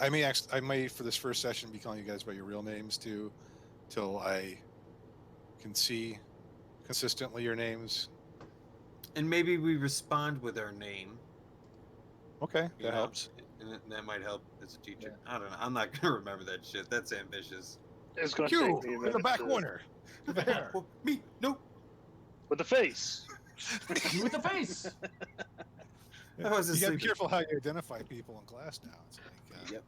I may for this first session be calling you guys by your real names too, till I can see consistently your names. And maybe we respond with our name. Okay, that helps. And that might help as a teacher. Yeah. I don't know. I'm not going to remember that shit. That's ambitious. It's going to take me a minute. In the back corner. With the hair. Oh, me. No. With the face. You with the face. You got to be careful how you identify people in class now. It's like, yep.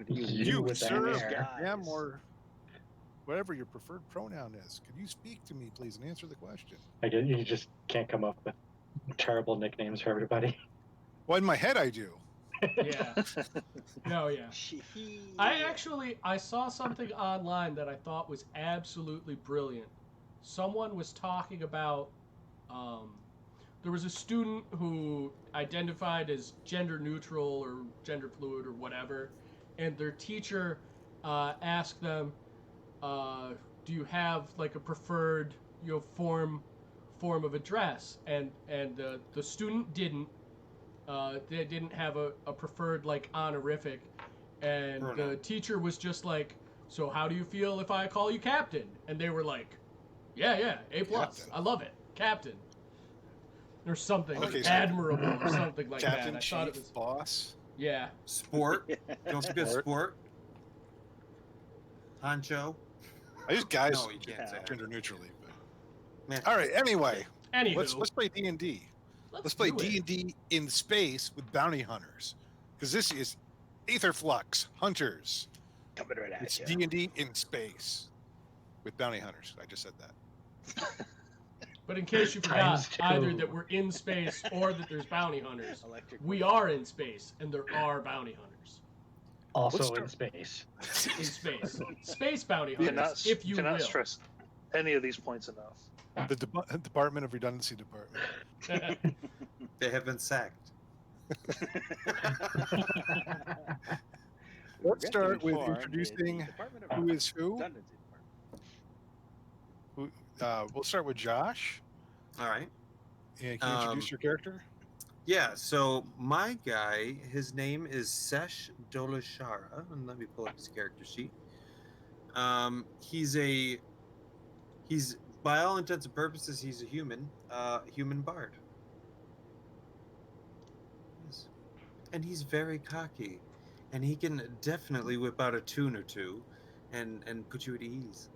You, sir, them, or whatever your preferred pronoun is. Could you speak to me, please, and answer the question? I guess you just can't come up with terrible nicknames for everybody. Well, in my head, I do. Yeah. No, yeah. I saw something online that I thought was absolutely brilliant. Someone was talking about, there was a student who identified as gender neutral or gender fluid or whatever, and their teacher asked them, do you have like a preferred, form of address? And the student didn't. They didn't have a preferred like honorific, and the teacher was just like, so how do you feel if I call you captain? And they were like, yeah, A+, captain. I love it, captain, or something admirable or something like captain, that. I chief, thought it was boss. Yeah, sport. Don't forget sport. Honcho. I use guys. No, you can't say gender neutrally. But... All right. Anyway, Anywho. let's play D&D. Let's play D&D in space with bounty hunters, because this is Aetherflux Hunters. Coming right at it's you. D&D in space with bounty hunters. I just said that. But in case you forgot, either that we're in space or that there's bounty hunters, we are in space and there are bounty hunters. Also in space. In space. Space bounty hunters, if you cannot will. stress any of these points enough. The Department of Redundancy Department. They have been sacked. Let's start with introducing who is who. We'll start with Josh. All right. And can you introduce your character? Yeah, so my guy, his name is Sesh Dolashara, and let me pull up his character sheet. He's by all intents and purposes, he's a human bard. Yes. And he's very cocky, and he can definitely whip out a tune or two, and put you at ease.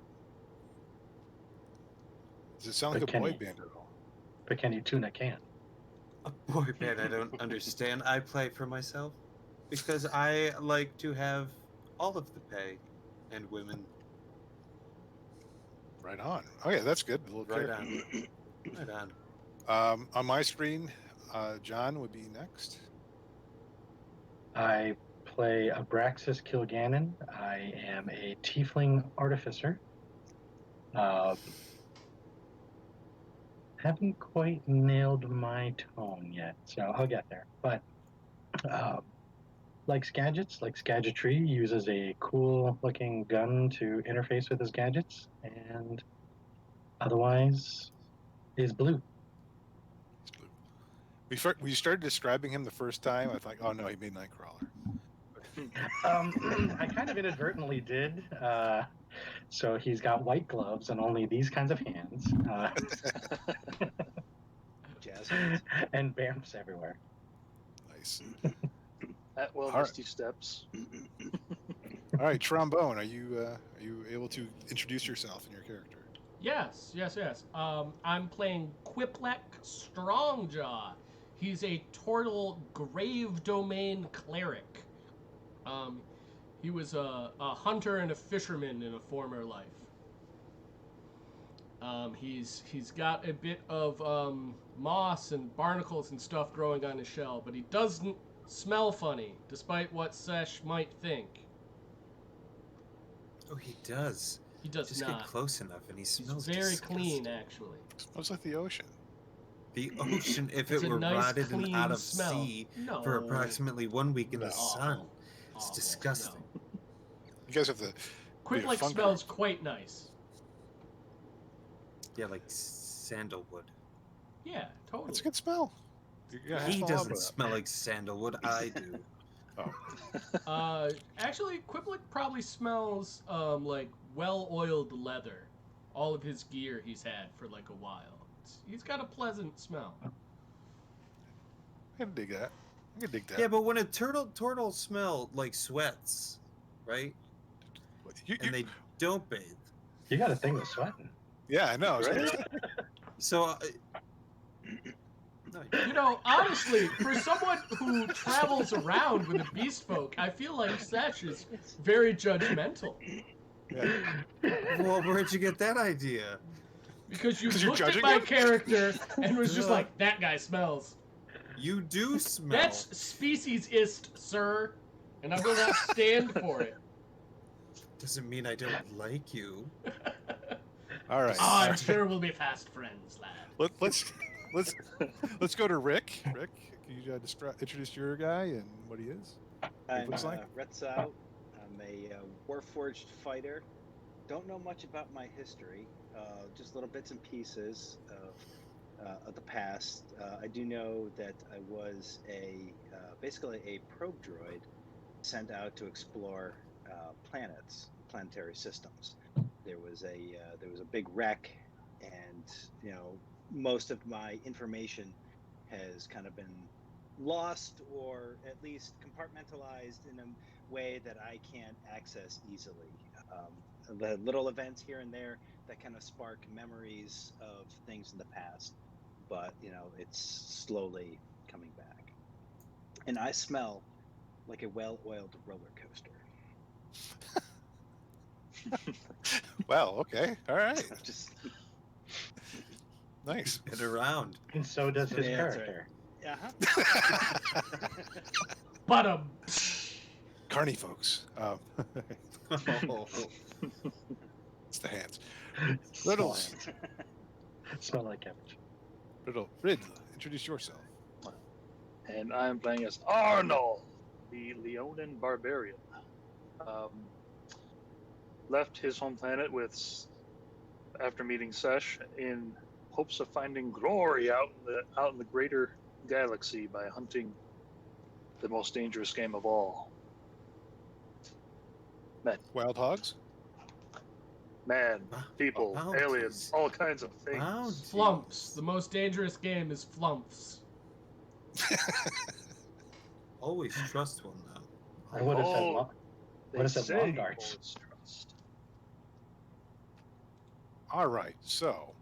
Does it sound like a boy band at all? But can you tune a can? A boy band, I don't understand. I play for myself because I like to have all of the pay and women. Right on. Oh yeah, that's good. Right on. On my screen, John would be next. I play Abraxas Kilgannon. I am a tiefling artificer. Haven't quite nailed my tone yet, so I'll get there. But likes gadgets, likes gadgetry, uses a cool-looking gun to interface with his gadgets, and otherwise is blue. It's blue. We started describing him the first time. I thought, oh no, he made Nightcrawler. I kind of inadvertently did. So he's got white gloves and only these kinds of hands. Jazz hands. And bamfs everywhere. Nice. At Misty Steps. All right, Trombone, are you able to introduce yourself and your character? Yes. I'm playing Quiplek Strongjaw. He's a Turtle Grave Domain cleric. He was a hunter and a fisherman in a former life. He's got a bit of moss and barnacles and stuff growing on his shell, but he doesn't smell funny, despite what Sesh might think. Oh, he does. He does Just not. Get close enough, and he smells very disgusting. clean, actually. Smells like the ocean. The ocean, if It's it a were nice, rotted and clean out of smell. sea No. for approximately 1 week in the sun, Awful. it's Awful. disgusting. No. You guys have the Quiplek smells quite nice. Yeah, like sandalwood. Yeah, totally. It's a good smell. He doesn't smell like sandalwood. I do. Oh, Actually, Quiblik probably smells like well-oiled leather. All of his gear he's had for like a while. He's got a pleasant smell. I can dig that. I can dig that. Yeah, but when a turtle smell like sweats, right? And they don't bathe. You got a thing with sweating. Yeah, I know. Right? So, You know, honestly, for someone who travels around with a beast folk, I feel like Sesh is very judgmental. Yeah. well, where'd you get that idea? Because you 'Cause you're looked at judging my him? character and was just like, that guy smells. You do smell. That's speciesist, sir. And I will not stand for it. Doesn't mean I don't like you. All right. Oh, I'm sure we'll be fast friends, lad. Let's go to Rick. Rick, can you introduce your guy and what he is? I'm looks like? Retzau. I'm a Warforged fighter. Don't know much about my history, just little bits and pieces of the past. I do know that I was basically a probe droid sent out to explore planetary systems. There was a big wreck, and most of my information has kind of been lost, or at least compartmentalized in a way that I can't access easily. The little events here and there that kind of spark memories of things in the past, but it's slowly coming back. And I smell like a well-oiled roller coaster. Well, okay. All right. Just Nice. Get around. And so does his Yeah, that's character. But Carney folks. Oh. It's the hands. Riddles. Smell like cabbage. Riddle, introduce yourself. And I'm playing as Arnold, the Leonin barbarian. Left his home planet after meeting Sesh in hopes of finding glory out in the greater galaxy by hunting the most dangerous game of all. Wild hogs. Man, people, Bounties. aliens, all kinds of things. Bounties. Flumps. The most dangerous game is Flumps. Always trust one though. I would have said, Oh, what They if it say long darts? always trust. All right. So,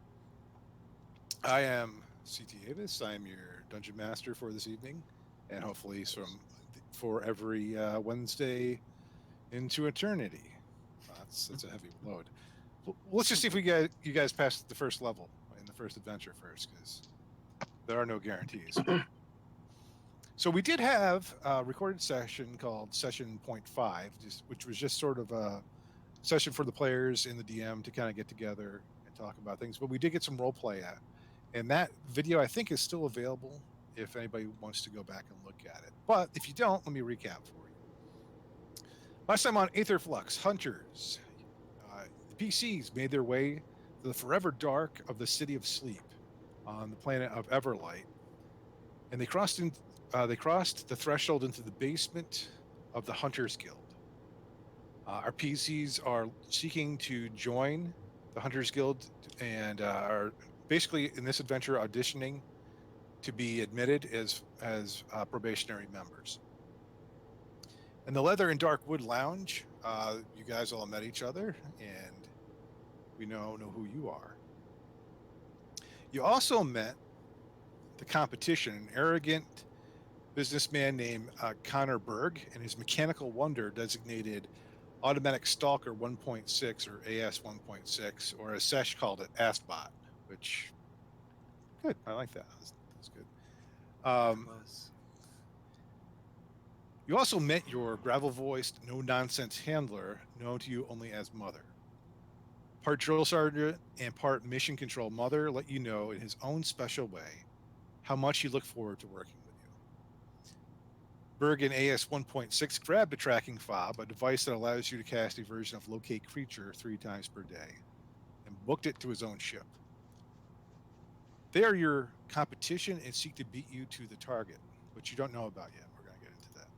I am CT Avis. I'm your dungeon master for this evening, and hopefully for every Wednesday into eternity. That's a heavy load. Let's just see if you guys pass the first level in the first adventure first, because there are no guarantees. So we did have a recorded session called Session 0.5, which was just sort of a session for the players and the DM to kind of get together and talk about things. But we did get some role play at, and that video I think is still available if anybody wants to go back and look at it. But if you don't, let me recap for you. Last time on Aetherflux, Hunters, the PCs made their way to the forever dark of the City of Sleep on the planet of Everlight, and they crossed the threshold into the basement of the Hunters Guild. Our PCs are seeking to join the Hunters Guild and are basically in this adventure auditioning to be admitted as probationary members. In the Leather and Dark Wood Lounge, you guys all met each other, and we know who you are. You also met the competition, an arrogant businessman named Connor Berg, and his mechanical wonder designated Automatic Stalker 1.6 or AS 1.6, or as Sesh called it, ASBot, which, good, I like that. That's good. You also met your gravel-voiced, no-nonsense handler, known to you only as Mother. Part drill sergeant and part mission control, Mother let you know in his own special way how much he looked forward to working with you. Berg in AS 1.6 grabbed a tracking fob, a device that allows you to cast a version of Locate Creature 3 times per day, and booked it to his own ship. They are your competition and seek to beat you to the target, which you don't know about yet. We're going to get into that.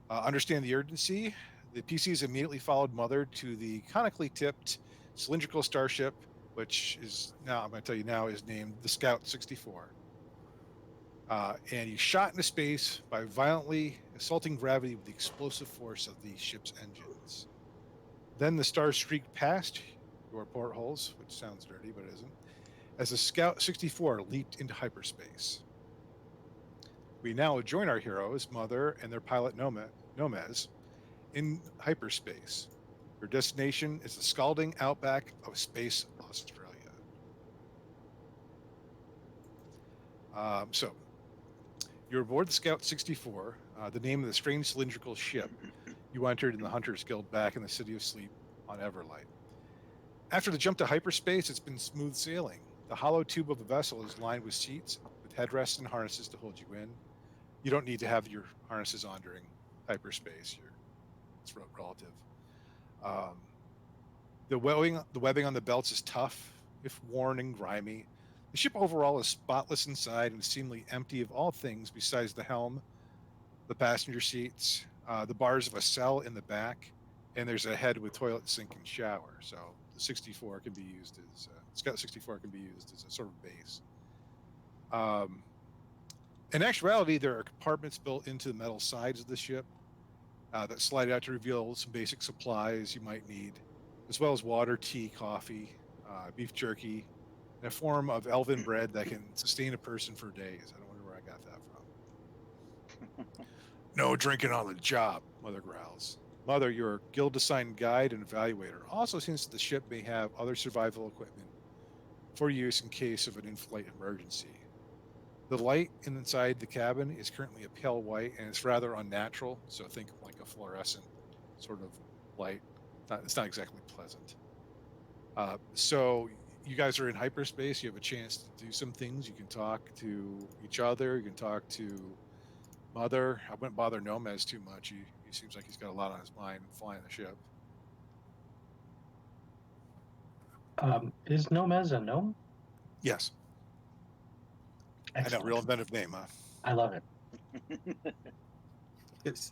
Understand the urgency. The PCs immediately followed Mother to the conically tipped cylindrical starship, which is now, I'm going to tell you now, is named the Scout 64. And you shot into space by violently assaulting gravity with the explosive force of the ship's engines. Then the star streaked past your portholes, which sounds dirty, but it isn't, as the Scout 64 leaped into hyperspace. We now join our heroes, Mother and their pilot Nomez, in hyperspace. Your destination is the scalding outback of space Australia. So, you're aboard the Scout 64, the name of the strange cylindrical ship you entered in the Hunters Guild back in the City of Sleep on Everlight. After the jump to hyperspace, it's been smooth sailing. The hollow tube of the vessel is lined with seats, with headrests and harnesses to hold you in. You don't need to have your harnesses on during hyperspace. It's relative. The webbing on the belts is tough, if worn and grimy. The ship overall is spotless inside and seemingly empty of all things besides the helm, the passenger seats, the bars of a cell in the back, and there's a head with toilet, sink, and shower. So the 64 can be used as Scout 64 can be used as a sort of base. In actuality, there are compartments built into the metal sides of the ship that slide out to reveal some basic supplies you might need, as well as water, tea, coffee, beef jerky, and a form of elven bread that can sustain a person for days. I don't wonder where I got that from. No drinking on the job, Mother growls. Mother, your guild-assigned guide and evaluator, also seems that the ship may have other survival equipment for use in case of an in-flight emergency. The light inside the cabin is currently a pale white, and it's rather unnatural, so think like a fluorescent sort of light. It's not exactly pleasant. So you guys are in hyperspace. You have a chance to do some things. You can talk to each other. You can talk to Mother. I wouldn't bother Nomez too much. He seems like he's got a lot on his mind flying the ship. Is Nomez a gnome? Yes. Excellent. I know, real inventive name, huh? I love it. Yes.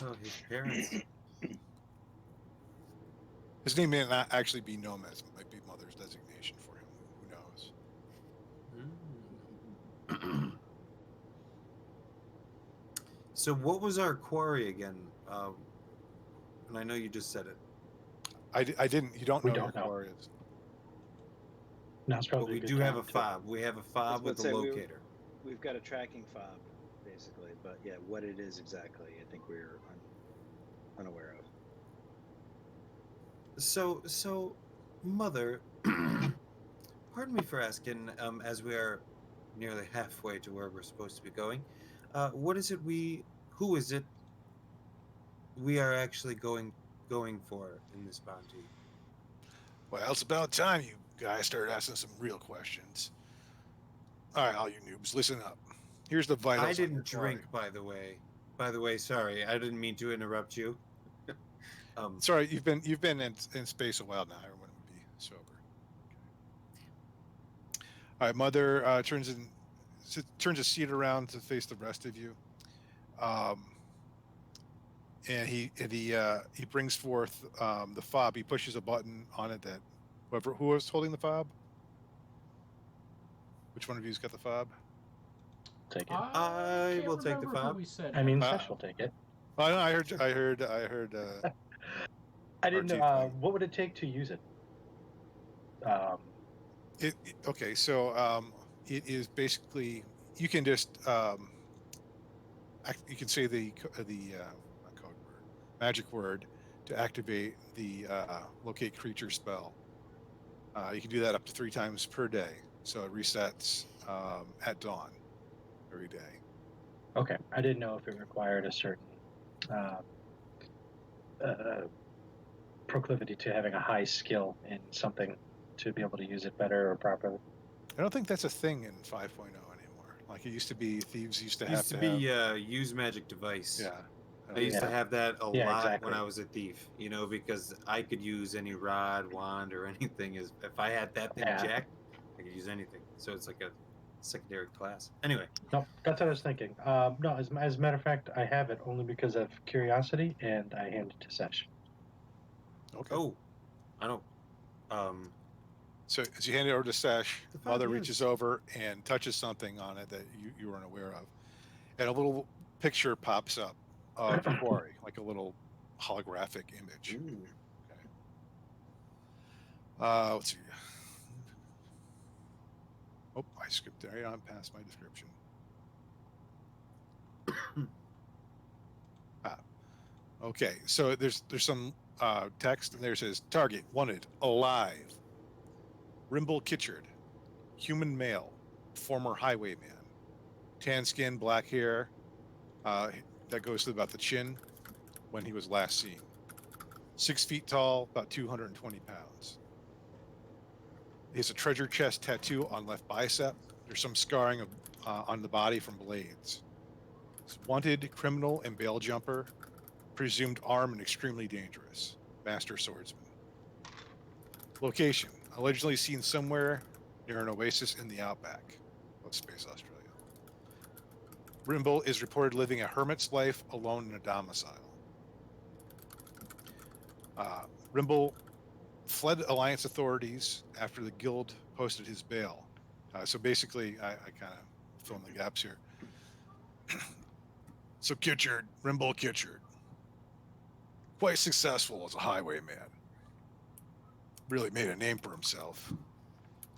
Oh, his parents. His name may not actually be Nomez. It might be Mother's designation for him. Who knows? So what was our quarry again? And I know you just said it. I didn't. You don't We know don't what know. your car is. No, it's But probably we a good do have a time to- fob. We have a fob with about to a say, locator. We've got a tracking fob, basically, but yeah, what it is exactly, I think we're unaware of. So, Mother, pardon me for asking, as we are nearly halfway to where we're supposed to be going, who is it we are actually going for in this bounty? Well, it's about time you guys started asking some real questions. All right, all you noobs, listen up. Here's the vitals. I on your didn't drink, quarry. by the way, sorry, I didn't mean to interrupt you. Sorry, you've been in space a while now. Everyone would be sober. Okay. All right, Mother turns a seat around to face the rest of you, and he brings forth the fob. He pushes a button on it that who was holding the fob. Which one of you's got the fob? Take it. I can't will take the remember fob. Who we said. I mean, Uh, Sesh will take it. Oh, no, I heard. I didn't know. R2 thing. What would it take to use it? Okay, so it is basically you can just you can say the not code word, magic word to activate the locate creature spell. You can do that up to 3 times per day, so it resets at dawn every day. Okay, I didn't know if it required a certain proclivity to having a high skill in something to be able to use it better or properly. I don't think that's a thing in 5.0 anymore. Like it used to be, thieves used to have Used to be use magic device. Yeah. I used to Yeah. have that a Yeah, lot exactly. when I was a thief, because I could use any rod, wand, or anything. If I had that thing Yeah. jacked, I could use anything. So it's like secondary class. Anyway, No, that's what I was thinking. No, as a matter of fact, I have it only because of curiosity, and I hand it to Sesh. Okay. oh, I don't. So as you hand it over to Sesh, The fuck Mother is- reaches over and touches something on it that you weren't aware of. And a little picture pops up of the quarry, like a little holographic image. Ooh. Let's see. Oh, I skipped right on past my description. Okay, so there's some text, and there says target wanted alive. Rimble Kitchard, human male, former highwayman, tan skin, black hair, that goes to about the chin when he was last seen. 6 feet tall, about 220 pounds. He has a treasure chest tattoo on left bicep. There's some scarring on the body from blades. He's wanted criminal and bail jumper, presumed armed and extremely dangerous. Master swordsman. Location, allegedly seen somewhere near an oasis in the outback of Space Australia. Rimble is reported living a hermit's life alone in a domicile. Rimble fled Alliance authorities after the guild posted his bail. So basically, I kind of fill in the gaps here. So Kitchard, Rimble Kitchard, quite successful as a highwayman. Really made a name for himself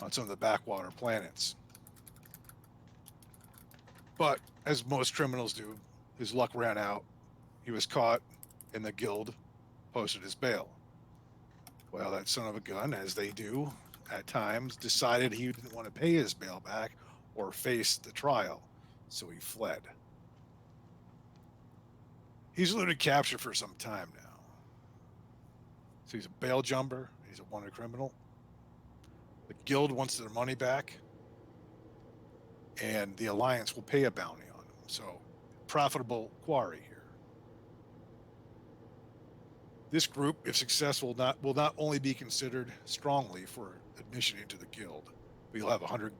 on some of the backwater planets. But as most criminals do, his luck ran out. He was caught, and the guild posted his bail. Well, that son of a gun, as they do at times, decided he didn't want to pay his bail back or face the trial, so he fled. He's eluded capture for some time now. So he's a bail jumper, he's a wanted criminal. The guild wants their money back, and the Alliance will pay a bounty on him. So, profitable quarry here. This group, if successful, will not only be considered strongly for admission into the guild, but you'll have 100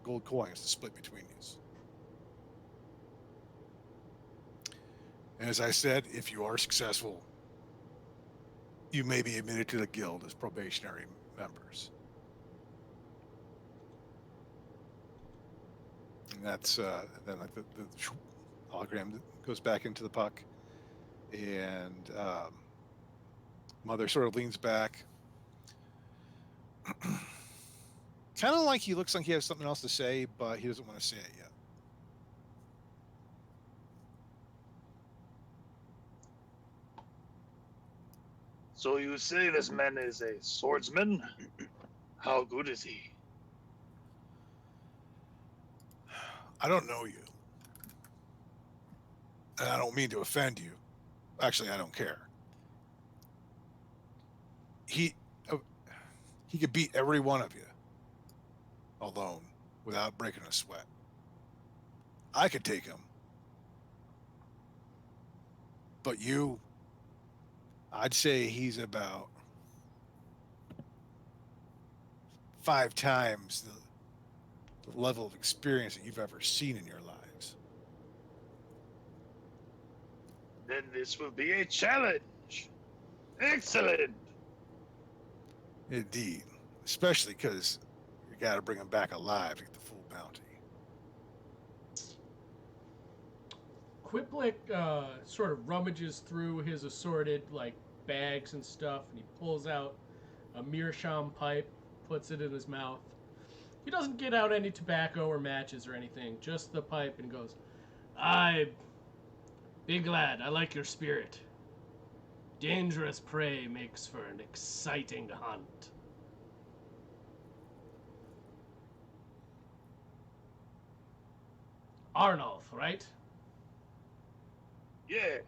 gold coins to split between you. And as I said, if you are successful, you may be admitted to the guild as probationary members. And that's then like the hologram goes back into the puck, and Mother sort of leans back, kind of like he looks like he has something else to say, but he doesn't want to say it yet. So you say this man is a swordsman? How good is he? I don't know you. And I don't mean to offend you. Actually, I don't care. He could beat every one of you alone without breaking a sweat. I could take him. But you, I'd say he's about 5 times the level of experience that you've ever seen in your lives. Then this will be a challenge. Excellent. Indeed. Especially because you got to bring him back alive to get the full bounty. Quiplik sort of rummages through his assorted bags and stuff, and he pulls out a meerschaum pipe, puts it in his mouth. He doesn't get out any tobacco or matches or anything, just the pipe, and goes, "Aye, big lad, I like your spirit. Dangerous prey makes for an exciting hunt." Arnulf, right? Yeah.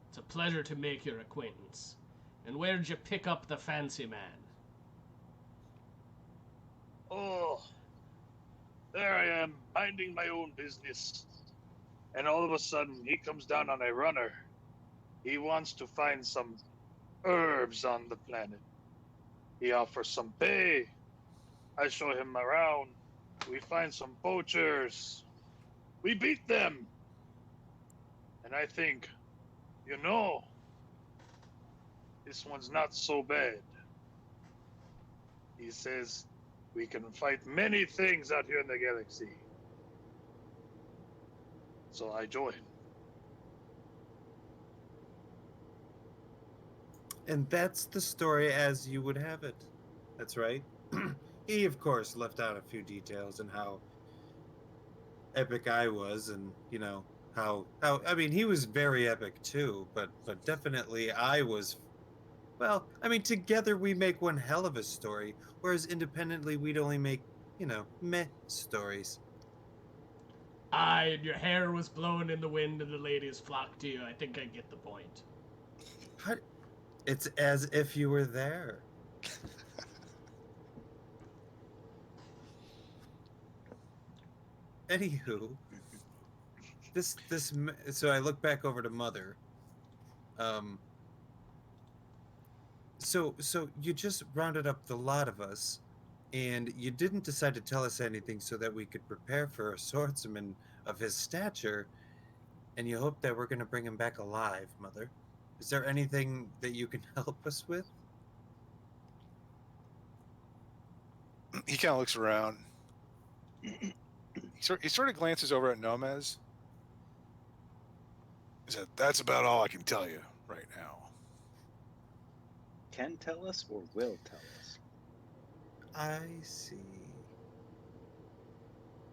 It's a pleasure to make your acquaintance. And where'd you pick up the fancy man? Oh, there I am, minding my own business. And all of a sudden, he comes down on a runner. He wants to find some herbs on the planet. He offers some pay. I show him around. We find some poachers. We beat them. And I think, this one's not so bad. He says, we can fight many things out here in the galaxy. So I joined. And that's the story as you would have it. That's right. He, of course, left out a few details and how epic I was, and how I mean, he was very epic too, but definitely I was. Well, I mean, together we make one hell of a story, whereas independently we'd only make, meh stories. Aye, and your hair was blowing in the wind and the ladies flocked to you. I think I get the point. It's as if you were there. Anywho, so I look back over to Mother. So you just rounded up the lot of us, and you didn't decide to tell us anything so that we could prepare for a swordsman of his stature, and you hope that we're going to bring him back alive, Mother. Is there anything that you can help us with? He kind of looks around. He sort of glances over at Nomez. He said, "That's about all I can tell you right now." Can tell us or will tell us? I see.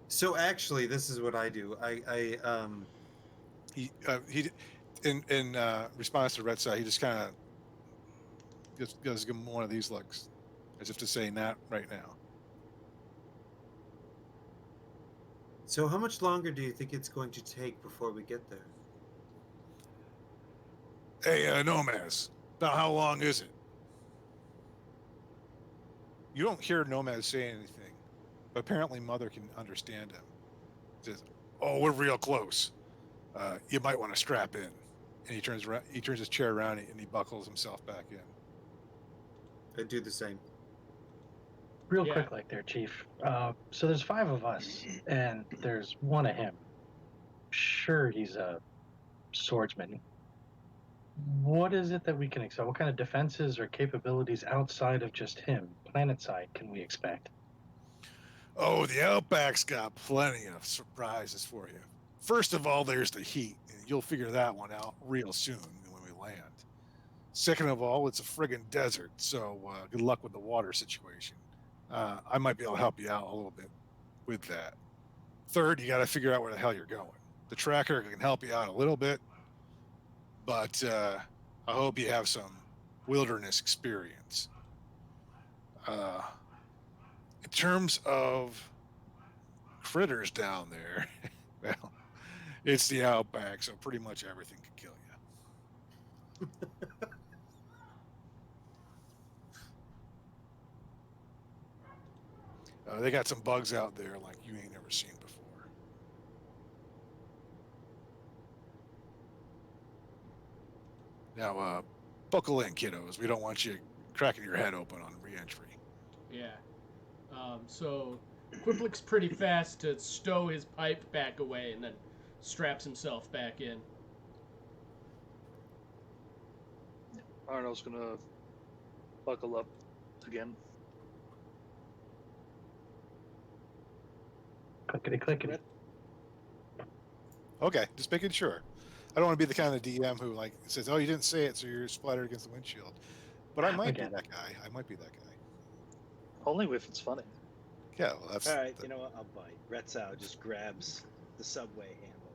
So actually, this is what I do. He in response to Retsa, he just kind of gives him one of these looks, as if to say, "Not right now." So how much longer do you think it's going to take before we get there? Hey, Nomaz, about how long is it? You don't hear Nomaz say anything, but apparently Mother can understand him. He says, "Oh, we're real close. You might want to strap in." And he turns around. He turns his chair around and he buckles himself back in. I do the same. Real Yeah. quick, like there, Chief. So there's 5 of us, and there's 1 of him. Sure, he's a swordsman. What is it that we can expect? What kind of defenses or capabilities outside of just him, planet side, can we expect? Oh, the Outback's got plenty of surprises for you. First of all, there's the heat, and you'll figure that one out real soon when we land. Second of all, it's a friggin' desert, so good luck with the water situation. I might be able to help you out a little bit with that. Third, you got to figure out where the hell you're going. The tracker can help you out a little bit, but I hope you have some wilderness experience. In terms of critters down there, well, it's the Outback, so pretty much everything can kill you. They got some bugs out there like you ain't never seen before. Now, buckle in, kiddos. We don't want you cracking your head open on re-entry. Yeah. So Quiplic's pretty fast to stow his pipe back away and then straps himself back in. Arno's gonna buckle up again. Clickety clickety. Okay, just making sure. I don't want to be the kind of DM who like says, "Oh, you didn't say it, so you're splattered against the windshield." But I might be Again. that guy. I might be that guy. Only if it's funny. Yeah, well, that's All right, you know what? I'll bite. Retzau just grabs the subway handle.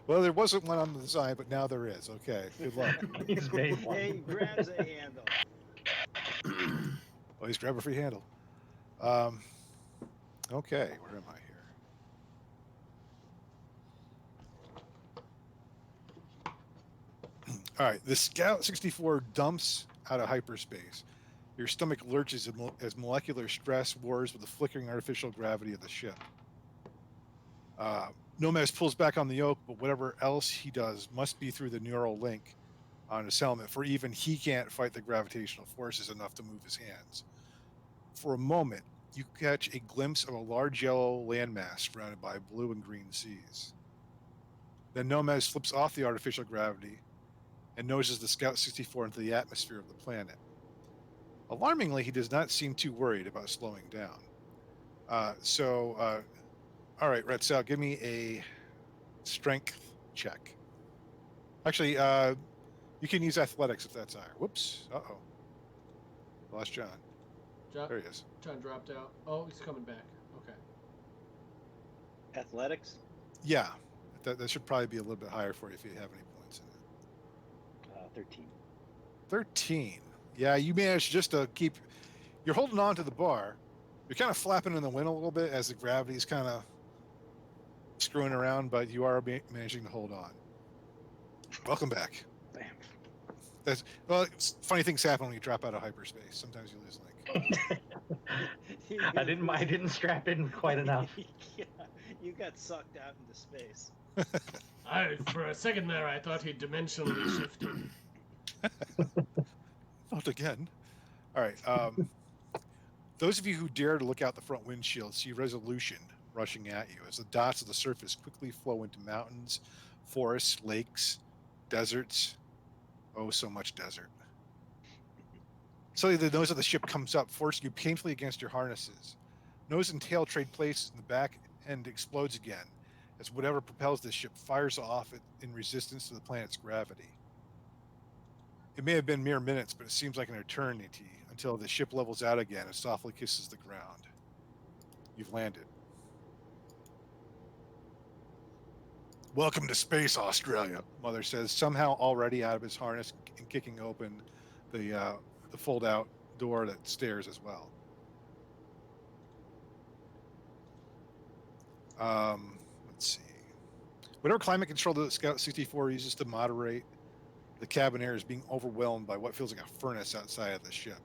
Well, there wasn't one on the design, but now there is. Okay, good luck. He's made one. He grabs a handle. Well, he's grab a free handle. Okay, where am I here? All right, the Scout 64 dumps out of hyperspace. Your stomach lurches as molecular stress wars with the flickering artificial gravity of the ship. Nomaz pulls back on the yoke, but whatever else he does must be through the neural link on his helmet, for even he can't fight the gravitational forces enough to move his hands. For a moment, you catch a glimpse of a large yellow landmass surrounded by blue and green seas. Then Nomez flips off the artificial gravity and noses the Scout 64 into the atmosphere of the planet. Alarmingly, he does not seem too worried about slowing down. All right, Retzel, give me a strength check. Actually, you can use athletics if that's higher. Whoops. Uh-oh. Lost John. There he is. John dropped out. Oh, he's coming back. Okay. Athletics? Yeah. That should probably be a little bit higher for you if you have any points in it. 13. 13. Yeah, you managed just to keep... You're holding on to the bar. You're kind of flapping in the wind a little bit as the gravity's kind of screwing around, but you are managing to hold on. Welcome back. Bam. Funny things happen when you drop out of hyperspace. Sometimes you lose link. I didn't strap in quite enough. Yeah, you got sucked out into space. For a second there, I thought he dimensionally shifted. Not again. All right. Those of you who dare to look out the front windshield see resolution rushing at you as the dots of the surface quickly flow into mountains, forests, lakes, deserts. Oh, so much desert. Suddenly, the nose of the ship comes up, forcing you painfully against your harnesses. Nose and tail trade places, and the back end explodes again as whatever propels this ship fires off in resistance to the planet's gravity. It may have been mere minutes, but it seems like an eternity until the ship levels out again and softly kisses the ground. You've landed. Welcome to space, Australia, Mother says, somehow already out of his harness and kicking open the fold-out door that stairs as well. Let's see. Whatever climate control the Scout 64 uses to moderate the cabin air is being overwhelmed by what feels like a furnace outside of the ship.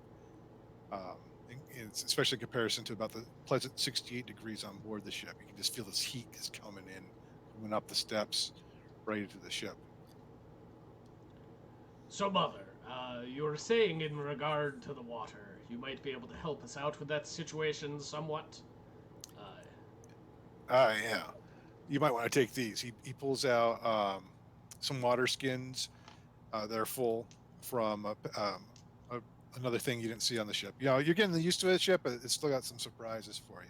It's especially in comparison to about the pleasant 68 degrees on board the ship. You can just feel this heat is coming up the steps, right into the ship. So, Mother, you were saying in regard to the water, you might be able to help us out with that situation somewhat? Yeah. You might want to take these. He pulls out some water skins that are full from another thing you didn't see on the ship. You know, you're getting used to the ship, but it's still got some surprises for you.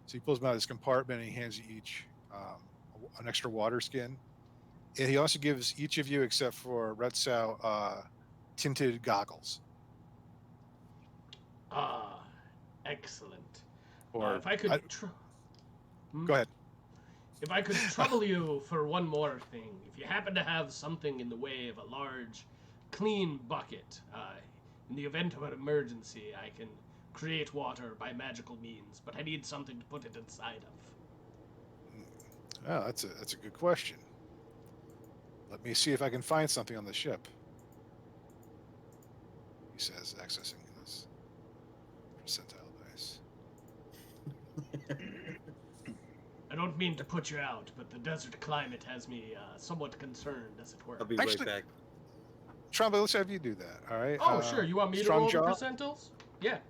So he pulls them out of his compartment and he hands you each an extra water skin. And he also gives each of you, except for Retsow, tinted goggles. Excellent. Or if I could... Go ahead. If I could trouble you for one more thing, if you happen to have something in the way of a large, clean bucket, in the event of an emergency, I can create water by magical means, but I need something to put it inside of. Oh, that's a good question. Let me see if I can find something on the ship. He says, accessing his percentile dice. I don't mean to put you out, but the desert climate has me somewhat concerned, as it were. I'll be Actually, right back. Tromba, let's have you do that, all right? Oh, sure. You want me to roll the percentiles? Yeah.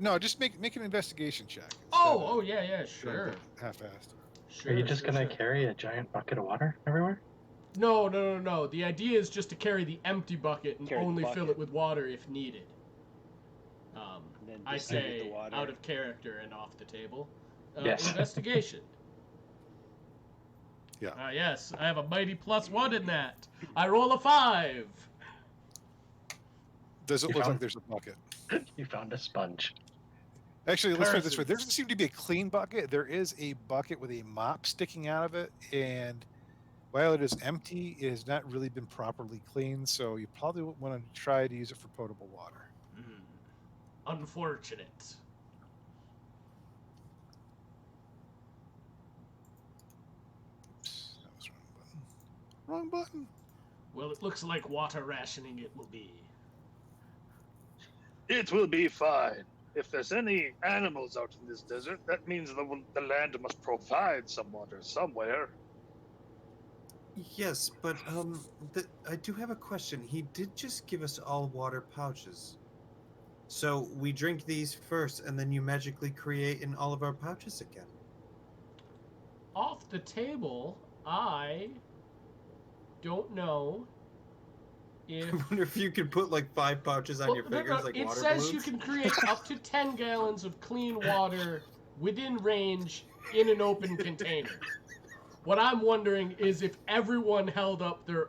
No, just make an investigation check. Yeah, sure. Half-assed. Are you just gonna carry a giant bucket of water everywhere? No. The idea is just to carry the empty bucket and only fill it with water if needed. I say out of character and off the table. Yes. Investigation. Yeah. Yes, I have a mighty +1 in that. I roll a 5. Does it look like there's a bucket? You found a sponge. Actually, let's put it this way. There doesn't seem to be a clean bucket. There is a bucket with a mop sticking out of it, and while it is empty, it has not really been properly cleaned, so you probably want to try to use it for potable water. Unfortunate. Oops, that was wrong button. Well, it looks like water rationing it will be. It will be fine. If there's any animals out in this desert, that means the land must provide some water somewhere. Yes, but I do have a question. He did just give us all water pouches. So we drink these first, and then you magically create in all of our pouches again. Off the table, I don't know if... I wonder if you could put like 5 pouches on your fingers like it water says balloons. you can create up to 10 gallons of clean water within range in an open container. What I'm wondering is if everyone held up their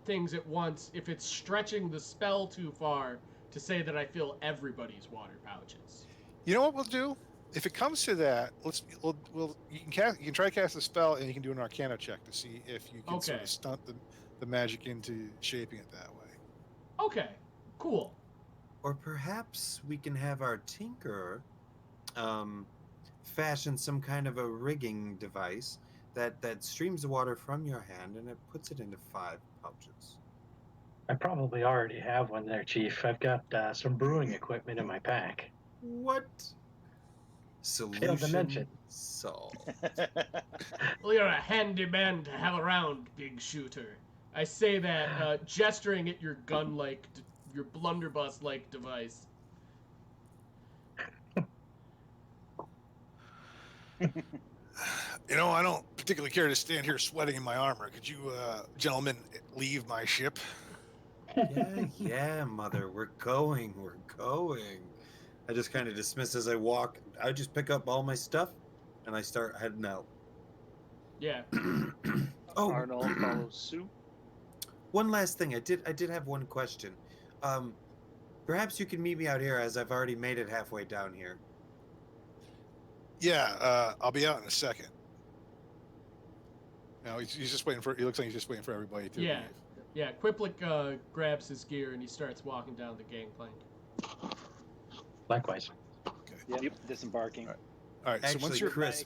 things at once, if it's stretching the spell too far to say that I fill everybody's water pouches. You know what we'll do? If it comes to that, you can try to cast a spell, and you can do an Arcana check to see if you can sort Okay. of stunt the magic into shaping it that way. Okay, cool. Or perhaps we can have our tinkerer fashion some kind of a rigging device that streams the water from your hand and it puts it into 5 pouches. I probably already have one there, Chief. I've got some brewing equipment in my pack. What? Failed to Solution mention. solved. Well, you're a handy man to have around, big shooter. I say that gesturing at your gun-like, your blunderbuss-like device. You know, I don't particularly care to stand here sweating in my armor. Could you, gentlemen, leave my ship? Yeah, mother, we're going. I just kind of dismiss as I walk. I just pick up all my stuff and I start heading out. Yeah. Oh, Arnold follows suit. one last thing. I did have one question. Perhaps you can meet me out here as I've already made it halfway down here. Yeah, I'll be out in a second. No, he's just waiting for. He looks like he's just waiting for everybody to Yeah. leave. Yeah, Quiplik grabs his gear and he starts walking down the gangplank. Likewise. Yep. Disembarking. All right. So Actually, once you're Chris,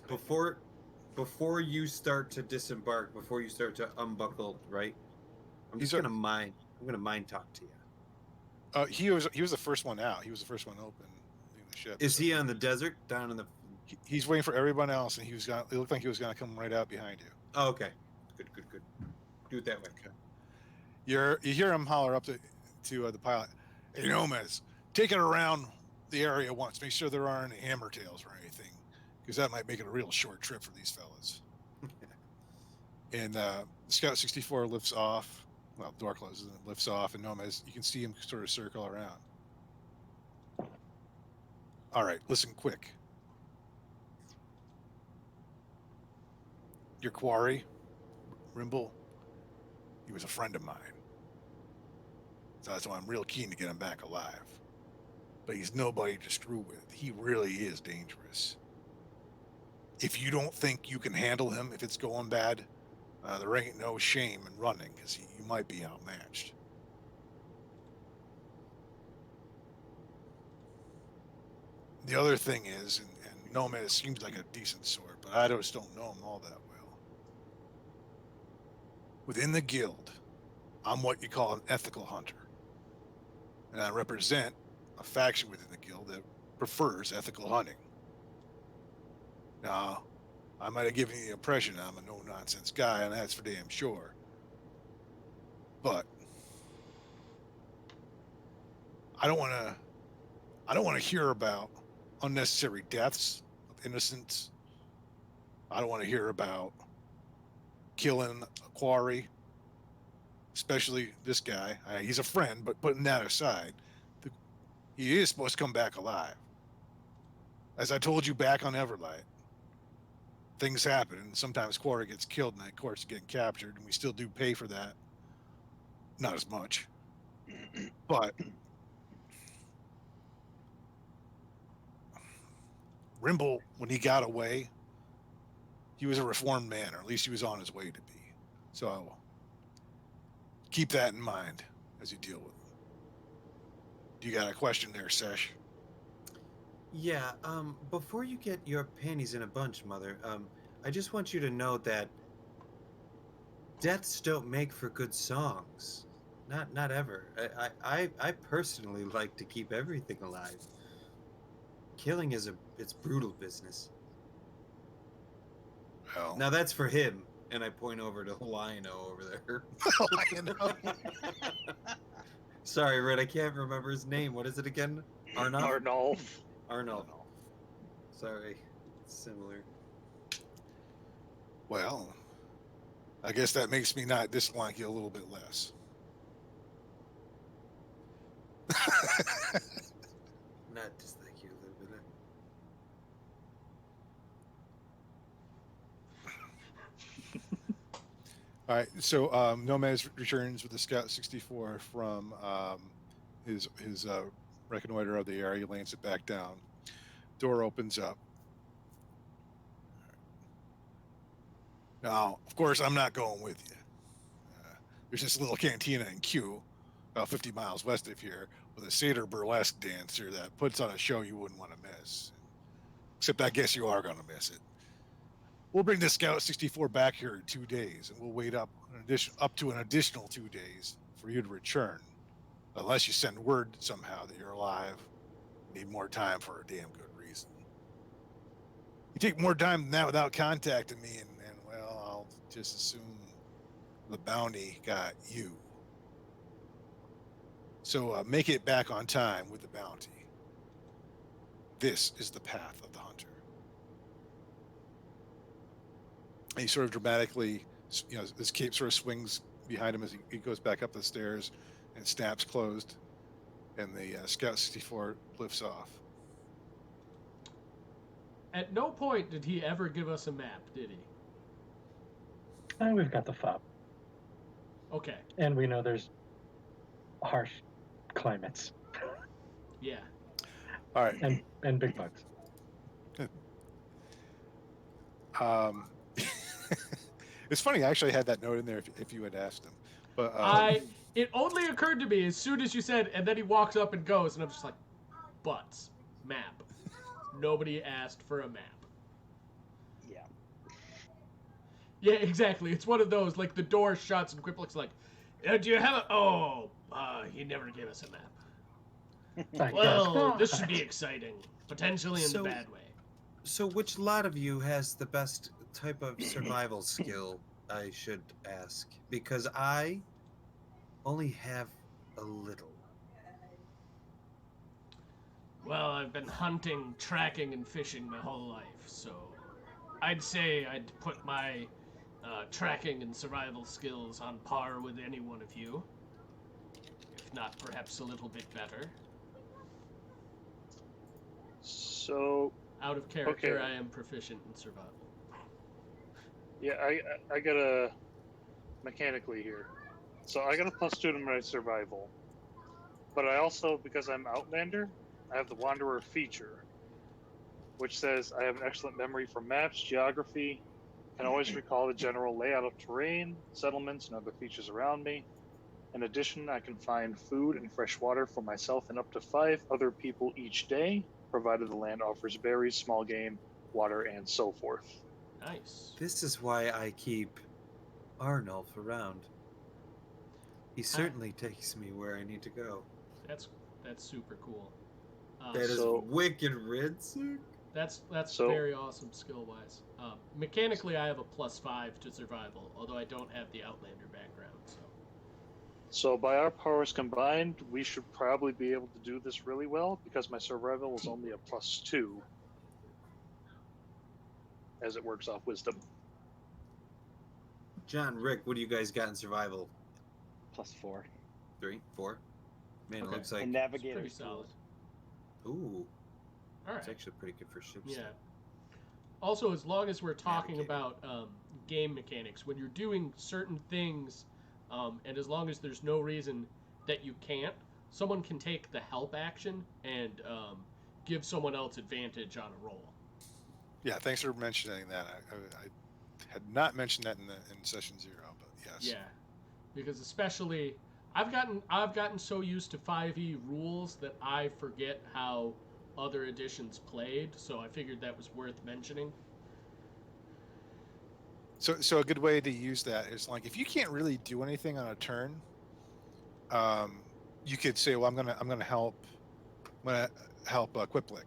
before you start to disembark, before you start to unbuckle, right? I'm just He's gonna mind talk to you. he was the first one out. He was the first one open leaving the ship. Is he on the desert down in the? He's waiting for everyone else, and it looked like he was gonna come right out behind you. Oh, okay. Good. Do it that way. Okay. You hear him holler up to the pilot. Hey, Gomez, take it around the area once. Make sure there aren't any hammer tails or anything, because that might make it a real short trip for these fellas. And Scout 64 lifts off. Well, the door closes and it lifts off, and Gomez, you can see him sort of circle around. All right, listen quick. Your quarry, Rimble, he was a friend of mine. So that's why I'm real keen to get him back alive. But he's nobody to screw with. He really is dangerous. If you don't think you can handle him if it's going bad, there ain't no shame in running, because you might be outmatched. The other thing is, and Nomad seems like a decent sort, but I just don't know him all that well. Within the guild, I'm what you call an ethical hunter. And I represent a faction within the guild that prefers ethical hunting. Now, I might have given you the impression I'm a no-nonsense guy, and that's for damn sure. But I don't want to hear about unnecessary deaths of innocents. I don't want to hear about killing a quarry, especially this guy. He's a friend, but putting that aside, he is supposed to come back alive. As I told you back on Everlight, things happen, and sometimes quarry gets killed, and that corpse is getting captured, and we still do pay for that. Not as much, but Rimble, when he got away, he was a reformed man, or at least he was on his way to be. So keep that in mind as you deal with him. Do you got a question there, Sesh? Yeah, before you get your panties in a bunch, Mother, I just want you to know that deaths don't make for good songs. Not ever. I personally like to keep everything alive. Killing it's brutal business. Well, Now that's for him, and I point over to Lionel over there. Lionel. Sorry, Red, I can't remember his name. What is it again? Arnulf. Arnulf. Sorry, similar. Well, I guess that makes me not dislike you a little bit less. Not dislike you a little bit. All right, so Nomez returns with the Scout 64 from his reconnoiter of the area. He lands it back down. Door opens up. Now, of course, I'm not going with you. There's this little cantina in Kew, about 50 miles west of here, with a satyr burlesque dancer that puts on a show you wouldn't want to miss. Except I guess you are going to miss it. We'll bring the Scout 64 back here in 2 days, and we'll wait up to an additional 2 days for you to return, unless you send word somehow that you're alive. Need more time for a damn good reason. You take more time than that without contacting me, and well, I'll just assume the bounty got you. So make it back on time with the bounty. This is the path of the hunter. And he sort of dramatically, his cape sort of swings behind him as he goes back up the stairs, and snaps closed, and the Scout 64 lifts off. At no point did he ever give us a map, did he? We've got the fob. Okay. And we know there's harsh climates. Yeah. All right. And big bugs. Good. It's funny. I actually had that note in there if you had asked him. But it only occurred to me as soon as you said, and then he walks up and goes, and I'm just like, butts, map. Nobody asked for a map. Yeah. Yeah, exactly. It's one of those, like, the door shuts and Quip looks like, do you have a... he never gave us a map. Well, this should be exciting. Potentially in the bad way. So which lot of you has the best type of survival skill, I should ask? Because I only have a little. Well, I've been hunting, tracking, and fishing my whole life, so I'd say I'd put my tracking and survival skills on par with any one of you, if not perhaps a little bit better. So, out of character, okay. I am proficient in survival. Yeah, I got a mechanically here. So I got a +2 to my survival, but I also, because I'm Outlander, I have the Wanderer feature, which says I have an excellent memory for maps, geography, can always recall the general layout of terrain, settlements, and other features around me. In addition, I can find food and fresh water for myself and up to 5 other people each day, provided the land offers berries, small game, water, and so forth. Nice. This is why I keep Arnulf around. He certainly takes me where I need to go. That's super cool. That is wicked Ridsick. That's very awesome skill-wise. Mechanically, I have a +5 to survival, although I don't have the Outlander background. So by our powers combined, we should probably be able to do this really well, because my survival is only a +2, as it works off wisdom. John, Rick, what do you guys got in survival? +4. 3, 4. Man, Okay. it looks like And navigator pretty solid. Ooh, All right. it's actually pretty good for ships. Yeah. Also, as long as we're talking Navigator. about game mechanics, when you're doing certain things, and as long as there's no reason that you can't, someone can take the help action and give someone else advantage on a roll. Yeah, thanks for mentioning that. I had not mentioned that in session 0, but yes. Yeah, because especially I've gotten so used to 5e rules that I forget how other editions played, so I figured that was worth mentioning. So a good way to use that is, like, if you can't really do anything on a turn, you could say, well, I'm gonna help Quiplik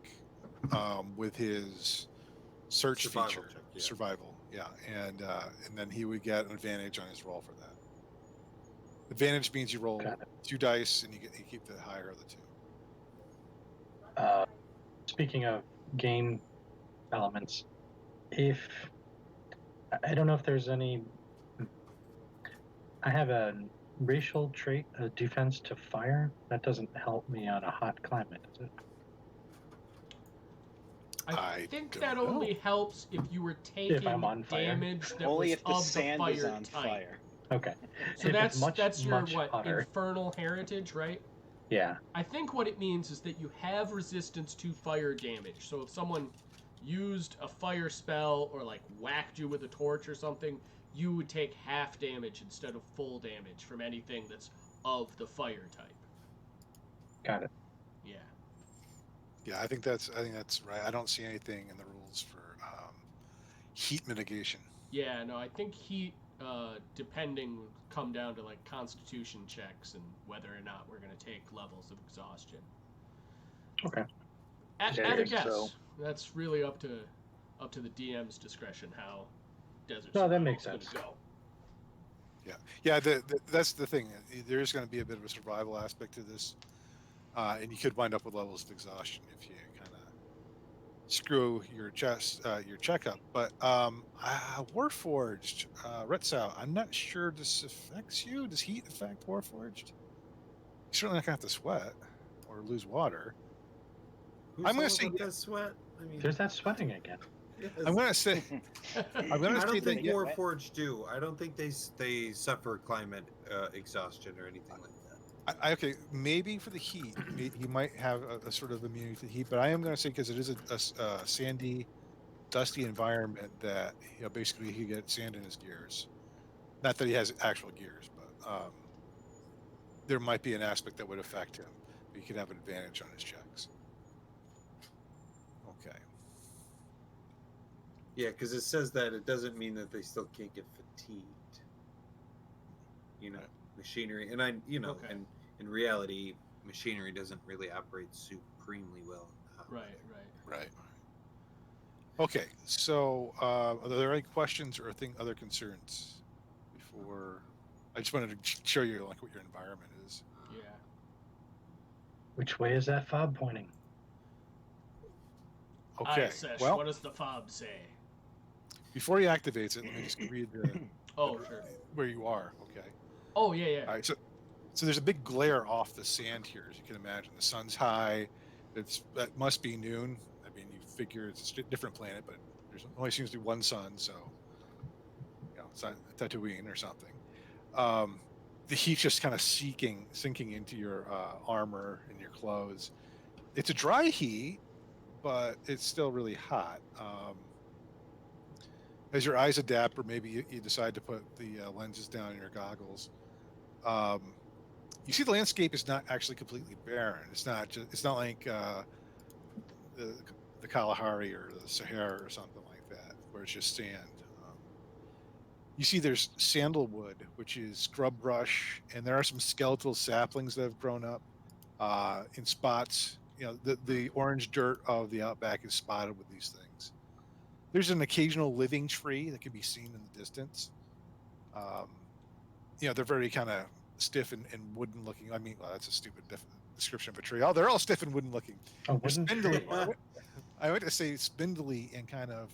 with his search Survival feature, check, yeah. survival, yeah, and then he would get an advantage on his roll for that. Advantage means you roll 2 dice and you keep the higher of the 2. Speaking of game elements, if I don't know if there's any, I have a racial trait, a defense to fire. That doesn't help me on a hot climate, does it? I think don't that know. only helps if you were taking I'm on fire. damage that Only was if the of sand the is fire on type. fire. Okay. So If it's that's your much what, hotter. infernal heritage, right? Yeah. I think what it means is that you have resistance to fire damage. So if someone used a fire spell or like whacked you with a torch or something, you would take half damage instead of full damage from anything that's of the fire type. Got it. Yeah. Yeah, I think that's right. I don't see anything in the rules for heat mitigation. Yeah, no, I think heat, depending, would come down to like constitution checks and whether or not we're going to take levels of exhaustion. Okay. At Okay, a guess. so- That's really up to the DM's discretion how Desert No, that Survival's makes gonna sense. go. Yeah. That's the thing. There's going to be a bit of a survival aspect to this, and you could wind up with levels of exhaustion if you kind of screw your checkup. But Warforged, Retzau, I'm not sure this affects you. Does heat affect Warforged? You're certainly not going to have to sweat or lose water. Who's I'm gonna all say about yeah. that sweat. I mean, There's that sweating again. yes. I'm going to say I say don't that think yeah. Warforged do. I don't think they suffer climate exhaustion or anything like that. okay, maybe for the heat, he might have a sort of immunity to the heat. But I am going to say because it is a sandy, dusty environment that basically he gets sand in his gears. Not that he has actual gears, but there might be an aspect that would affect him. He could have an advantage on his checks. Okay. Yeah, because it says that it doesn't mean that they still can't get fatigued. You know, Right. machinery, and Okay. and in reality, machinery doesn't really operate supremely well. Right. Right. Okay. So, are there any questions or other concerns before? I just wanted to show you like what your environment is. Yeah. Which way is that fob pointing? Okay. Aye, Sesh, Well, what does the fob say? before he activates it, let me just read Oh, sure. where you are. Okay. Oh, yeah. All right. So there's a big glare off the sand here, as you can imagine. The sun's high. That must be noon. I mean, you figure it's a different planet, but there's only seems to be one sun, so it's not Tatooine or something. The heat's just kind of sinking into your armor and your clothes. It's a dry heat, but it's still really hot. As your eyes adapt, or maybe you decide to put the lenses down in your goggles, you see the landscape is not actually completely barren. It's not like the Kalahari or the Sahara or something like that, where it's just sand. You see there's sandalwood, which is scrub brush, and there are some skeletal saplings that have grown up in spots. The orange dirt of the outback is spotted with these things. There's an occasional living tree that can be seen in the distance. They're very kind of stiff and wooden looking. I mean, well, that's a stupid description of a tree. Oh, they're all stiff and wooden looking. Oh, They're wooden spindly. tree. I went to say spindly and kind of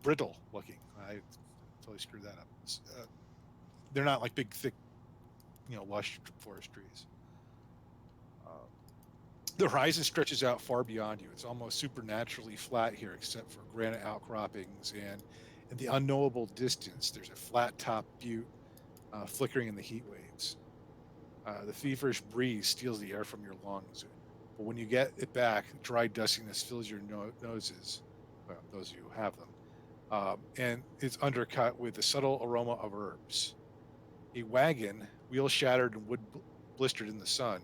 brittle looking. I totally screwed that up. They're not like big, thick, lush forest trees. The horizon stretches out far beyond you. It's almost supernaturally flat here, except for granite outcroppings, and in the unknowable distance, there's a flat-top butte flickering in the heat waves. The feverish breeze steals the air from your lungs, but when you get it back, dry dustiness fills your noses. Well, those of you who have them, and it's undercut with the subtle aroma of herbs. A wagon, wheel shattered and wood blistered in the sun,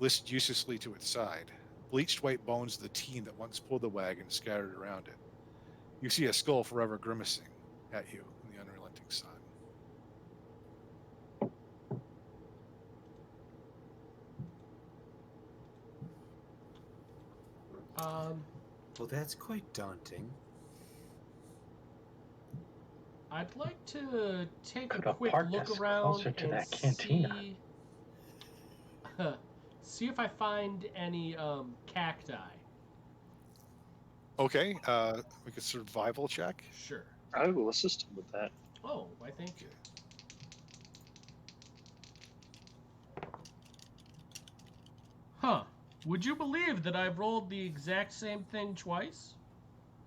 lists uselessly to its side. Bleached white bones of the team that once pulled the wagon scattered around it. You see a skull forever grimacing at you in the unrelenting sun. Well, that's quite daunting. I'd like to take Could a have quick parked look us around closer to and that cantina. see if I find any cacti. Okay, make a survival check. Sure. I will assist him with that. Oh, why thank you. Huh. Would you believe that I've rolled the exact same thing twice?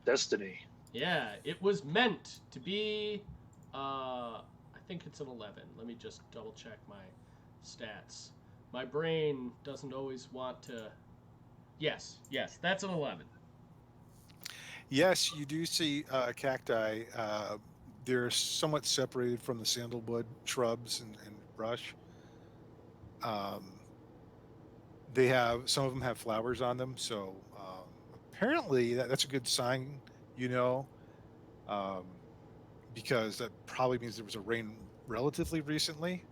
Destiny. Yeah, it was meant to be, I think it's an 11. Let me just double check my stats. My brain doesn't always want to... Yes, that's an 11. Yes, you do see cacti. They're somewhat separated from the sandalwood shrubs and brush. They have, some of them have flowers on them, so apparently that's a good sign, because that probably means there was a rain relatively recently,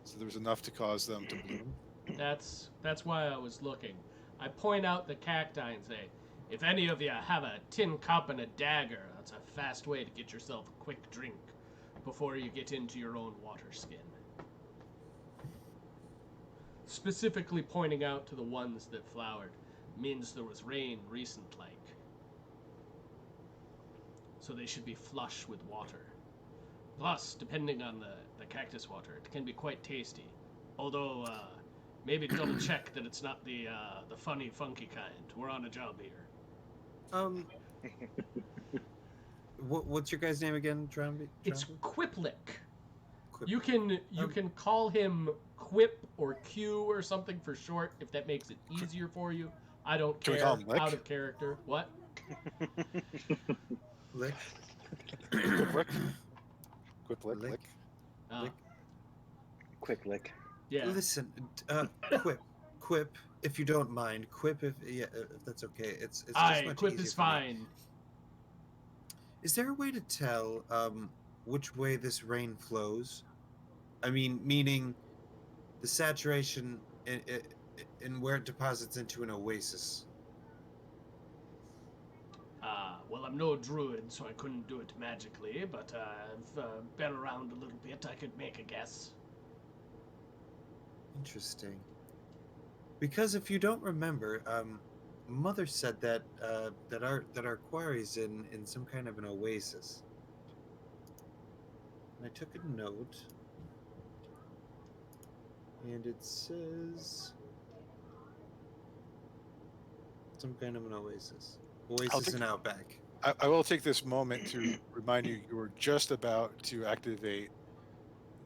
so there was enough to cause them to bloom. That's why I was looking. I point out the cacti and say, if any of you have a tin cup and a dagger, that's a fast way to get yourself a quick drink before you get into your own water skin. Specifically pointing out to the ones that flowered means there was rain recent like. So they should be flush with water. Plus, depending on the cactus water, it can be quite tasty. Although, maybe double check that it's not the funny, funky kind. We're on a job here. What's your guy's name again, Tramby? It's Quiplik. Quip. You can call him Quip or Q or something for short if that makes it easier for you. I don't Can care. we call him Lick? Out of character. What? Lick. Quick lick. Lick. Uh, Quick lick. yeah. Listen, Quip, if you don't mind, Quip, if that's okay. It's just much Quip easier is for me. fine. Is there a way to tell which way this rain flows? I mean, meaning the saturation and where it deposits into an oasis. Well, I'm no druid, so I couldn't do it magically, but I've been around a little bit. I could make a guess. Interesting. Because if you don't remember, Mother said that that our quarry's in some kind of an oasis. And I took a note, and it says some kind of an oasis. Oasis in Outback. I will take this moment to remind you were just about to activate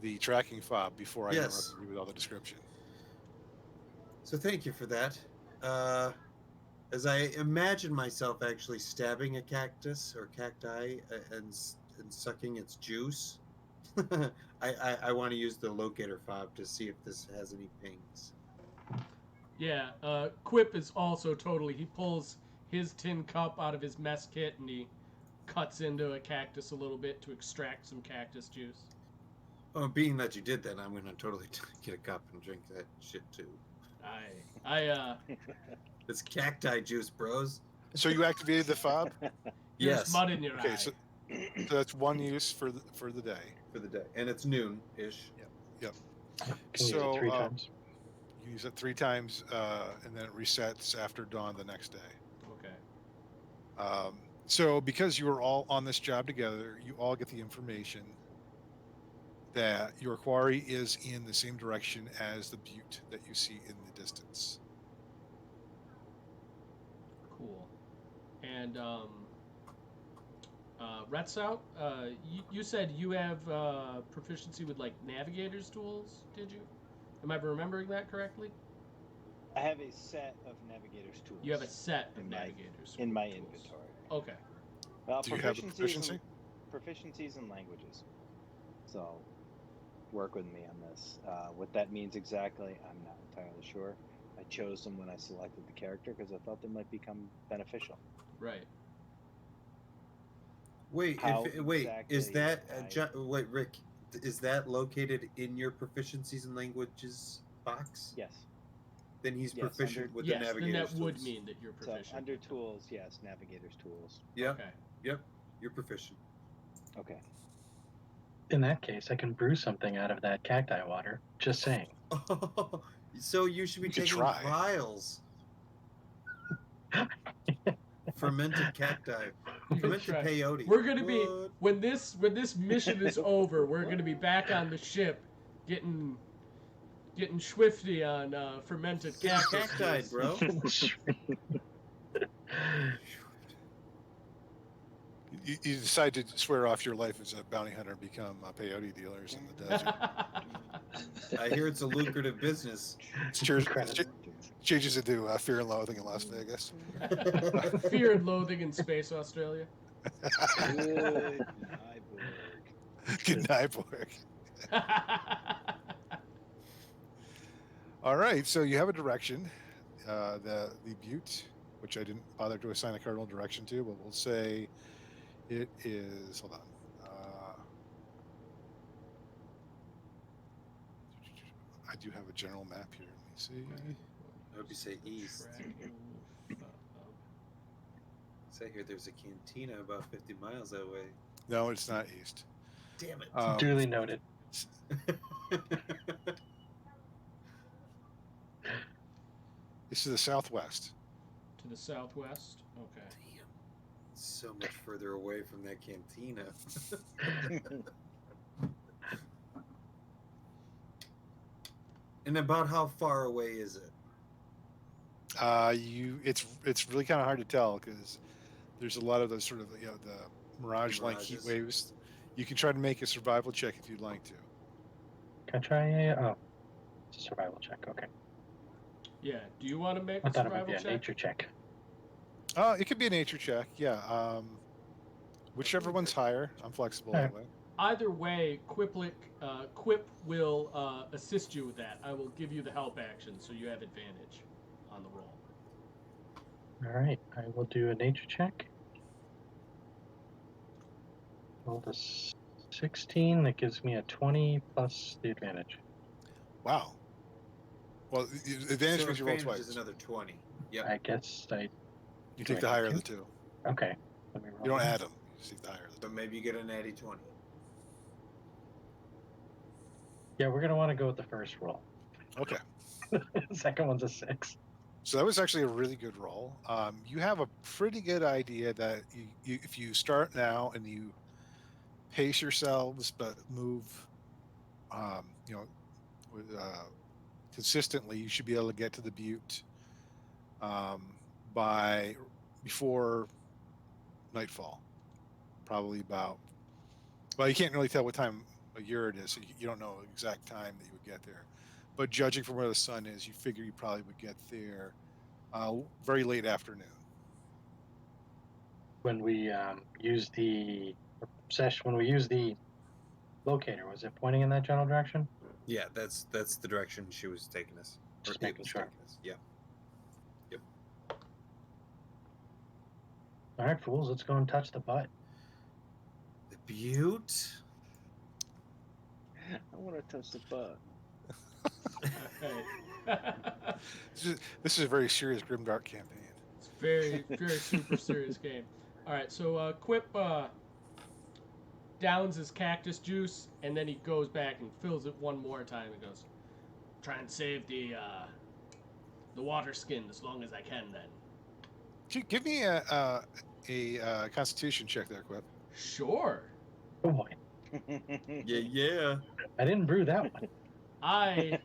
the tracking fob before I interrupted you with all the description. So thank you for that. As I imagine myself actually stabbing a cactus or cacti and sucking its juice, I want to use the locator fob to see if this has any pings. Yeah, Quip is also totally... He pulls his tin cup out of his mess kit and he cuts into a cactus a little bit to extract some cactus juice. Oh, being that you did that, I'm going to totally get a cup and drink that shit too. It's cacti juice, bros. So you activated the fob? There's Yes. mud in your Okay, eye. so that's one use for the day. For the day. And it's noon-ish. Yep. Can you use So, it 3 times? You use it 3 times, and then it resets after dawn the next day. Okay. So because you were all on this job together, you all get the information that your quarry is in the same direction as the butte that you see in the distance. Cool. And, Retsout, you said you have proficiency with, like, navigator's tools, did you? Am I remembering that correctly? I have a set of navigator's tools. You have a set of in navigator's in my tools. inventory. Okay. Do you have a proficiency? Proficiencies in languages. So, work with me on this. What that means exactly, I'm not entirely sure. I chose them when I selected the character because I thought they might become beneficial. Right. Wait, How is exactly that I- Rick? Is that located in your proficiencies in languages box? Yes. Then he's Yes, proficient under- with Yes, the then navigator's that would tools. mean that you're So proficient. under tools, yes, navigator's tools. Yep, Okay. yep, you're proficient. Okay. In that case, I can brew something out of that cacti water. Just saying. So you should be You could taking try. vials. Fermented cacti. Fermented Try. peyote. We're gonna be What? when this mission is over. We're gonna be back on the ship, getting swifty on fermented Get cactus cacti, juice. bro. You decide to swear off your life as a bounty hunter and become peyote dealers in the desert. I hear it's a lucrative business. Changes into Fear and Loathing in Las Vegas. Fear and Loathing in Space Australia. Good night, Borg. Good night, Borg. All right, so you have a direction, the butte, which I didn't bother to assign a cardinal direction to, but we'll say it is. Hold on. I do have a general map here. Let me see. I hope you say east. Say here there's a cantina about 50 miles that way. No, it's not east. Damn it. Duly noted. This is the southwest. To the southwest. Okay. Damn. So much further away from that cantina. And about how far away is it? It's really kind of hard to tell because there's a lot of those sort of the mirage-like heat Mirages. waves. You can try to make a survival check if you'd like to. Can I try it's a survival check, okay. Yeah. Do you want to make I a thought it might survival be a check? nature check. It could be a nature check, yeah. Whichever one's higher, I'm flexible that way. Either way, Quip will assist you with that. I will give you the help action, so you have advantage on the roll. All right, I will do a nature check. Roll a 16. That gives me a 20 plus the advantage. Wow. Well, the advantage So means you roll advantage twice. is another 20. Yep. I guess I. You take the higher of the two. Okay. Let me roll. You don't add them. You just take the higher of the So two. maybe you get a natty 20. Yeah, we're gonna want to go with the first roll. Okay. The second one's a 6. So that was actually a really good roll. You have a pretty good idea that if you start now and you pace yourselves but move, consistently, you should be able to get to the butte before nightfall. Probably about. Well, you can't really tell what time of year it is, so you don't know the exact time that you would get there. But judging from where the sun is, you figure you probably would get there very late afternoon. When we use the locator, was it pointing in that general direction? Yeah, that's the direction she was taking us. Just Or it making was sure. taking us. Yeah. All right, fools, let's go and touch the butt. The butte? I want to touch the butt. Okay. This is a very serious Grimdark campaign. It's very, very super serious game. All right, so Quip downs his cactus juice, and then he goes back and fills it one more time. He goes, "Try and save the water skin as long as I can." Then. Give me a Constitution check there, Quip. Sure. Oh boy, Yeah. I didn't brew that one. I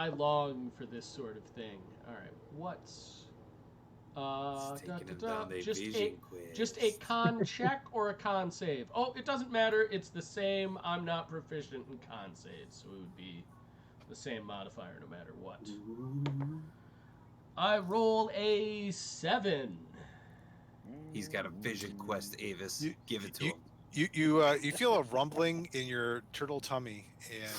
long for this sort of thing. All right, what's It's taking him down the just evasion quiz. just a con check or a con save? Oh, it doesn't matter. It's the same. I'm not proficient in con saves, so it would be the same modifier no matter what. Ooh. I roll a 7. He's got a vision quest, Avis. Give it to him. You feel a rumbling in your turtle tummy, and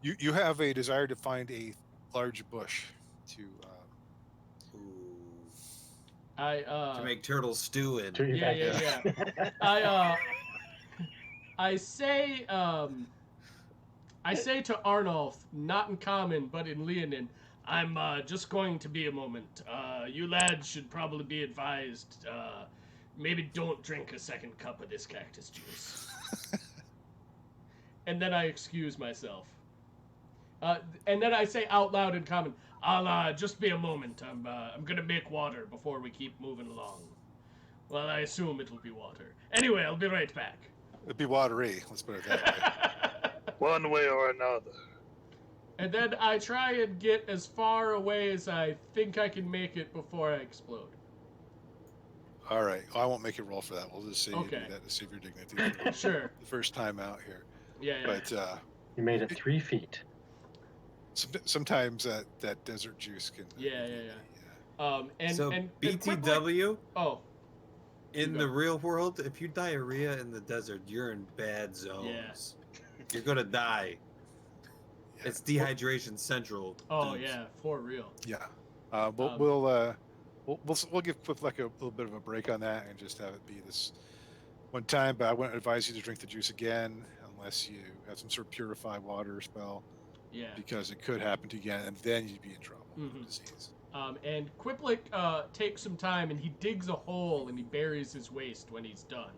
you have a desire to find a large bush to. Ooh. I To make turtle stew in. Turn your Yeah, back yeah, I say to Arnulf, not in common, but in Leonin, I'm just going to be a moment. You lads should probably be advised. Maybe don't drink a second cup of this cactus juice. And then I excuse myself. And then I say out loud in common, "I'll just be a moment. I'm gonna make water before we keep moving along. Well, I assume it'll be water. Anyway, I'll be right back." It'd be watery. Let's put it that way. One way or another. And then I try and get as far away as I think I can make it before I explode. All right. I won't make you roll for that. We'll just see you do Okay. that to save your dignity for Sure. the first time out here. Yeah. But You made it 3 feet. sometimes that desert juice can. Yeah. And so and BTW, oh, in go. the real world, if you diarrhea in the desert, you're in bad zones. You're gonna die. Yeah. It's dehydration central. Oh dudes. yeah, for real. Yeah. Um, We'll give Cliff like a little bit of a break on that and just have it be this one time. But I wouldn't advise you to drink the juice again unless you have some sort of purified water spell, Yeah. because it could happen to you again, and then you'd be in trouble with Mhm. disease. And Quiplik takes some time and he digs a hole and he buries his waste when he's done,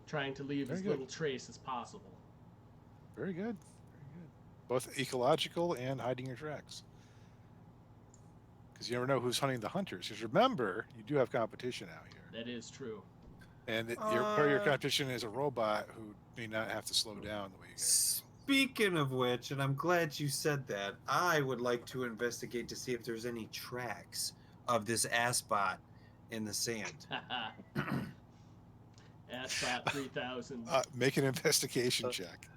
trying to leave Very as good. little trace as possible. Very good. Very good. Both ecological and hiding your tracks. Because you never know who's hunting the hunters. Because remember, you do have competition out here. That is true. And part of your competition is a robot who may not have to slow down the way you guys. Speaking of which, and I'm glad you said that, I would like to investigate to see if there's any tracks of this assbot in the sand. Assbot 3000. Make an investigation check.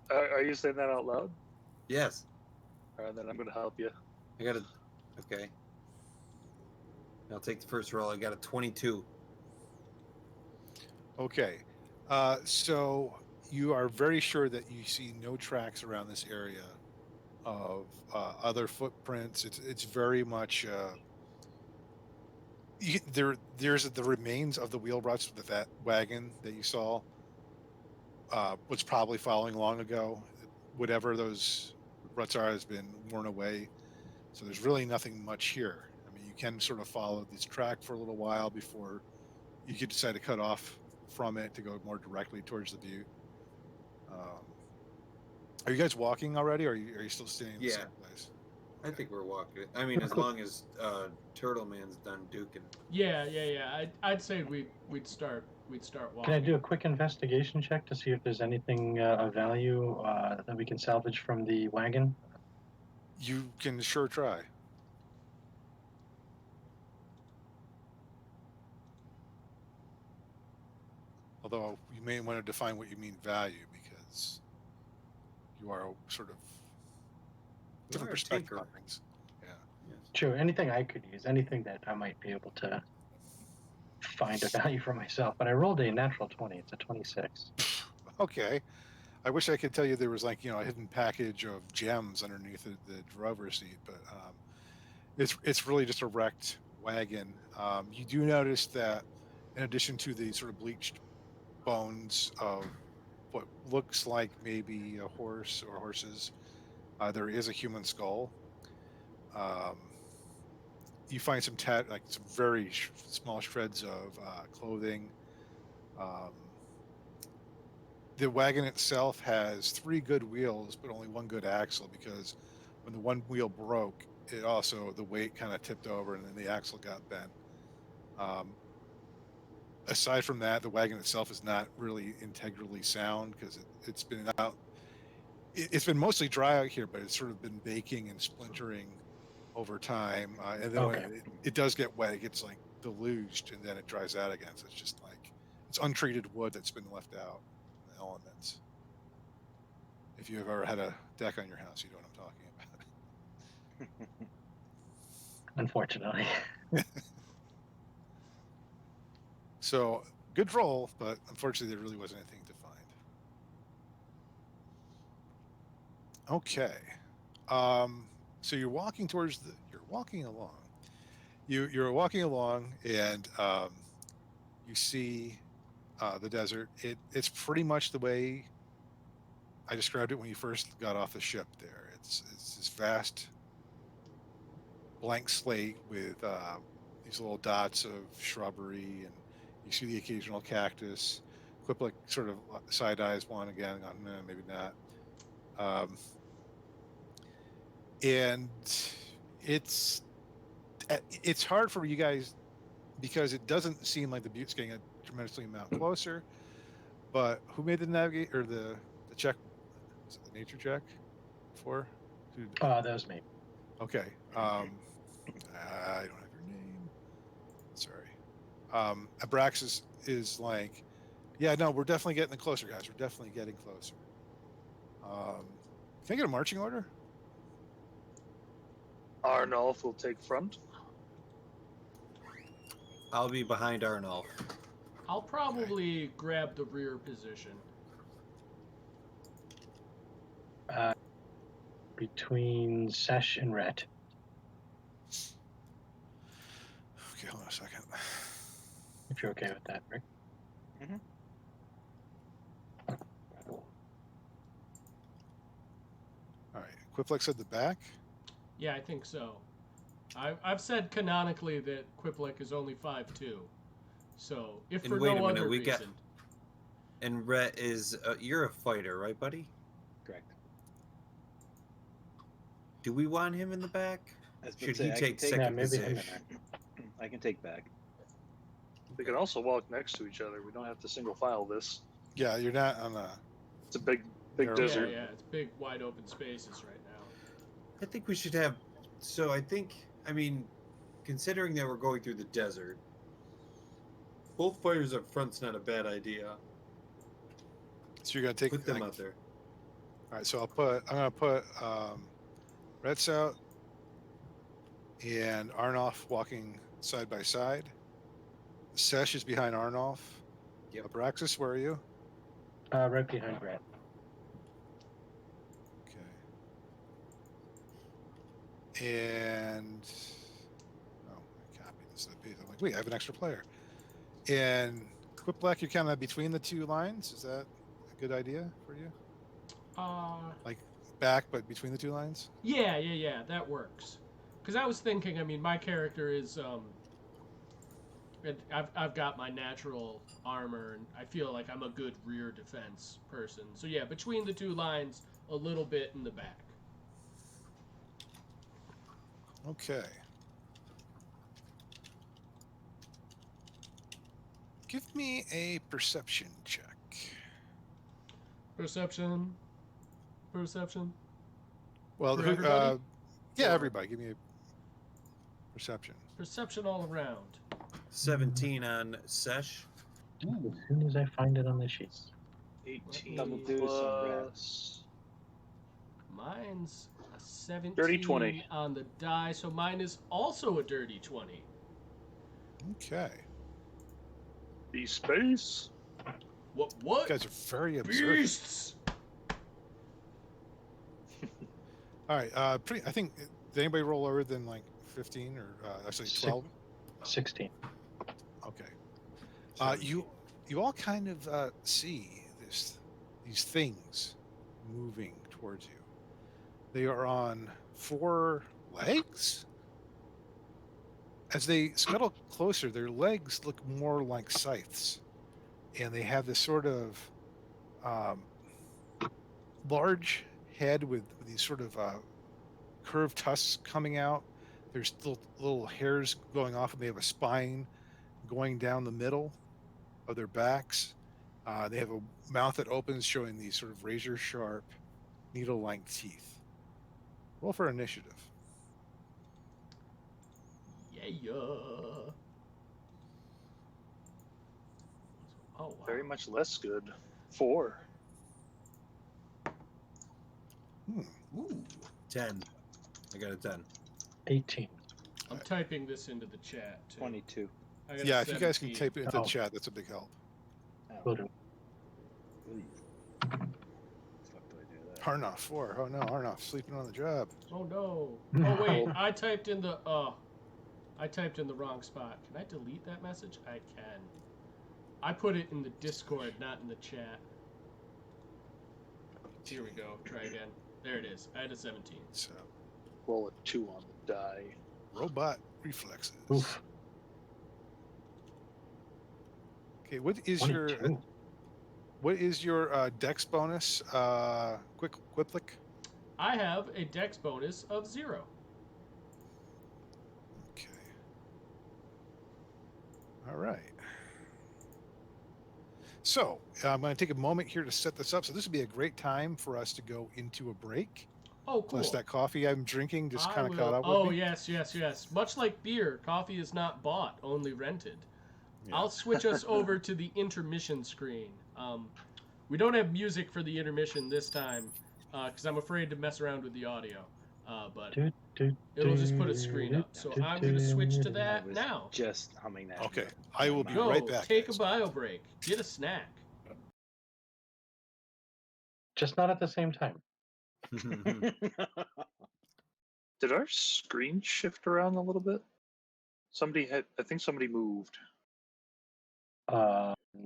Are you saying that out loud? Yes, All right, then I'm going to help you. I got a. Okay. I'll take the first roll. I got a 22. Okay. So you are very sure that you see no tracks around this area of other footprints. It's very much there's the remains of the wheel ruts with that wagon that you saw was probably following long ago. Whatever those ruts are has been worn away. So there's really nothing much here. I mean, you can sort of follow this track for a little while before you could decide to cut off from it to go more directly towards the butte. Are you guys walking already, or are you still staying in the Yeah. same place? I think we're walking. I mean, as long as Turtle Man's done duking. Yeah. I'd say we'd start walking. Can I do a quick investigation check to see if there's anything of value that we can salvage from the wagon? You can sure try. Although you may want to define what you mean value, because you are sort of different are a perspective tinker. on things. Yeah. Sure, anything I could use, anything that I might be able to find a value for myself. But I rolled a natural 20. It's a 26. Okay. I wish I could tell you there was like, a hidden package of gems underneath the driver's seat, but it's really just a wrecked wagon. You do notice that in addition to the sort of bleached bones of what looks like maybe a horse or horses, there is a human skull. You find some some very small shreds of clothing. The wagon itself has 3 good wheels, but only 1 good axle, because when the one wheel broke, the weight kind of tipped over and then the axle got bent. Aside from that, the wagon itself is not really integrally sound because it's been out. It's been mostly dry out here, but it's sort of been baking and splintering over time. And then Okay. when it does get wet, it gets like deluged and then it dries out again. So it's just like it's untreated wood that's been left out. Elements. If you've ever had a deck on your house, you know what I'm talking about. Unfortunately. So good roll, but unfortunately there really wasn't anything to find. Okay. So you're walking along. You're walking along and you see the desert. It's pretty much the way I described it when you first got off the ship there. It's this vast blank slate with these little dots of shrubbery, and you see the occasional cactus. Quiplik sort of side eyes one again, maybe not. And it's hard for you guys because it doesn't seem like the butte's getting a tremendously amount closer. But who made the navigate or the check? Is it the nature check? For? That was me. Okay. I don't have your name. Sorry. Abraxas is like, yeah, no, we're definitely getting closer, guys. We're definitely getting closer. Can I get a marching order? Arnulf will take front. I'll be behind Arnulf. I'll probably grab the rear position. Between Sesh and Rhett. Okay, hold on a second. If you're okay with that, Rick. All right. Quiplax said the back. Yeah, I think so. I've said canonically that Quiplac is only 5'2". So, if And for wait no a minute, other we reason. got- And Rhett is you're a fighter, right, buddy? Correct. Do we want him in the back? I was about Should to say, he I take can take- Yeah, second maybe him in position? there. I can take back. We can also walk next to each other. We don't have to single file this. Yeah, you're not on a. It's a big Yeah, desert. Yeah, it's big, wide open spaces right now. I think we should have. So I mean, considering that we're going through the desert, both fighters up front's not a bad idea. So you're gonna take Put them like, out there. all right, so I'm gonna put Reds out and Arnoff walking side by side. Sesh is behind Arnoff. Yep. Abraxas, where are you? Right behind Rhett. Okay. And I copied this to the page. I'm like, wait, I have an extra player. And Quiplac, you're kind of between the two lines. Is that a good idea for you? Like back, but between the two lines? Yeah, that works. Because I was thinking, I mean, my character is, I've got my natural armor, and I feel like I'm a good rear defense person. So yeah, between the two lines, a little bit in the back. Okay. Give me a perception check. Perception. Well, For everybody? yeah, Or- everybody. Give me a perception. Perception all around. 17 on Sesh. Ooh, as soon as I find it on the sheet. 18 Double deuce on red. plus. Mine's a 17 Dirty 20. on the die, so mine is also a dirty 20. Okay. The space. What? You guys are very observant. Beasts! All right. I think. Did anybody roll lower than like 15 or actually 12? 16. Okay. You all kind of see these things moving towards you. They are on 4 legs. As they scuttle closer, their legs look more like scythes, and they have this sort of large head with these sort of curved tusks coming out. There's little hairs going off, and they have a spine going down the middle of their backs. They have a mouth that opens, showing these sort of razor-sharp, needle-like teeth. Roll for initiative. Yeah. Oh, wow. Very much less good. 4. Ooh. 10. I got a 10. 18. I'm typing this into the chat, too. 22. I got a Yeah, if you guys can 17. type it into the Oh. chat, that's a big help. Will do. Fuck do I do that? Arnoff 4. Oh no, Arnoff sleeping on the job. Oh, no. Oh, wait. I typed in the wrong spot. Can I delete that message? I can. I put it in the Discord, not in the chat. Here we go. Try again. There it is. I had a 17. So, Roll a 2 on the die. robot reflexes. Oof. Okay, what is your 22. What is your dex bonus? Quiplik? I have a dex bonus of 0. Okay. All right. So I'm going to take a moment here to set this up. So this would be a great time for us to go into a break. Oh, cool. Plus that coffee I'm drinking just I kind of will- caught up with Oh, me. yes. Much like beer, coffee is not bought, only rented. Yeah. I'll switch us over to the intermission screen. We don't have music for the intermission this time because I'm afraid to mess around with the audio. But it'll just put a screen up. So I'm going to switch to I that was now. just humming that. Okay, in I my will be mind. right back, Take guys. a bio break. Get a snack. Just not at the same time. Did our screen shift around a little bit? I think somebody moved.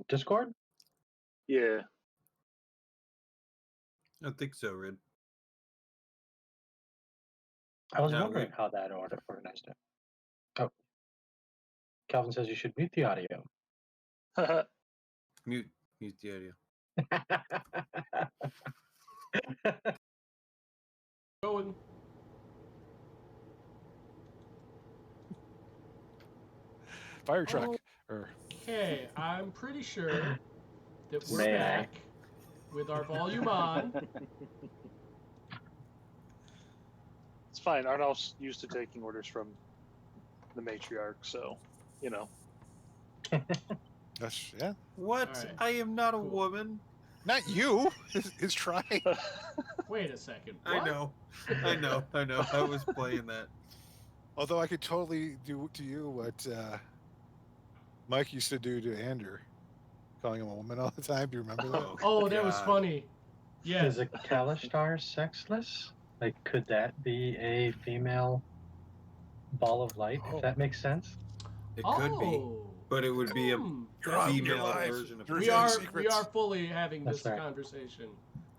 Discord? Yeah. I think so, Red. I was No, wondering how that organized it. Oh. Calvin says you should mute the audio. Mute the audio. Going. Fire truck. Or Okay, I'm pretty sure that we're Man. back with our volume on. It's fine. Arnolf's used to taking orders from the matriarch, so, you know. that's yeah. What? All right. I am not a Cool. woman. Not you. Is trying. Wait a second. I What? know. I was playing that. Although I could totally do to you what Mike used to do to Andrew, calling him a woman all the time. Do you remember that? Oh, that was God. funny. Yes. Is a Kalishtar sexless? Like, could that be a female ball of light, Oh. if that makes sense? It could be, but it would be a Hmm. You're on, you're female live. version of You're We revealing are secrets. fully having That's this right. conversation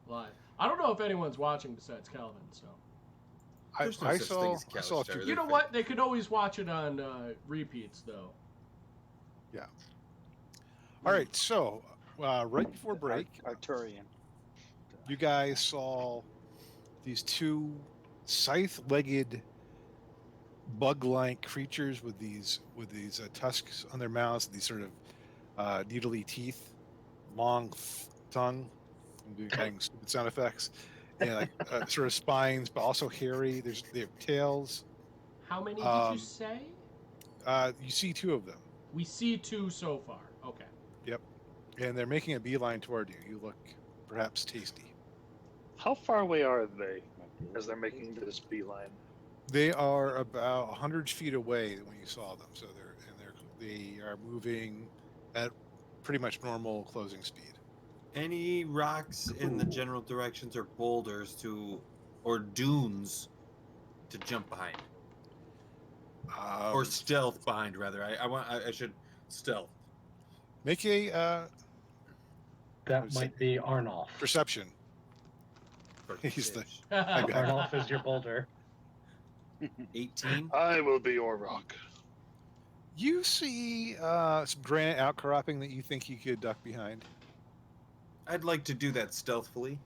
live. I don't know if anyone's watching besides Calvin. So There's no I such saw. thing as I saw Kalishtar. two. They're you know fake. what? They could always watch it on repeats, though. All right. So right before break, Arturian. you guys saw these two scythe-legged bug-like creatures with these tusks on their mouths, these sort of needly teeth, long tongue, and doing stupid sound effects, and like sort of spines, but also hairy. They have tails. How many did Um, you say? You see two of them, We see 2 so far. Okay. and they're making a beeline toward you. You look perhaps tasty. How far away are they as they're making this beeline? They are about 100 feet away when you saw them, so they are moving at pretty much normal closing speed. Any rocks in the general directions or boulders or dunes to jump behind, or stealth behind rather. I should stealth. Make a That might be Arnolf. perception. He's the- Arnolf is your boulder. 18. I will be your rock. You see some granite outcropping that you think you could duck behind. I'd like to do that stealthily.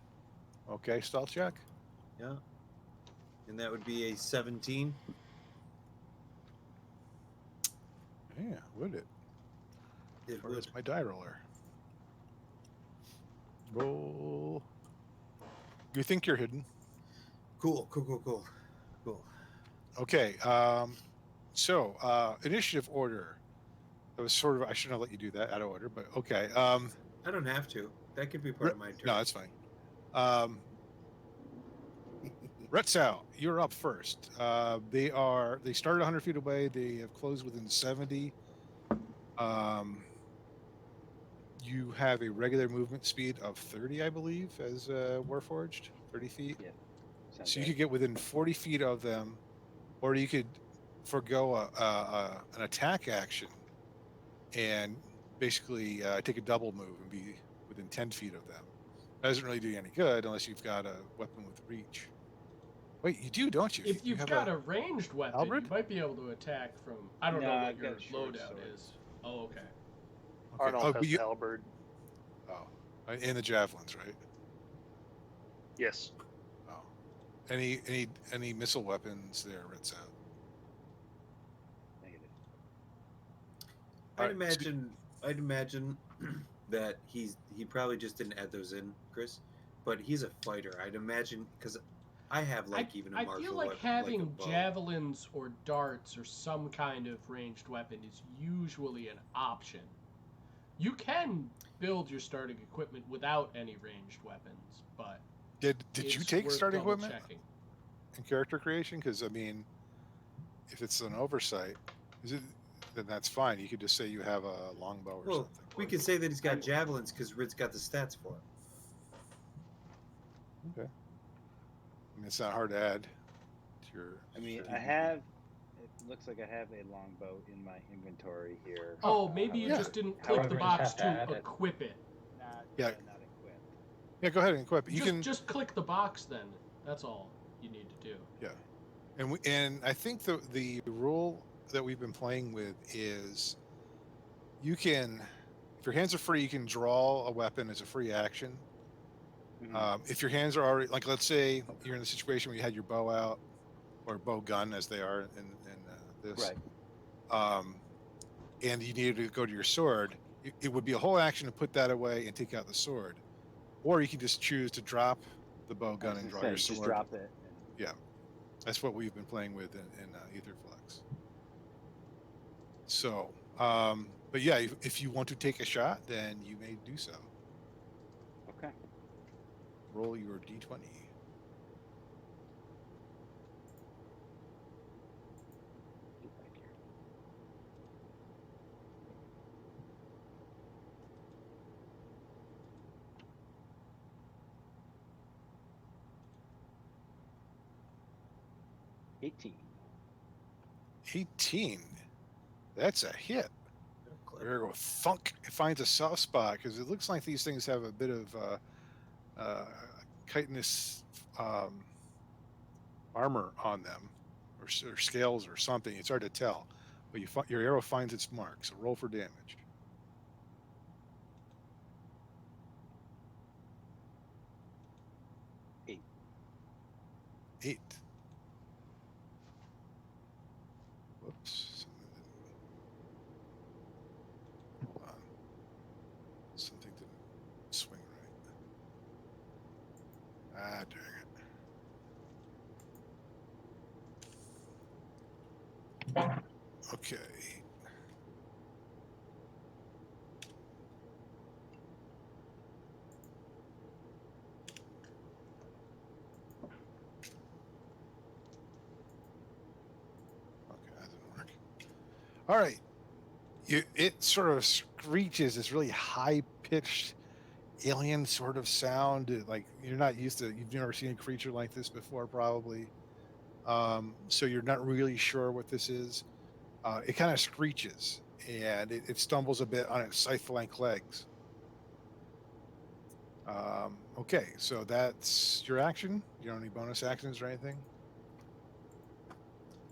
Okay, stealth check. Yeah. And that would be a 17. Yeah, would it? It Where would. is my die roller? Roll. You think you're hidden? Cool. Okay. So initiative order. That was sort of. I shouldn't have let you do that out of order, but okay. I don't have to. That could be part of my turn. No, that's fine. Retzow, you're up first. They started 100 feet away. They have closed within 70. You have a regular movement speed of 30, I believe, as Warforged, 30 feet. Yeah. So you could get within 40 feet of them, or you could forego an attack action and basically take a double move and be within 10 feet of them. That doesn't really do you any good unless you've got a weapon with reach. Wait, you do, don't you? If You you've have got a ranged weapon, halberd? you might be able to attack from. I don't No, know what I've got your a short loadout sword. is. Oh, okay. Okay. Arnold Oh, has but you, halberd. oh, In the javelins, right? Yes. Oh. Any missile weapons there, Red Sound? Negative. I'd Alright, imagine that he probably just didn't add those in, Chris. But he's a fighter. I'd imagine because I have even a I martial feel like weapon, having like a bow. javelins or darts or some kind of ranged weapon is usually an option. You can build your starting equipment without any ranged weapons, but Did you take worth starting equipment double-checking. in character creation? Because I mean, if it's an oversight, then that's fine. You could just say you have a longbow or Well, something. we could say that he's got javelins because Rid's got the stats for it. Okay. I mean, it's not hard to add to your. I mean, your- I have. It looks like I have a longbow in my inventory here. Oh, maybe you Yeah. just didn't click However, the you box have to add to it. equip it. Not, Yeah. not equipped. Yeah, go ahead and equip it. You can. Just click the box then. That's all you need to do. And I think the rule that we've been playing with is you can, if your hands are free, you can draw a weapon as a free action. Mhm. If your hands are already, like, let's say you're in a situation where you had your bow out, or bow gun as they are in this, Right. and you needed to go to your sword, it would be a whole action to put that away and take out the sword, or you can just choose to drop the bow I gun was and gonna draw your say, sword. just drop it. Yeah, that's what we've been playing with in Aetherflex. So, but yeah, if you want to take a shot, then you may do so. Okay. Roll your d20. Get back here. $18. 18. That's a hit. There you go. Thunk. It finds a soft spot because it looks like these things have a bit of chitinous armor on them, or scales or something. It's hard to tell, but your arrow finds its mark. So roll for damage. 8. 8. Whoops. Hold on. Something didn't swing right. Ah, dang it. Okay. Okay, that didn't work. All right. It sort of screeches this really high-pitched alien sort of sound. Like you're not used to. You've never seen a creature like this before, probably. So you're not really sure what this is. It kind of screeches and it stumbles a bit on its scythe-like legs. Okay, so that's your action. You don't have any bonus actions or anything?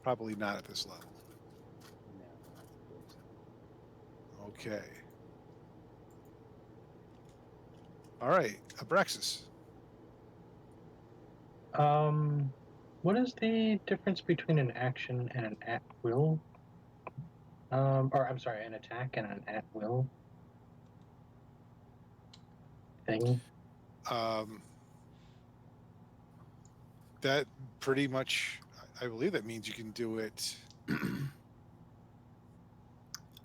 Probably not at this level. No, I don't believe so. Okay. All right, Abraxas. What is the difference between an action and an at will? Or I'm sorry, an attack and an at will thing? That pretty much, I believe that means you can do it.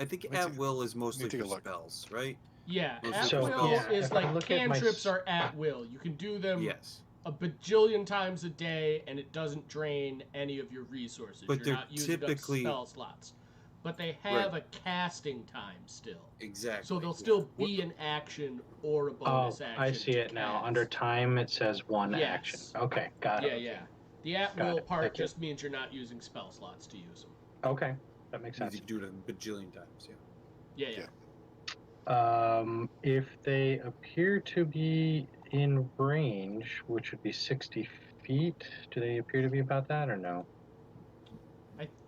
I think Let me at take- will is mostly take a for look. spells, right? Yeah, Those at are will spells. Yeah, is if I like look at my cantrips are at will. You can do them Yes. a bajillion times a day, and it doesn't drain any of your resources. But You're they're not using typically- up spell slots. But they have Right. a casting time still. Exactly. So they'll yeah. still be an action or a bonus action. I see it to now. cast. Under time, it says one Yes. action. Okay, got Yeah, it. yeah. The at Got will it. part Thank you. just means you're not using spell slots to use them. Okay, that makes You sense. can do it a bajillion times, yeah. Yeah, yeah. Yeah. If they appear to be in range, which would be 60 feet, do they appear to be about that or no?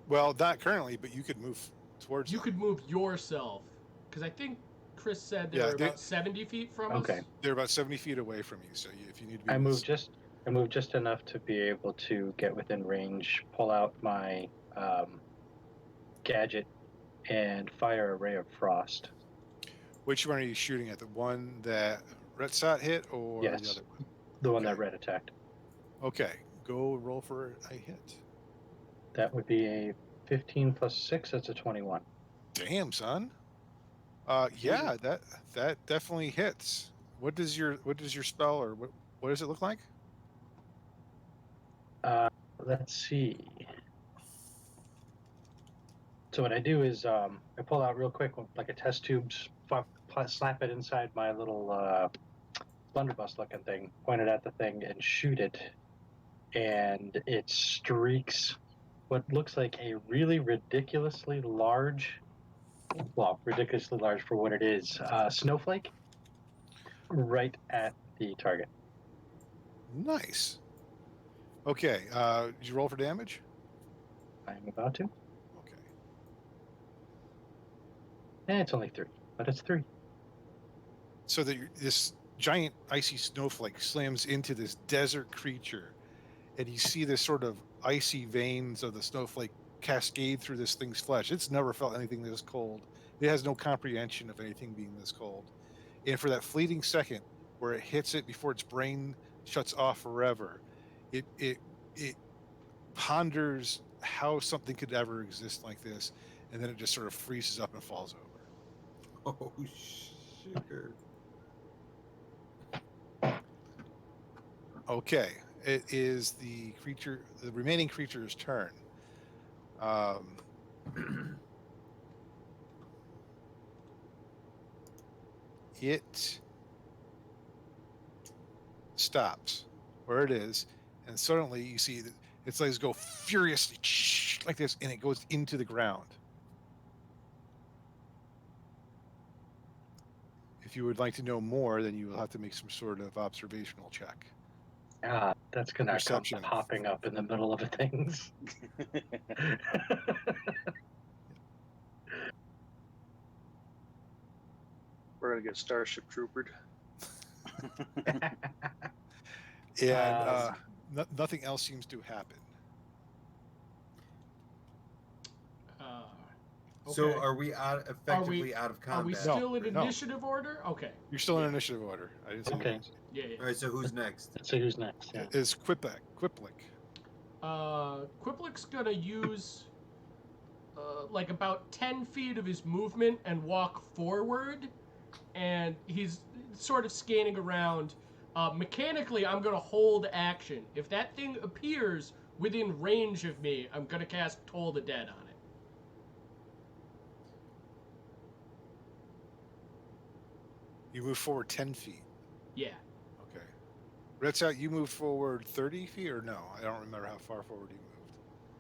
Well, not currently, but you could move towards You them. could move yourself, because I think Chris said they Yeah, were they- about 70 feet from Okay. us. They're about 70 feet away from you, so if you need to be, I in moved just enough to be able to get within range, pull out my gadget, and fire a ray of frost. Which one are you shooting at? The one that Retsat hit, or the Yes. other one? The one that Okay. red attacked. Okay, go roll for a hit. That would be a 15 plus 6. That's a 21. Damn, son. Yeah, that definitely hits. What does your spell, or what does it look like? Let's see. So what I do is I pull out real quick like a test tube, slap it inside my little blunderbuss looking thing, point it at the thing, and shoot it. And it streaks what looks like a really ridiculously large, well, ridiculously large for what it is, snowflake right at the target. Nice. Okay, did you roll for damage? I'm about to. Okay. It's only 3, but it's 3. So that this giant icy snowflake slams into this desert creature, and you see this sort of icy veins of the snowflake cascade through this thing's flesh. It's never felt anything this cold. It has no comprehension of anything being this cold. And for that fleeting second where it hits it before its brain shuts off forever, it ponders how something could ever exist like this, and then it just sort of freezes up and falls over. Oh, sugar. Okay, it is the remaining creature's turn. It stops where it is, and suddenly you see that its legs go furiously like this, and it goes into the ground. If you would like to know more, then you will have to make some sort of observational check. That's gonna come Perception. popping up in the middle of things. We're gonna get Starship Troopered. And nothing else seems to happen. So Okay. are we effectively out of Are we combat? still in no. initiative order? Okay. You're still in initiative order. I didn't say Okay. you guys. Yeah, yeah. All right, so who's next? So who's next? Yeah. Is Quiplik. Quiplik's gonna use like about 10 feet of his movement and walk forward, and he's sort of scanning around. Mechanically, I'm gonna hold action. If that thing appears within range of me, I'm gonna cast Toll the Dead on it. You move forward 10 feet. Yeah. Okay. Red's out. You moved forward 30 feet, or no? I don't remember how far forward you moved.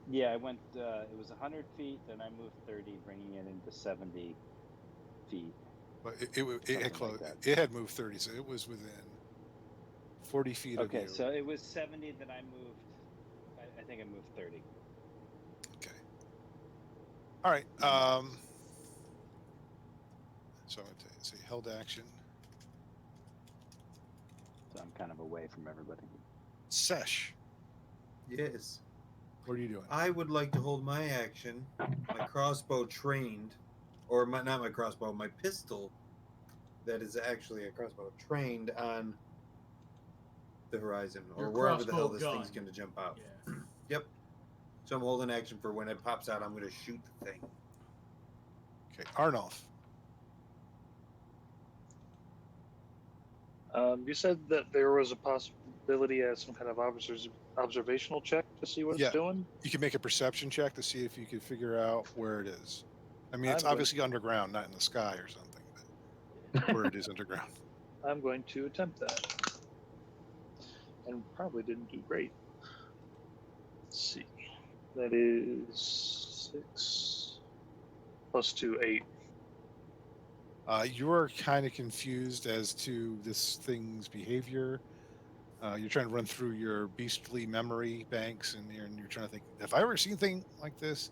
Yeah, I went. It was 100 feet, then I moved 30, bringing it into 70 feet. But it Something had like close. that. It had moved 30, so it was within 40 feet of Okay, you. so it was 70 that I moved. I think I moved 30. Okay. All right. So I'm going to say held action. So I'm kind of away from everybody. Sesh, Yes. what are you doing? I would like to hold my action, my crossbow trained, or not my crossbow, my pistol, that is actually a crossbow, trained on the horizon, or Your wherever the hell crossbow this gun. thing's going to jump out. Yeah. Yep. So I'm holding action for when it pops out, I'm going to shoot the thing. Okay, Arnulf. You said that there was a possibility as some kind of observational check to see what Yeah. it's doing. You can make a perception check to see if you can figure out where it is. I mean, it's I'm going- obviously underground, not in the sky or something, but where it is underground. I'm going to attempt that. And probably didn't do great. Let's see. That is 6 plus 2, 8. You are kind of confused as to this thing's behavior. You're trying to run through your beastly memory banks, and you're trying to think, have I ever seen anything like this?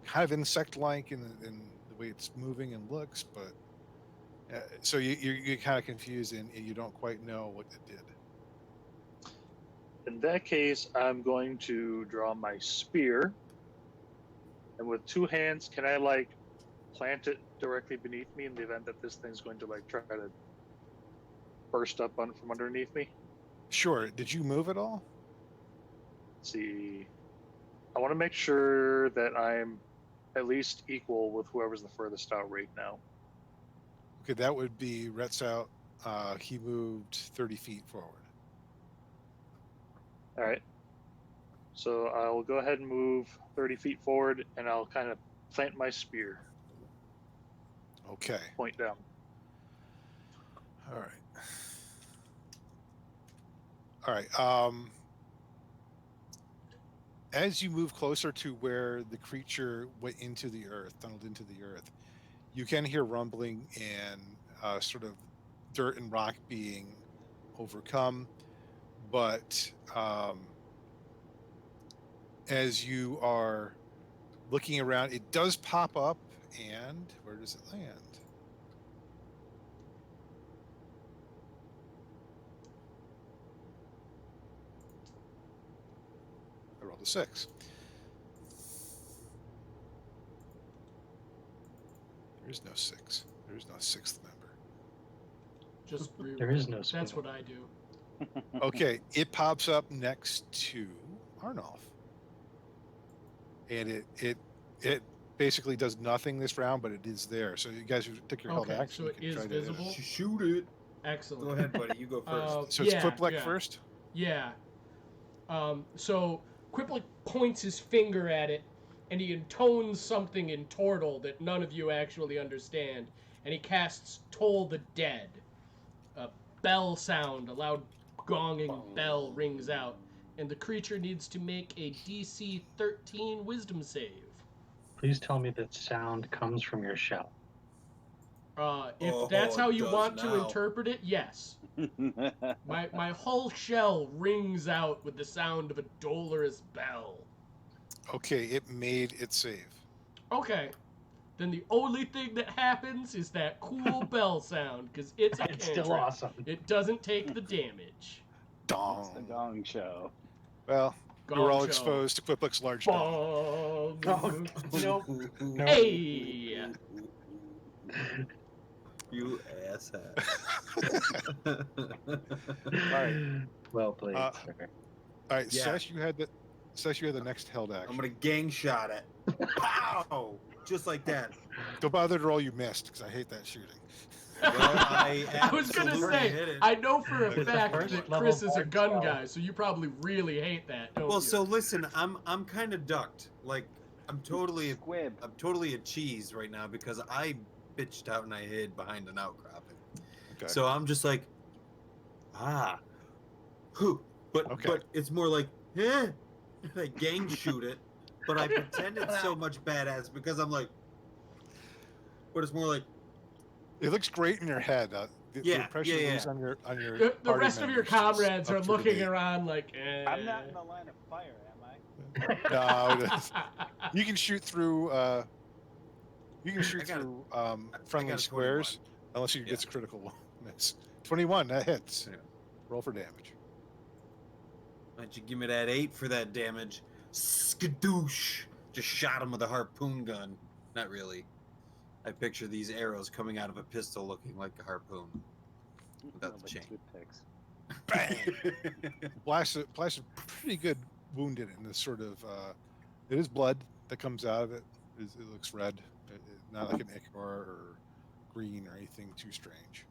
Kind of insect-like in the way it's moving and looks, but So you're kind of confused and you don't quite know what it did. In that case, I'm going to draw my spear, and with two hands, can I like plant it directly beneath me in the event that this thing's going to like try to burst up from underneath me? Sure. Did you move at all? Let's see. I want to make sure that I'm at least equal with whoever's the furthest out right now. Okay, that would be Retzout. He moved 30 feet forward. All right. So I'll go ahead and move 30 feet forward, and I'll kind of plant my spear. Okay. Point down. All right. All right. As you move closer to where the creature went into the earth, tunneled into the earth, you can hear rumbling and sort of dirt and rock being overcome. But as you are looking around, it does pop up, and where does it land? I rolled a 6. There is no 6. There is no 6th member. Just There is no That's squiggle. what I do. Okay, it pops up next to Arnolf. And it basically does nothing this round, but it is there. So you guys who took your held Okay, action, so you it can is try to- visible? Shoot it. Excellent. Go ahead, buddy. You go first. So it's Yeah, Quiplek yeah. first? Yeah. So Quiplik points his finger at it, and he intones something in Tortle that none of you actually understand, and he casts Toll the Dead. A bell sound, a loud gonging bell rings out, and the creature needs to make a DC 13 Wisdom save. Please tell me that sound comes from your shell. If that's how it you does want to now. interpret it, yes. My whole shell rings out with the sound of a dolorous bell. Okay, it made its save. Okay. Then the only thing that happens is that cool bell sound, because it's a It's still cantrip. awesome. It doesn't take the damage. It's the Dong. gong show. Well, Gong you're all show. exposed to Quiplek's large dong. Bong. Nope. Hey! You asshat. right. Well played, Uh, sir. All right, Yeah. Sesh, you had the next held action. I'm gonna gang shot it. Pow! Just like that. Don't bother to roll, you missed, because I hate that shooting. Well, I I was gonna absolutely say, hit it. I know for a It's the fact first that level Chris is a dark gun spell. guy, so you probably really hate that, don't Well, you? so listen, I'm kind of ducked. Like I'm totally Squib. a cheese right now because I bitched out and I hid behind an outcropping. Okay. So I'm just like, who? But Okay. but it's more like, and I gang shoot it, but I pretend it's so much badass because I'm like, but it's more like, It looks great in your head. The Yeah, impression yeah, it yeah. leaves on your The party rest of your members is comrades up are to looking date. around like, eh. I'm not in the line of fire, am I? No, it is. You can shoot through. You can shoot I got it. through I friendly got a squares, 21. unless you Yeah. gets a critical miss. 21, that hits. Yeah. Roll for damage. Why don't you give me that 8 for that damage? Skadoosh! Just shot him with a harpoon gun. Not really. I picture these arrows coming out of a pistol looking like a harpoon. Without the Like chain. toothpicks. Bang! Blast a pretty good wound in it, and this sort of it is blood that comes out of it. It looks red, not like an ichor or green or anything too strange.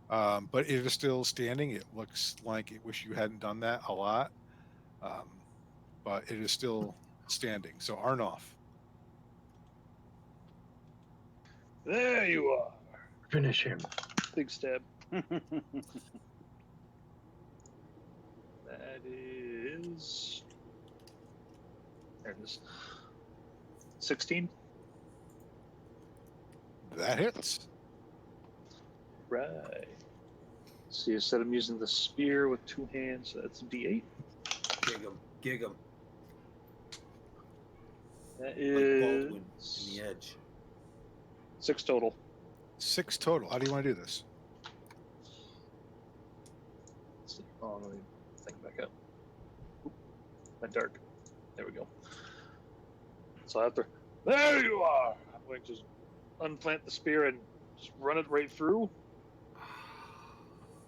But it is still standing. It looks like it wish you hadn't done that a lot, but it is still standing. So Arnolf. There you are. Finish him. Big stab. That is. There it is. 16. That hits. Right. See, instead I'm using the spear with two hands, so that's a D8. Gig 'em. That Like Baldwin is in the edge. 6 total. 6 total. How do you want to do this? Let's see. Oh, let me think back up. Oop, my dark. There we go. So after, there you are. I'm going to just unplant the spear and just run it right through.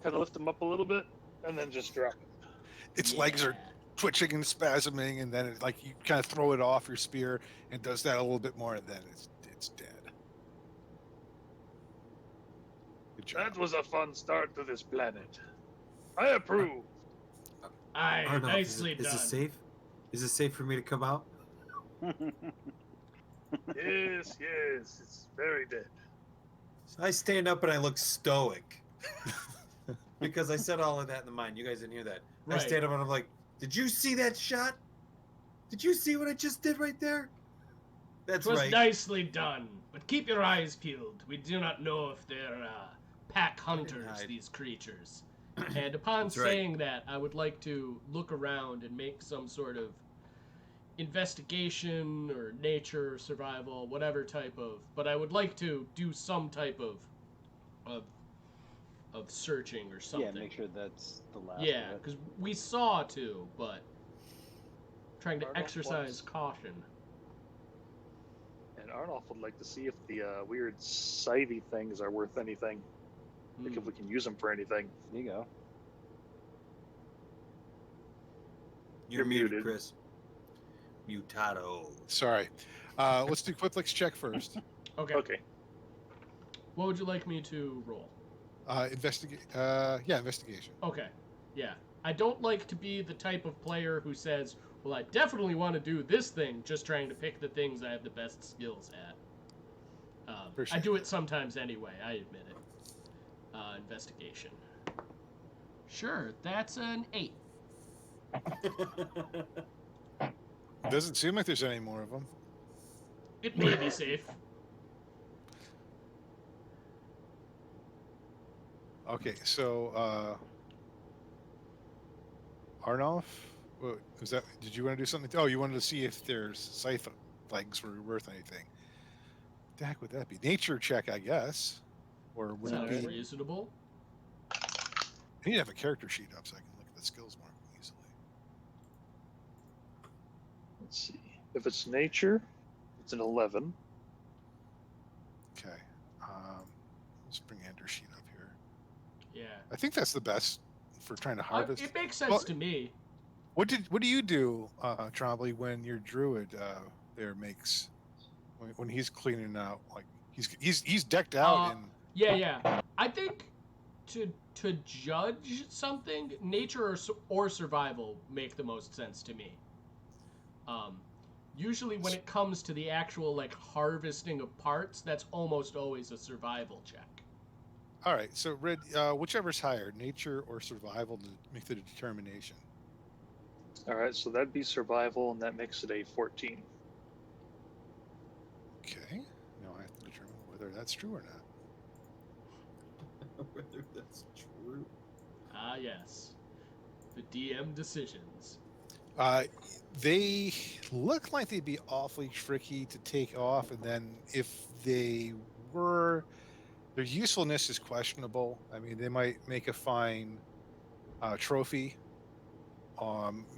Kind of lift him up a little bit, and then just drop it. Its legs are twitching and spasming, and then you kind of throw it off your spear, and does that a little bit more, and then it's dead. Good job. That was a fun start to this planet. I approve. Aye, Arnold, nicely is done. it safe? Is it safe for me to come out? Yes, it's very dead. I stand up and I look stoic. Because I said all of that in the mind. You guys didn't hear that. I Right. stand up and I'm like, did you see that shot? Did you see what I just did right there? That's It was right. nicely done, but keep your eyes peeled. We do not know if they're pack hunters, hide. these creatures. And upon That's right. saying that, I would like to look around and make some sort of investigation or nature survival, whatever type of. But I would like to do some type of searching or something. Yeah, make sure that's the last. Yeah, of it. because we saw too, but trying to Arnold exercise wants- caution. And Arnold would like to see if the weird scythe things are worth anything. Like if we can use them for anything. There you go. You're You're muted, muted. Chris. Mutado. Sorry. Let's do Quiplex check first. Okay. Okay. What would you like me to roll? Investigate. Investigation. Okay. Yeah. I don't like to be the type of player who says, well, I definitely want to do this thing, just trying to pick the things I have the best skills at. I Appreciate do it sometimes anyway, I admit it. Investigation. Sure, that's an 8. Doesn't seem like there's any more of them. It may be safe. Okay, so Arnolf, what was that? Did you want to do something? Oh, you wanted to see if their scythe legs were worth anything. The heck would that be? Nature check, I guess, or would it Sounds be? reasonable. I need to have a character sheet up so I can look at the skills more easily. Let's see. If it's nature, it's an 11. Okay, let's bring Andrew's sheet up here. Yeah. I think that's the best for trying to harvest. It makes sense Well, to me. What do you do, Trombley, when your druid there makes when he's cleaning out, like he's decked out in Yeah. I think to judge something, nature or survival make the most sense to me. Usually when it comes to the actual like harvesting of parts, that's almost always a survival check. All right, so Red, whichever's higher, nature or survival, to make the determination. All right, so that'd be survival, and that makes it a 14. Okay, now I have to determine whether that's true or not. Whether that's true. Ah, yes. The DM decisions. They look like they'd be awfully tricky to take off, and then if they were, their usefulness is questionable. I mean, they might make a fine trophy.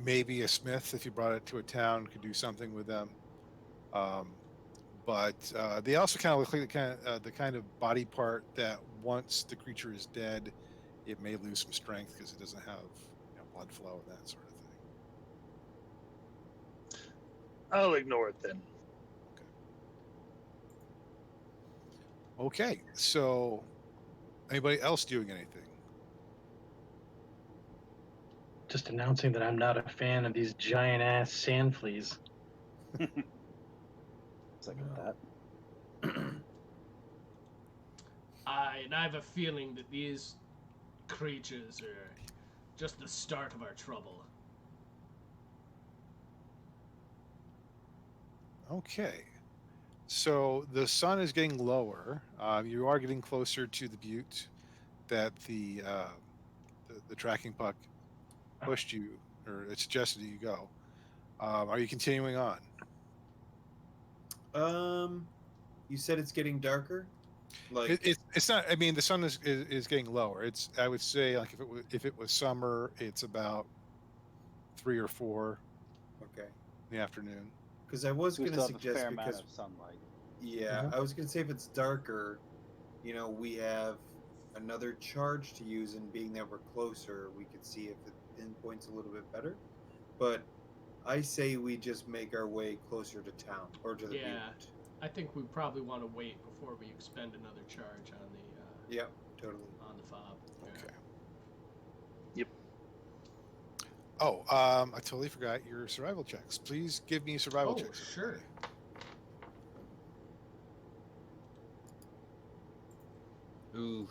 Maybe a smith, if you brought it to a town, could do something with them. But they also kind of look like the kind of body part that once the creature is dead, it may lose some strength because it doesn't have blood flow and that sort of thing. I'll ignore it then. Okay, so anybody else doing anything? Just announcing that I'm not a fan of these giant ass sand fleas. Second that. I have a feeling that these creatures are just the start of our trouble. Okay, so the sun is getting lower. You are getting closer to the butte that the tracking puck pushed you, or it suggested you go. Are you continuing on? You said it's getting darker. Like, It's not. I mean, the sun is getting lower. It's, I would say, like if it was summer, it's about 3 or 4 okay, in the afternoon. because I was We going to still have a fair suggest amount because of sunlight. yeah, I was going to say if it's darker, you know, we have another charge to use, and being that we're closer, we could see if it pinpoints a little bit better. But I say we just make our way closer to town or to the Yeah. butte. I think we probably want to wait before we expend another charge on the Yep, totally. on the fob. Yeah. Okay. Yep. Oh, I totally forgot your survival checks. Please give me survival Oh, checks. sure. Oof.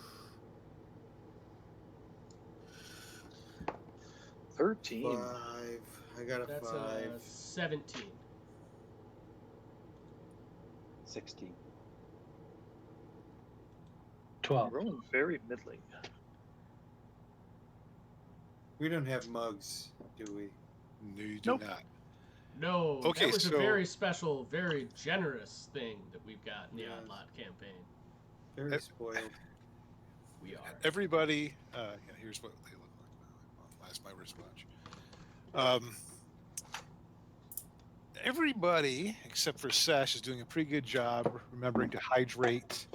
13. 5. I got a That's 5. 17. 16. 12. Rolling very middling. We don't have mugs, do we? No, you do Nope. not. No, Okay, that was so- a very special, very generous thing that we've got in the Yes. Odd Lot campaign. Very Ev- spoiled. We are. Everybody, yeah, here's what they look like. Well, that's my wristwatch. Everybody except for Sesh is doing a pretty good job remembering to hydrate,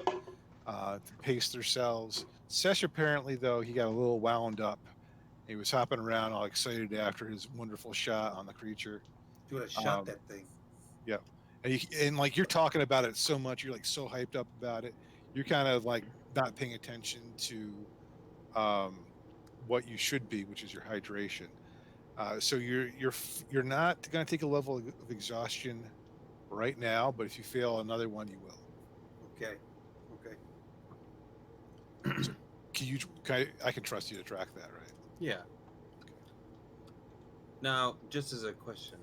to pace themselves. Sesh apparently, though, he got a little wound up. He was hopping around all excited after his wonderful shot on the creature. Dude, I shot Um, that thing. And like you're talking about it so much, you're like so hyped up about it. You're kind of like not paying attention to what you should be, which is your hydration. So you're not going to take a level of exhaustion right now, but if you fail another one, you will. Okay. I can trust you to track that, right? Yeah. Now, just as a question,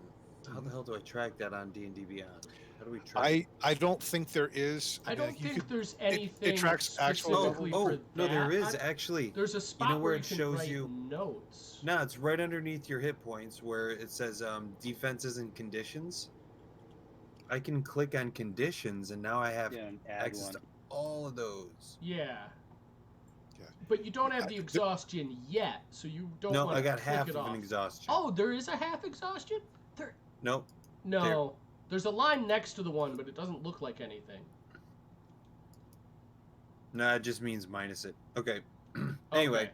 how the hell do I track that on D&D Beyond? How do we track? I don't think there is. I mean, don't like, you think could- there's anything tracks actual specifically for no, there that. is actually. There's a spot know where where it you can shows write you- notes. No, it's right underneath your hit points where it says defenses and conditions. I can click on conditions, and now I have Yeah, and add access one. to all of those. Yeah. Yeah. But you don't have the exhaustion yet, so you don't No, want I to got click half it of off. an exhaustion. Oh, there is a half exhaustion? Nope. No. There's a line next to the one, but it doesn't look like anything. No, it just means minus it. Okay. Anyway, Okay.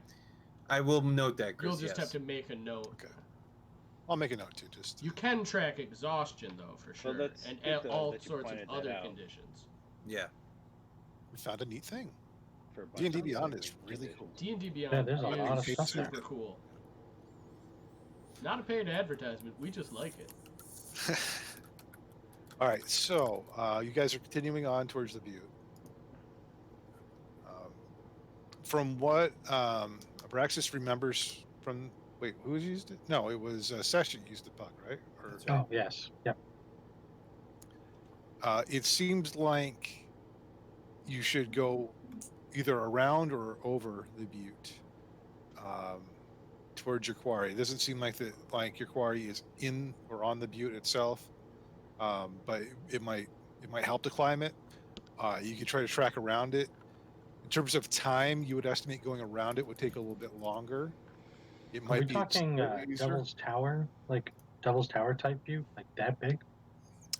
I will note that, Chris. You'll just yes. have to make a note. Okay. I'll make a note too. Just You can track exhaustion, though, for sure. that's And good, though, all that you sorts of pointed that other out. conditions. Yeah. we found a neat thing. For a bunch D&D of Beyond other is really cool. D&D Beyond Yeah, there's a lot of is stuff super there. cool. Not a paid advertisement. We just like it. All right, so you guys are continuing on towards the butte. From what Abraxas remembers from, wait, who used it? No, it was Session used the puck, right? Or, That's right. Oh, yes. Yep. it seems like you should go either around or over the butte towards your quarry. It doesn't seem like your quarry is in or on the butte itself, but it might help to climb it. You could try to track around it. In terms of time, you would estimate going around it would take a little bit longer. It Are might we be talking slightly easier. Devil's Tower? Like Devil's Tower type view? Like that big?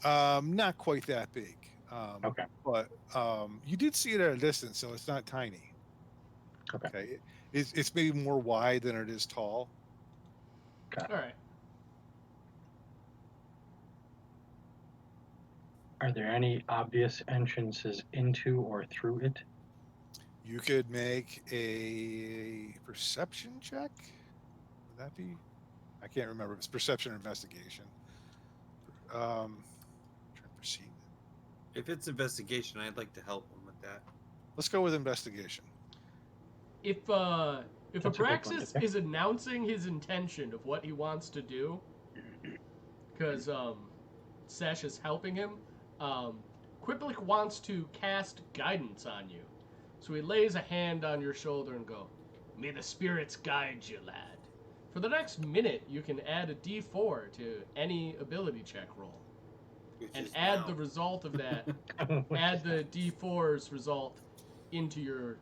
Not quite that big. Okay. But you did see it at a distance, so it's not tiny. Okay. It's maybe more wide than it is tall. All right. Are there any obvious entrances into or through it? You could make a perception check. Would that be? I can't remember. It's perception or investigation. Trying to proceed. If it's investigation, I'd like to help him with that. Let's go with investigation. If That's a good one to Abraxas pick. is announcing his intention of what he wants to do, because Sesh is helping him, Quiplik wants to cast guidance on you. So he lays a hand on your shoulder and go, "May the spirits guide you, lad." For the next minute, you can add a D4 to any ability check roll. Which And is add now. the result of that, add the D4's result into your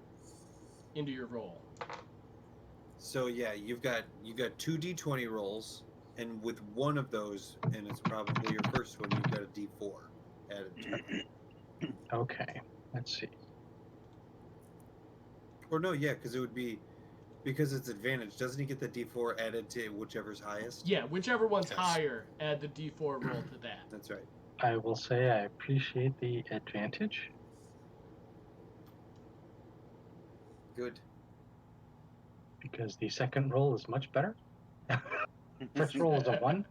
roll. So yeah, you got 2d20 rolls, and with one of those, and it's probably your first one, you've got a d4 added to it. Okay, let's see. Or no, yeah, because it would be because it's advantage. Doesn't he get the d4 added to whichever's highest? Yeah, whichever one's Yes. higher, add the d4 roll to that. That's right. I will say I appreciate the advantage. Good. Because the second roll is much better. First roll is a 1.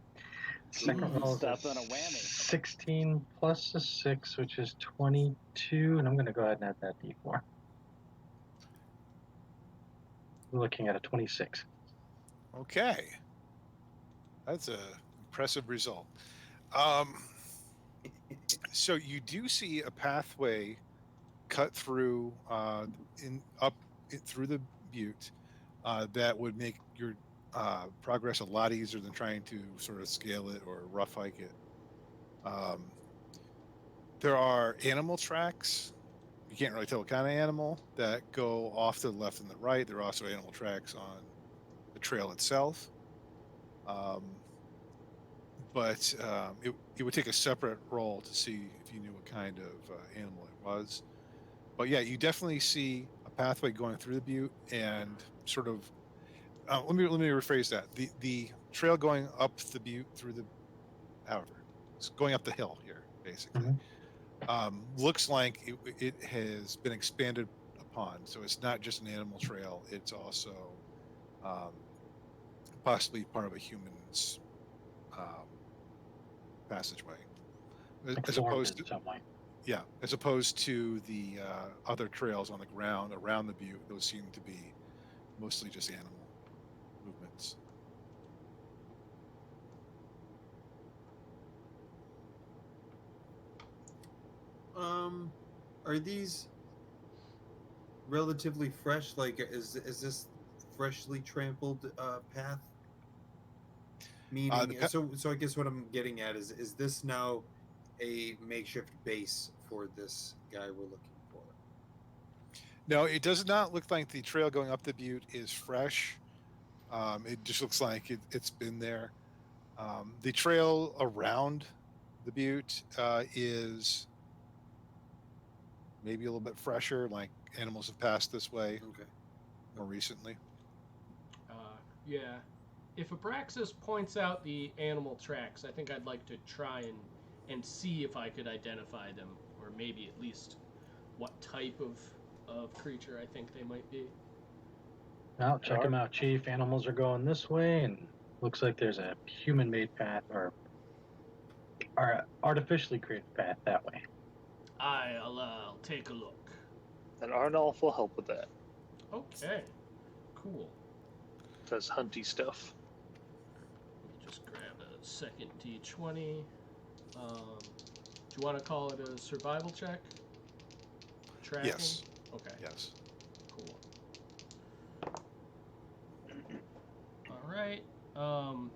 Second roll is Stop on a whammy. 16 plus a 6, which is 22, and I'm going to go ahead and add that d4. We're looking at a 26. Okay. That's a impressive result. So you do see a pathway cut through through the butte that would make your progress a lot easier than trying to sort of scale it or rough hike it. There are animal tracks. You can't really tell what kind of animal that go off to the left and the right. There are also animal tracks on the trail itself. But it would take a separate roll to see if you knew what kind of animal it was. But yeah, you definitely see a pathway going through the butte and sort of. Let me rephrase that. The trail going up the butte through the, however, it's going up the hill here basically. Looks like it has been expanded upon, so it's not just an animal trail. It's also possibly part of a human's passageway, as opposed to some way. yeah, as opposed to the other trails on the ground around the butte. Those seem to be mostly just animal movements. Are these relatively fresh? Like, is this freshly trampled path? Meaning, so I guess what I'm getting at is this now a makeshift base for this guy we're looking for? No, it does not look like the trail going up the butte is fresh. It just looks like it's been there. The trail around the butte is maybe a little bit fresher, like animals have passed this way Okay. more recently. Yeah. If Abraxas points out the animal tracks, I think I'd like to try and see if I could identify them, or maybe at least what type of creature I think they might be. Well, check them out, Chief. Animals are going this way, and looks like there's a human-made path or artificially created path that way. I'll take a look. And Arnolf will help with that. Okay. Cool. Does hunty stuff. Just grab a second d20. Do you want to call it a survival check? Tracking? Yes. Okay. Yes. Cool. All right.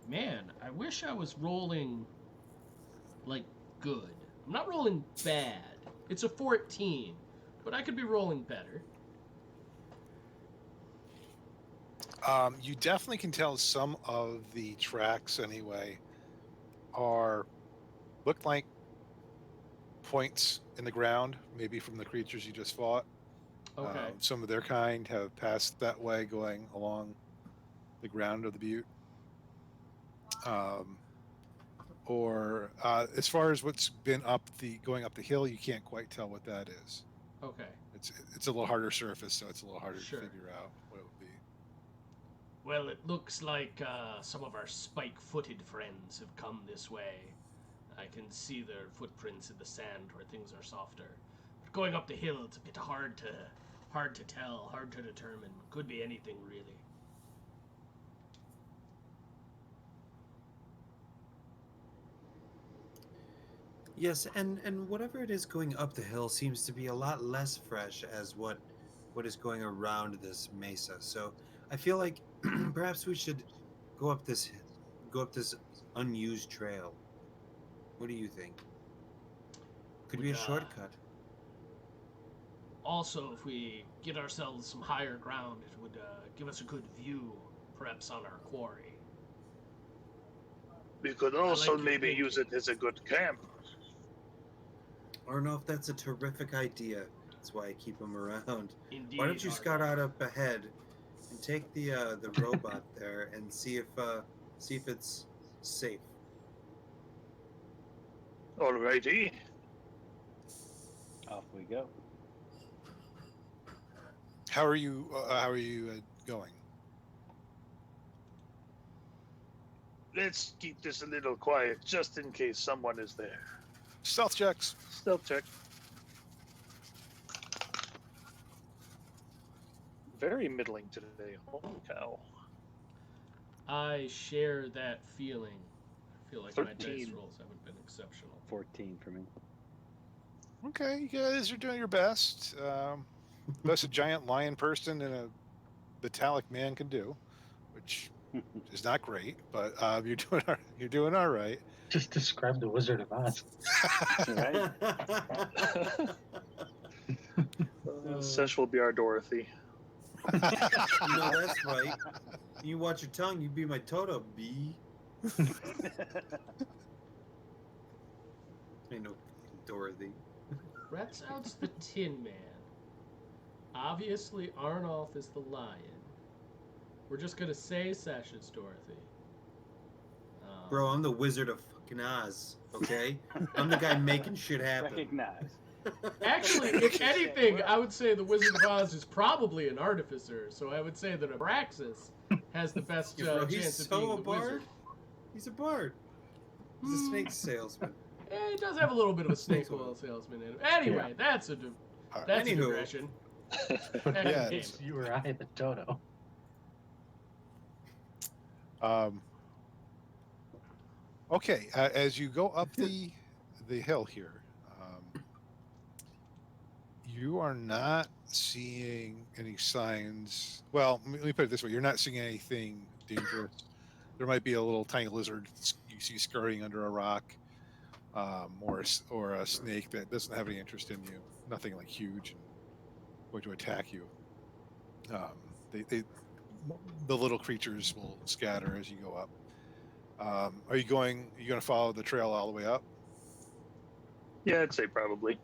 Man, I wish I was rolling like good. I'm not rolling bad. It's a 14, but I could be rolling better. You definitely can tell some of the tracks anyway look like points in the ground, maybe from the creatures you just fought. Okay. Some of their kind have passed that way, going along the ground of the butte. Or as far as what's been going up the hill, you can't quite tell what that is. Okay. It's a little harder surface, so it's a little harder Sure. to figure out what it would be. Well, it looks like some of our spike-footed friends have come this way. I can see their footprints in the sand where things are softer. But going up the hill, it's a bit hard to tell, hard to determine. Could be anything, really. Yes, and whatever it is going up the hill seems to be a lot less fresh as what is going around this mesa. So I feel like perhaps we should go up this unused trail. What do you think? Could be a shortcut. Also, if we get ourselves some higher ground, it would give us a good view, perhaps on our quarry. We could also maybe use it as a good camp. I don't know if that's a terrific idea. That's why I keep him around. Indeed. Why don't you scout out up ahead and take the robot there and see if it's safe. Alrighty. Off we go. How are you going? Let's keep this a little quiet, just in case someone is there. Stealth checks. Stealth check. Very middling today. Holy cow. I share that feeling. I feel like my dice 13. rolls haven't been exceptional. 14 for me. Okay, you guys are doing your best. Best a giant lion person and a metallic man can do, which is not great, but you're doing all right. Just describe the Wizard of Oz. Right? Sesh will be our Dorothy. No, that's right. You watch your tongue, you be my Toto, B. Ain't no Dorothy. Retzout's the Tin Man. Obviously, Arnolf is the lion. We're just gonna say Sesh is Dorothy. Bro, I'm the Wizard of fucking Oz, okay? I'm the guy making shit happen. Recognize. Actually, if anything, I would say the Wizard of Oz is probably an artificer, so I would say that Abraxas has the best Yeah, bro, chance he's of so being a the bard. wizard. He's a bard. He's a snake salesman. He does have a little bit of a snake oil salesman in him. Anyway, that's a Anywho. digression. Yeah, It's you or I, the Toto. Okay, as you go up the hill here, you are not seeing any signs. Well, let me put it this way: you're not seeing anything dangerous. There might be a little tiny lizard you see scurrying under a rock, or a snake that doesn't have any interest in you. Nothing like huge and going to attack you. The little creatures will scatter as you go up. Are you going to follow the trail all the way up? Yeah, I'd say probably.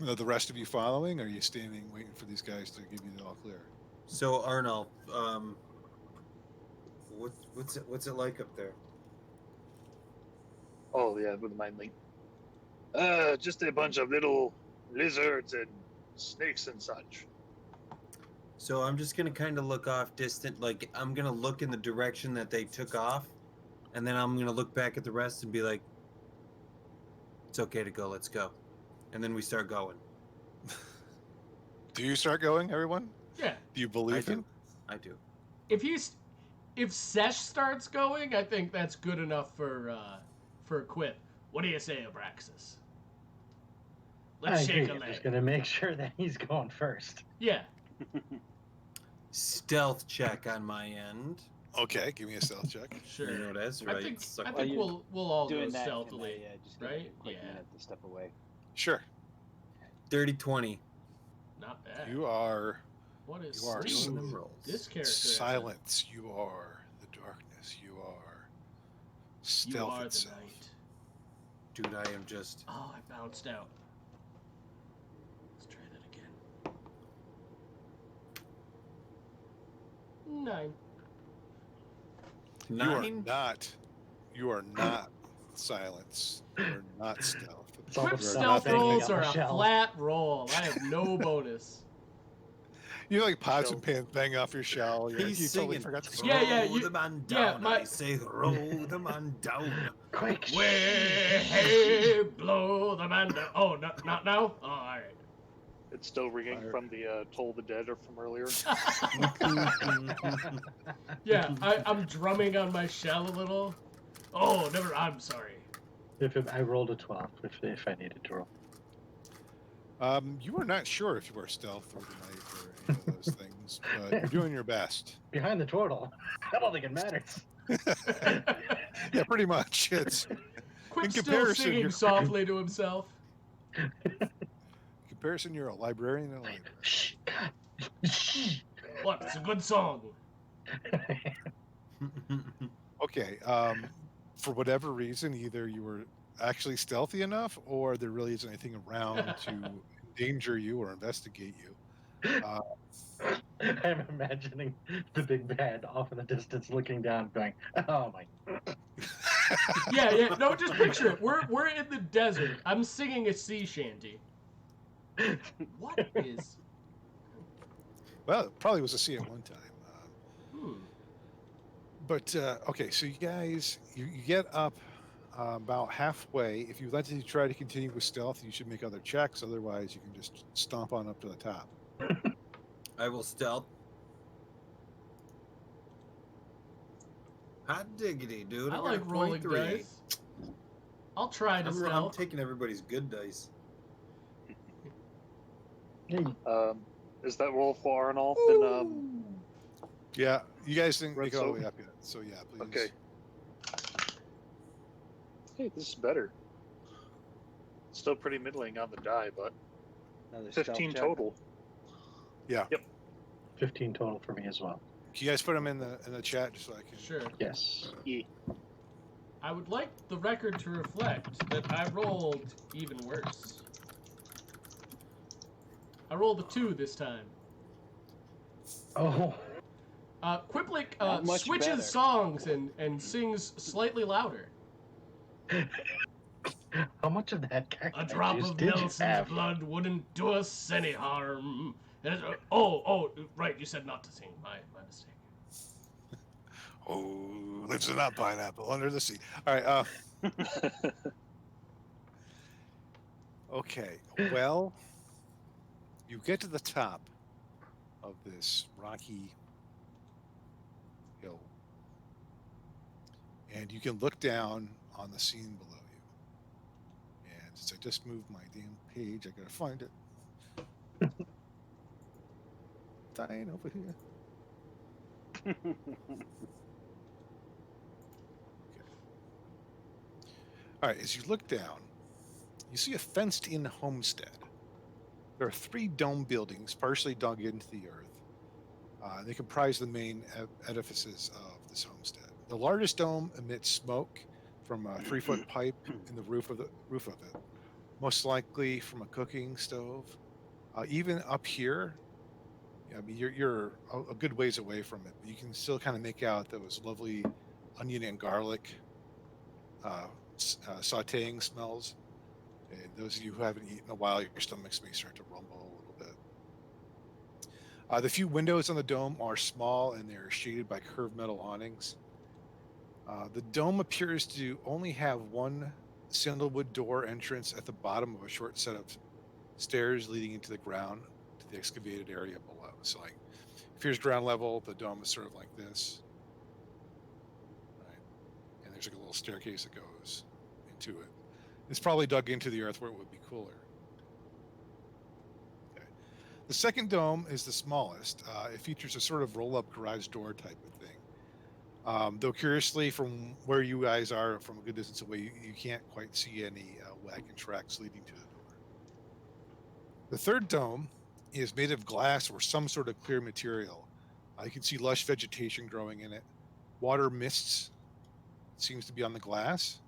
The rest of you following? Or are you standing waiting for these guys to give you the all clear? So Arnold, what's it like up there? Oh yeah, with the mind link. Just a bunch of little lizards and snakes and such. So I'm just gonna kind of look off distant, like I'm gonna look in the direction that they took off, and then I'm gonna look back at the rest and be like, "It's okay to go. Let's go." And then we start going. Do you start going, everyone? Yeah. Do you believe him? I do. If Sesh starts going, I think that's good enough for Quip. What do you say, Abraxas? Let's I shake agree. a I'm leg. just gonna make sure that he's going first. Yeah. Stealth check on my end. Okay, give me a stealth check. Sure. You know that's I right. think Suck- While you're we'll all go Doing that, stealthily. can I, just give right? a quick Yeah. minute to step away. Sure. Dirty 20. Not bad. You are What is you are sleep? so- Them rolls. This character has a- silence. You are the darkness. You are You stealth are the itself. night. Dude, I am just. Oh, I bounced out. Let's try that again. 9. Nine? You are not silence. You are not stealth. It's all Quip the stealth thing we rolls got are a Michelle. flat roll. I have no bonus. You like pots and pans bang off your shell. You He's totally singing. forgot to Yeah, Throw you- the man yeah, down. my- I say, throw the man down. Quick! Way, blow the man down. Oh, no, not now? Oh, all right. It's still ringing Fire. from the Toll the Dead or from earlier. Yeah, I'm drumming on my shell a little. Oh, never. I'm sorry. I rolled a 12 if I needed to roll. You are not sure if you are stealth or the night or any of those things, but you're doing your best. Behind the turtle. I don't think it matters. Yeah, pretty much. It's Quip's still comparison, singing you're- softly to himself. in Pearson, you're a librarian in a library. Shh, God. Shh. What? It's a good song. Okay. For whatever reason, either you were actually stealthy enough, or there really isn't anything around to endanger you or investigate you. I'm imagining the big bad off in the distance looking down, going, "Oh my!" Yeah. No, just picture it. We're in the desert. I'm singing a sea shanty. What is? Well, it probably was a sea at one time. Hmm. But okay, so you guys, you get up about halfway. If you let to try to continue with stealth, you should make other checks. Otherwise, you can just stomp on up to the top. I will stealth. Hot diggity, dude. I got like a rolling 23. dice. I'll try to I'm stealth. taking everybody's good dice. Hey, Is that roll for Arnolf and Yeah, you guys didn't Red make it all the soap? way up yet. So yeah, please. Okay. Hey, this is better. Still pretty middling on the die, but Another stealth 15 check. total. 15 total for me as well. Can you guys put them in the chat just so I can? Sure. Yes. I would like the record to reflect that I rolled even worse. I rolled a 2 this time. Oh, Quiplik Not much switches better. songs and sings slightly louder. how much of that cacti A drop juice of did you Nelson's have? blood wouldn't do us any harm. Right, you said not to sing. My mistake. Oh, lives in that pineapple under the sea. All right. Okay. Well, you get to the top of this rocky hill, and you can look down on the scene below you. And since I just moved my damn page, I gotta find it. Dying over here. All right, as you look down, you see a fenced-in homestead. There are 3 dome buildings partially dug into the earth. They comprise the main edifices of this homestead. The largest dome emits smoke from a 3-foot pipe in the roof of it, most likely from a cooking stove. Even up here, I mean, you're a good ways away from it, but you can still kind of make out those lovely onion and garlic sautéing smells. And those of you who haven't eaten in a while, your stomachs may start to rumble a little bit. The few windows on the dome are small and they're shaded by curved metal awnings. The dome appears to only have one sandalwood door entrance at the bottom of a short set of stairs leading into the ground to the excavated area below. So, like, if here's ground level, the dome is sort of like this. Right? And there's like a little staircase that goes into it. It's probably dug into the earth where it would be cooler. Okay. The second dome is the smallest. It features a sort of roll-up garage door type of thing. Though curiously, from where you guys are, from a good distance away, you can't quite see any wagon tracks leading to the door. The third dome is made of glass or some sort of clear material. You can see lush vegetation growing in it. Water mists seems to be on the glass.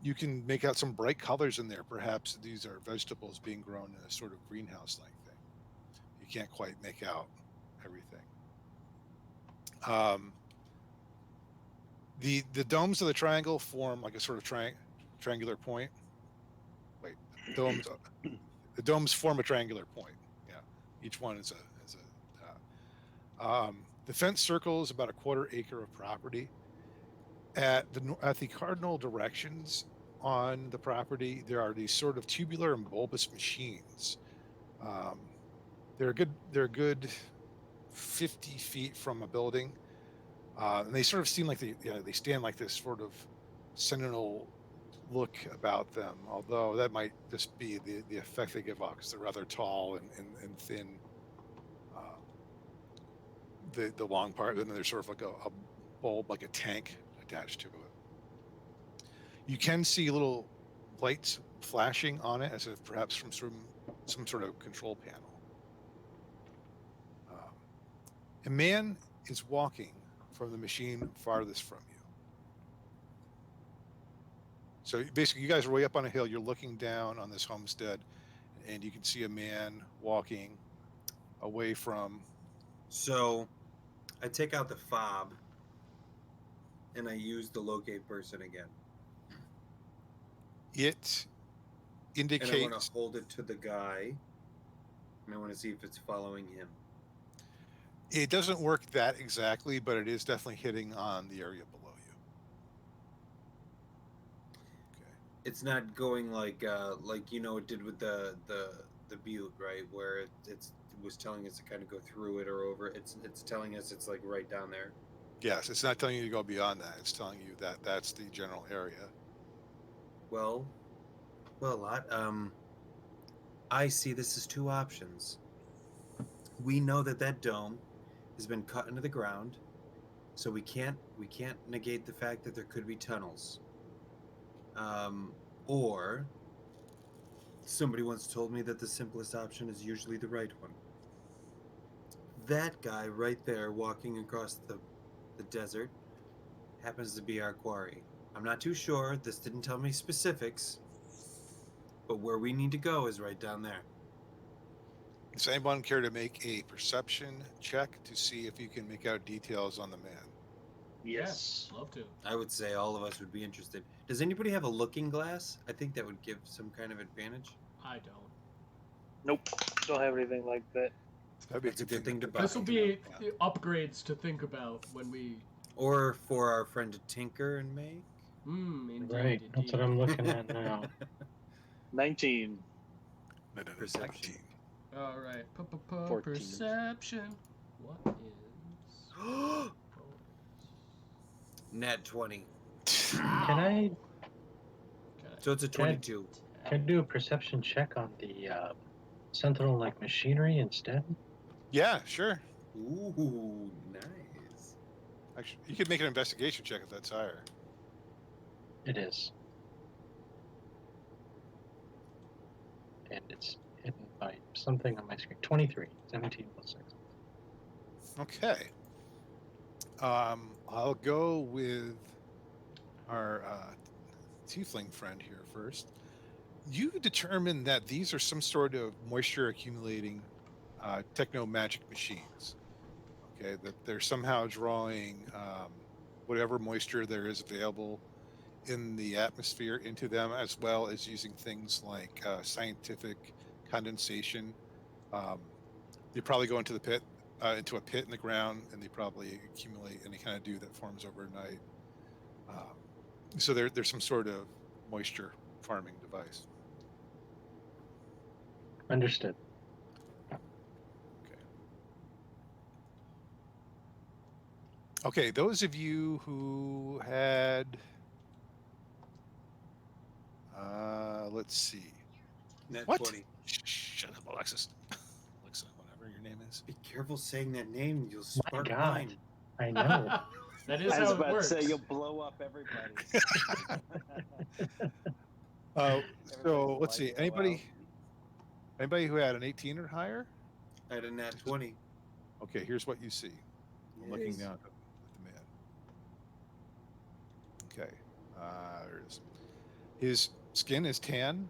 You can make out some bright colors in there. Perhaps these are vegetables being grown in a sort of greenhouse-like thing. You can't quite make out everything. The domes of the triangle form like a sort of triangular point. Wait, the domes form a triangular point. Yeah, each one is the fence circles about a 1/4 acre of property. At the cardinal directions on the property, there are these sort of tubular and bulbous machines. They're a good 50 feet from a building, and they sort of seem like they stand like this sort of sentinel look about them. Although that might just be the effect they give off because they're rather tall and thin. The long part, and then there's sort of like a bulb, like a tank attached to it. You can see little lights flashing on it, as if perhaps from some sort of control panel. A man is walking from the machine farthest from you. So basically, you guys are way up on a hill. You're looking down on this homestead, and you can see a man walking away from. So, I take out the fob, and I use the locate person again. It And I want indicates. to hold it to the guy, and I want to see if it's following him. It doesn't work that exactly, but it is definitely hitting on the area below you. Okay. It's not going like it did with the butte, right? Where it was telling us to kind of go through it or over. It's telling us it's like right down there. Yes, it's not telling you to go beyond that. It's telling you that that's the general area. Well, I see this as two options. We know that dome has been cut into the ground, so we can't negate the fact that there could be tunnels. Or somebody once told me that the simplest option is usually the right one. That guy right there walking across the desert happens to be our quarry. I'm not too sure. This didn't tell me specifics. But where we need to go is right down there. Does anyone care to make a perception check to see if you can make out details on the man? Yes. Love to. I would say all of us would be interested. Does anybody have a looking glass? I think that would give some kind of advantage. I don't. Nope. Don't have anything like that. That'd be That's a good thing to buy. This will be upgrades to think about when we. Or for our friend to tinker and make. Indeed, Right, that's what I'm looking at now. 19. No, Perception. 19. All right. 14. Perception. What is? Nat 20. Can I So it's a 22. can I do a perception check on the Sentinel like machinery instead? Yeah, sure. Ooh, nice. Actually, you could make an investigation check if that's higher. It is. And it's hidden by something on my screen. 23. 17 plus 6. Okay. I'll go with our tiefling friend here first. You determine that these are some sort of moisture accumulating techno magic machines. Okay, that they're somehow drawing whatever moisture there is available in the atmosphere into them, as well as using things like scientific condensation. They probably go into the pit, into a pit in the ground, and they probably accumulate any kind of dew that forms overnight. So there's some sort of moisture farming device. Understood. Okay, those of you who had, let's see. Nat What? 20. Shut up, Alexis. Alexa, whatever your name is. Be careful saying that name. You'll My spark God. mine. I know. That is I was how it about works. to say you'll blow up everybody. So let's see. Anybody who had an 18 or higher? I had a nat 20. Okay, here's what you see. I'm looking Yes. down at the man. Okay, there's his skin is tan,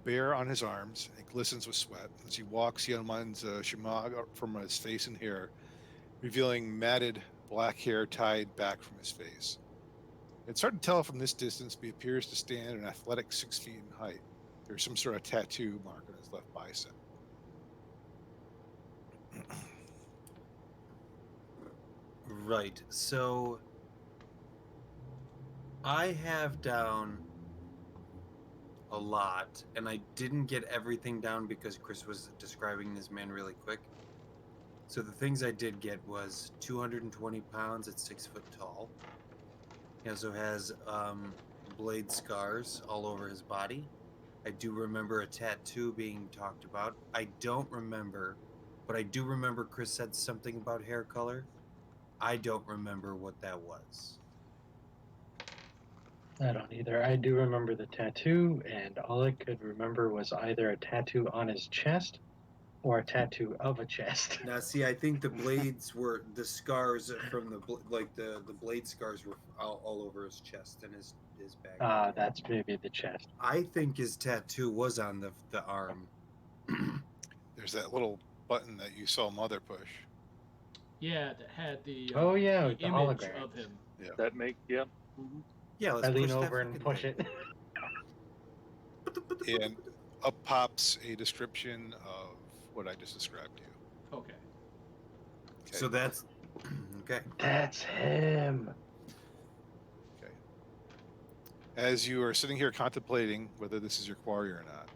bare on his arms. It glistens with sweat. As he walks, he unwinds a shemagh from his face and hair, revealing matted black hair tied back from his face. It's hard to tell from this distance, but he appears to stand an athletic 6 feet in height. There's some sort of tattoo mark on his left bicep. Right. So I have down a lot, and I didn't get everything down because Chris was describing this man really quick. So the things I did get was 220 pounds at 6 foot tall. He also has blade scars all over his body. I do remember a tattoo being talked about. I don't remember, but I do remember Chris said something about hair color. I don't remember what that was. I don't either. I do remember the tattoo, and all I could remember was either a tattoo on his chest or a tattoo of a chest. Now, see, I think the blades were the scars from the blade scars were all over his chest and his back. That's maybe the chest. I think his tattoo was on the arm. There's that little button that you saw Mother push. Yeah, that had the Oh, yeah, the with the image hologram. of him. That make Mhm. Yeah, let's I lean push that over and fucking push thing. it. And up pops a description of what I just described to you. Okay. Okay. So that's okay. That's him. Okay. As you are sitting here contemplating whether this is your quarry or not,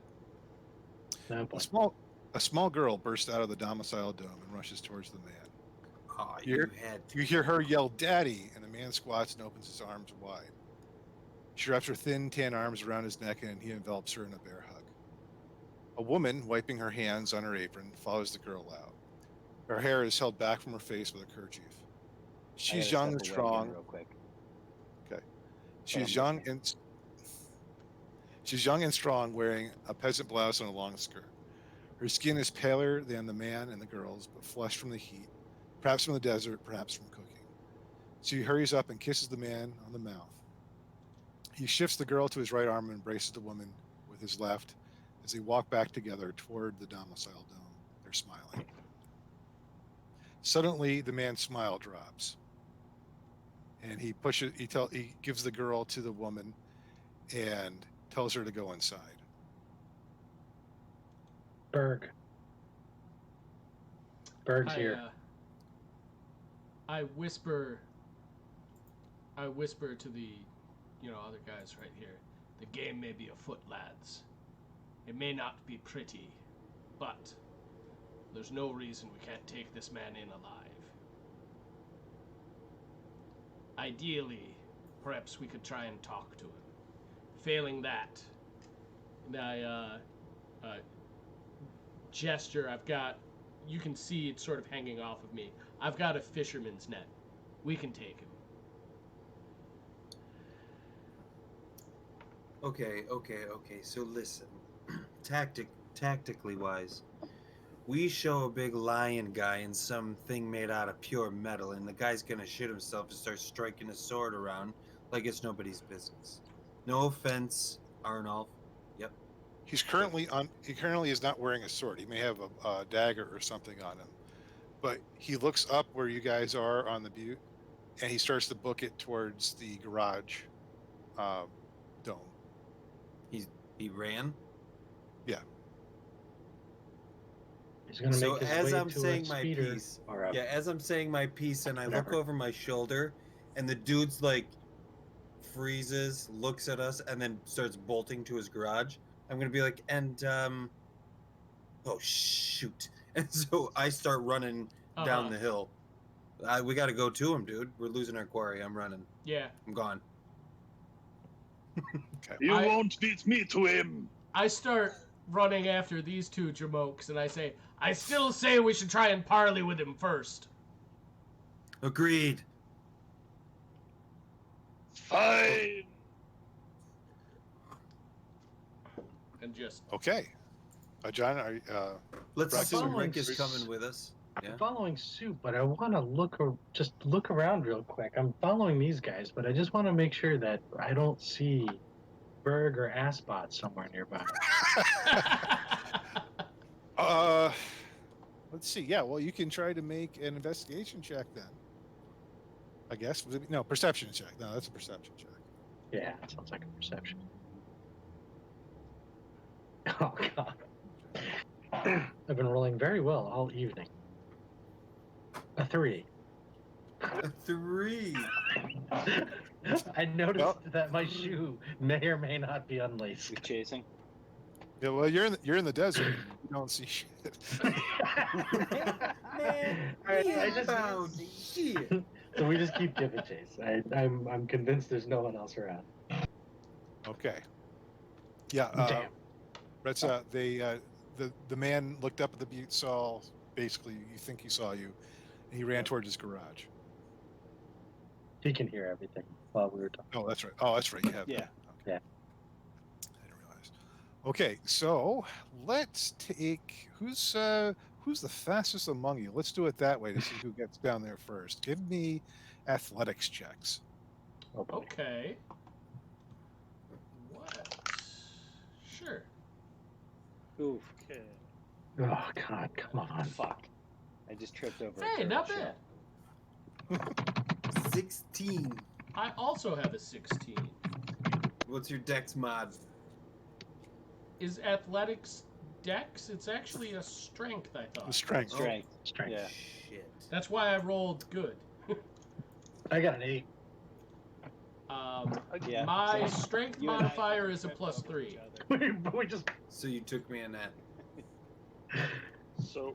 No point. a small girl bursts out of the domicile dome and rushes towards the man. Oh, You're- you had to. You hear her yell, "Daddy!" and the man squats and opens his arms wide. She wraps her thin, tan arms around his neck and he envelops her in a bear hug. A woman, wiping her hands on her apron, follows the girl out. Her hair is held back from her face with a kerchief. I She's gotta young and step away again strong. real quick. She's I'm young listening. and she's young and strong, wearing a peasant blouse and a long skirt. Her skin is paler than the man and the girl's, but flushed from the heat, perhaps from the desert, perhaps from cooking. She hurries up and kisses the man on the mouth. He shifts the girl to his right arm and embraces the woman with his left as they walk back together toward the domicile dome. They're smiling. Suddenly, the man's smile drops, and he gives the girl to the woman and tells her to go inside. Berg's I, here. I whisper to the, other guys right here. The game may be afoot, lads. It may not be pretty, but there's no reason we can't take this man in alive. Ideally, perhaps we could try and talk to him. Failing that, and I gesture. I've got, you can see it's sort of hanging off of me. I've got a fisherman's net. We can take him. Okay. So listen, tactically wise, we show a big lion guy in something made out of pure metal, and the guy's gonna shit himself and start striking his sword around like it's nobody's business. No offense, Arnulf. Yep. He currently is not wearing a sword. He may have a dagger or something on him, but he looks up where you guys are on the butte, and he starts to book it towards the garage dome. He ran. He's gonna So make his as way I'm to saying a my speeder piece, or a yeah, as I'm saying my piece, and I look Whatever. over my shoulder, and the dude's like freezes, looks at us, and then starts bolting to his garage. I'm gonna be like, oh shoot! And so I start running down the hill. We got to go to him, dude. We're losing our quarry. I'm running. Yeah. I'm gone. You won't beat me to him. I start running after these two jamokes, and I say, I still say we should try and parley with him first. Agreed. Fine. And just Okay, John, Let's Practice assume following Rick is suit. coming with us. Yeah. I'm following suit, but I want to just look around real quick. I'm following these guys, but I just want to make sure that I don't see Berg or Assbot somewhere nearby. let's see. Yeah, well, you can try to make an investigation check then. I guess. No, perception check. No, that's a perception check. Yeah, that sounds like a perception. Oh god. I've been rolling very well all evening. A 3. A 3. I noticed Well- that my shoe may or may not be unlaced. You chasing? Yeah, well, you're in the desert. You don't see shit. Alright, I just found shit. so we just keep giving chase. I'm convinced there's no one else around. Okay. Yeah. Damn. That's the man looked up at the butte, saw basically you think he saw you, and he ran towards his garage. He can hear everything while we were talking. Oh, that's right. Oh, that's right. You have. Yeah. Okay. Yeah. I didn't realize. Okay, so let's take who's the fastest among you. Let's do it that way to see who gets down there first. Give me athletics checks. Oh, boy. Okay. What? Sure. Oof. Okay. Oh, God, come on. Fuck. I just tripped over. a Hey, turtle not shell. bad. 16. I also have a 16. What's your dex mod? Is athletics dex? It's actually a strength, I The thought. strength. Strength. Strength. Yeah. Shit. That's why I rolled good. I got an 8. Yeah. My So strength you and I modifier is a tripped plus over 3. each other. we just. So you took me in that. So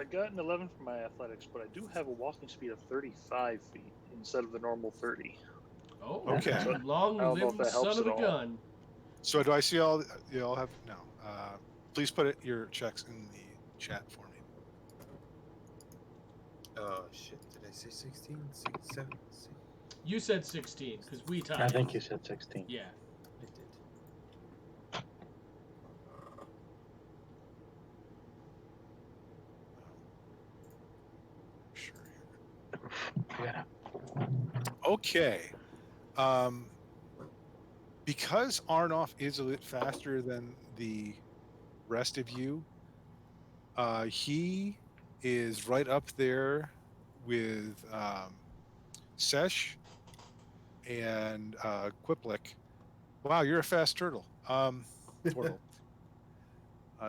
I got an 11 for my athletics, but I do have a walking speed of 35 feet instead of the normal 30. Oh, Okay. I don't know long-lived if that son helps of a at all. gun. So do I see all? You all have no. Please put your checks in the chat for me. Oh shit! Did I say 16? 6, 7, 6? You said 16 because we tied. I think you said 16. Yeah. I did. Sure. Yeah. Okay. Because Arnoff is a bit faster than the rest of you, he is right up there with Sesh and Quiplik. Wow, you're a fast turtle. Turtle.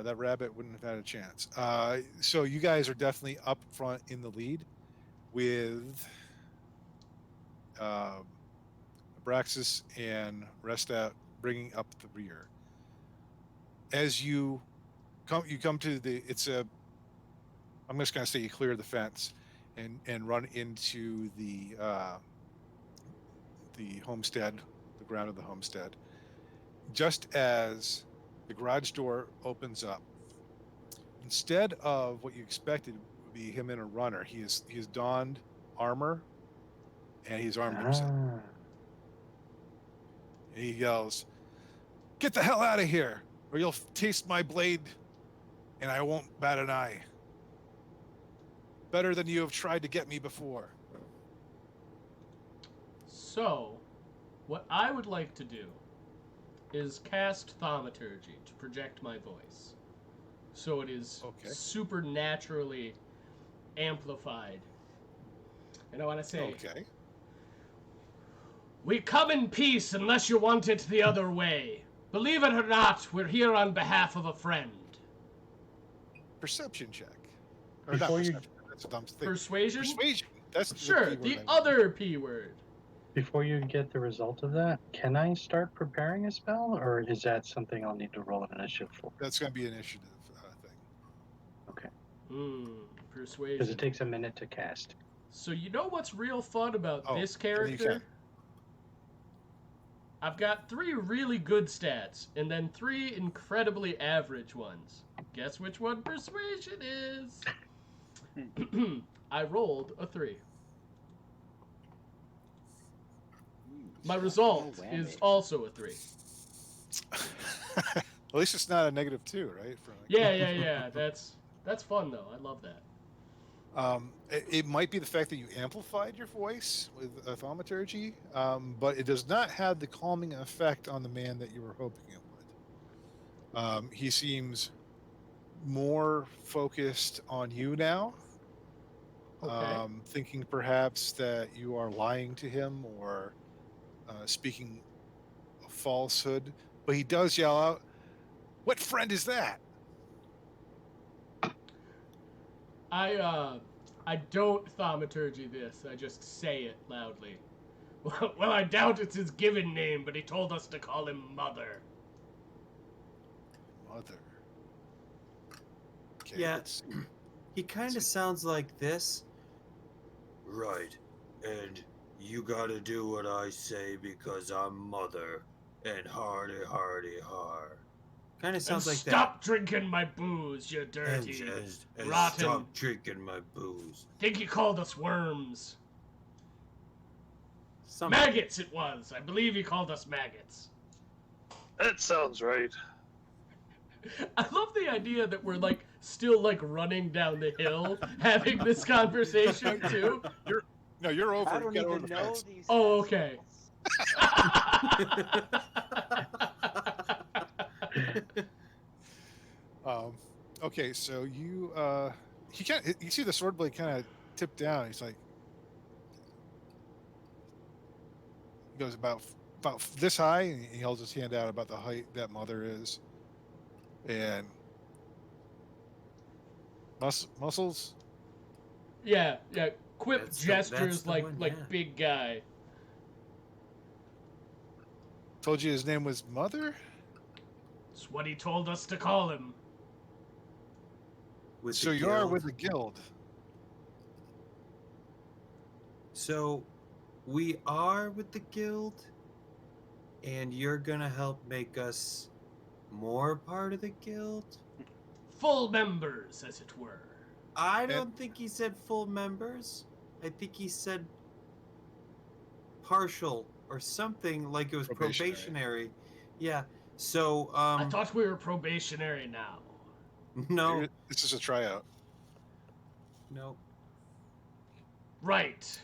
That rabbit wouldn't have had a chance. So you guys are definitely up front in the lead with Abraxas and Restat bringing up the rear. As you come to the, I'm just going to say you clear the fence and run into the homestead, the ground of the homestead. Just as the garage door opens up, instead of what you expected would be him in a runner, he has donned armor and he's armed himself. Ah. And he yells, "Get the hell out of here, or you'll taste my blade, and I won't bat an eye. Better than you have tried to get me before." So, what I would like to do is cast Thaumaturgy to project my voice. So it is Okay. supernaturally amplified. And I want to say, Okay. we come in peace unless you want it the other way. Believe it or not, we're here on behalf of a friend. Perception check. Or not Before you- perception. That's a dumb thing. Persuasion? Persuasion. That's Sure, the the keyword. other P word. Before you get the result of that, can I start preparing a spell, or is that something I'll need to roll an initiative for? That's going to be an initiative thing. Okay. Because Persuasion. it takes a minute to cast. So you know what's real fun about Oh, this then you character? can. I've got 3 really good stats, and then 3 incredibly average ones. Guess which one persuasion is? I rolled a 3. My result is also a 3. At least it's not a -2, right? For like- Yeah. That's fun though. I love that. It might be the fact that you amplified your voice with thaumaturgy, but it does not have the calming effect on the man that you were hoping it would. He seems more focused on you now, Okay. thinking perhaps that you are lying to him or speaking a falsehood. But he does yell out, "What friend is that?" I don't thaumaturgy this. I just say it loudly. Well, I doubt it's his given name, but he told us to call him Mother. Mother. Okay, Yeah. let's see. He kind of sounds like this. Right. And you gotta do what I say because I'm mother. And hardy, hardy, har. Kind of sounds And like stop drinking my booze, you that. dirty. And rotten- stop drinking my booze. Think you called us worms. Maggots it was. I believe he called us maggots. That sounds right. I love the idea that we're like still like running down the hill having this conversation too. You're over. I don't Get over even the know fence. these. Oh, okay. Okay, so you you see the sword blade kind of tip down. He's like, he goes about this high, and he holds his hand out about the height that Mother is, and muscles. Yeah. Quip That's gestures the like one, like yeah. big guy. Told you his name was Mother. It's what he told us to call him. With So the you are guild. with the guild. So we are with the guild, and you're gonna help make us more part of the guild? Full members, as it were. I don't think he said full members. I think he said partial or something, like it was probationary. Yeah. So I thought we were probationary now. no, This is a tryout. no. Right.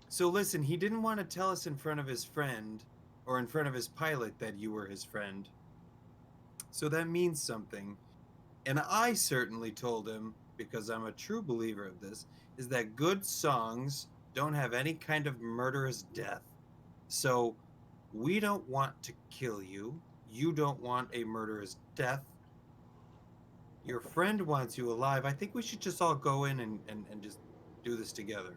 So listen, he didn't want to tell us in front of his friend or in front of his pilot that you were his friend. So that means something. And I certainly told him, because I'm a true believer of this, is that good songs don't have any kind of murderous death. So we don't want to kill you. You don't want a murderous death. Your friend wants you alive. I think we should just all go in and just do this together.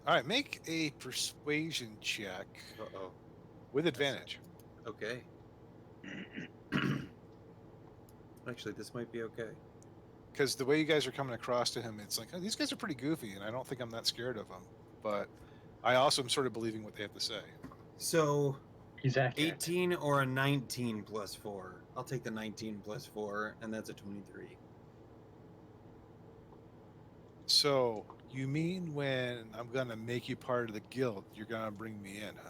All right, make a persuasion check Uh-oh. with advantage. Okay. Actually, this might be okay. Because the way you guys are coming across to him, it's like, oh, these guys are pretty goofy, and I don't think I'm that scared of them. But I also am sort of believing what they have to say. So, He's accurate. 18 or a 19 plus 4. I'll take the 19 plus 4, and that's a 23. So you mean when I'm gonna make you part of the guild, you're gonna bring me in, huh?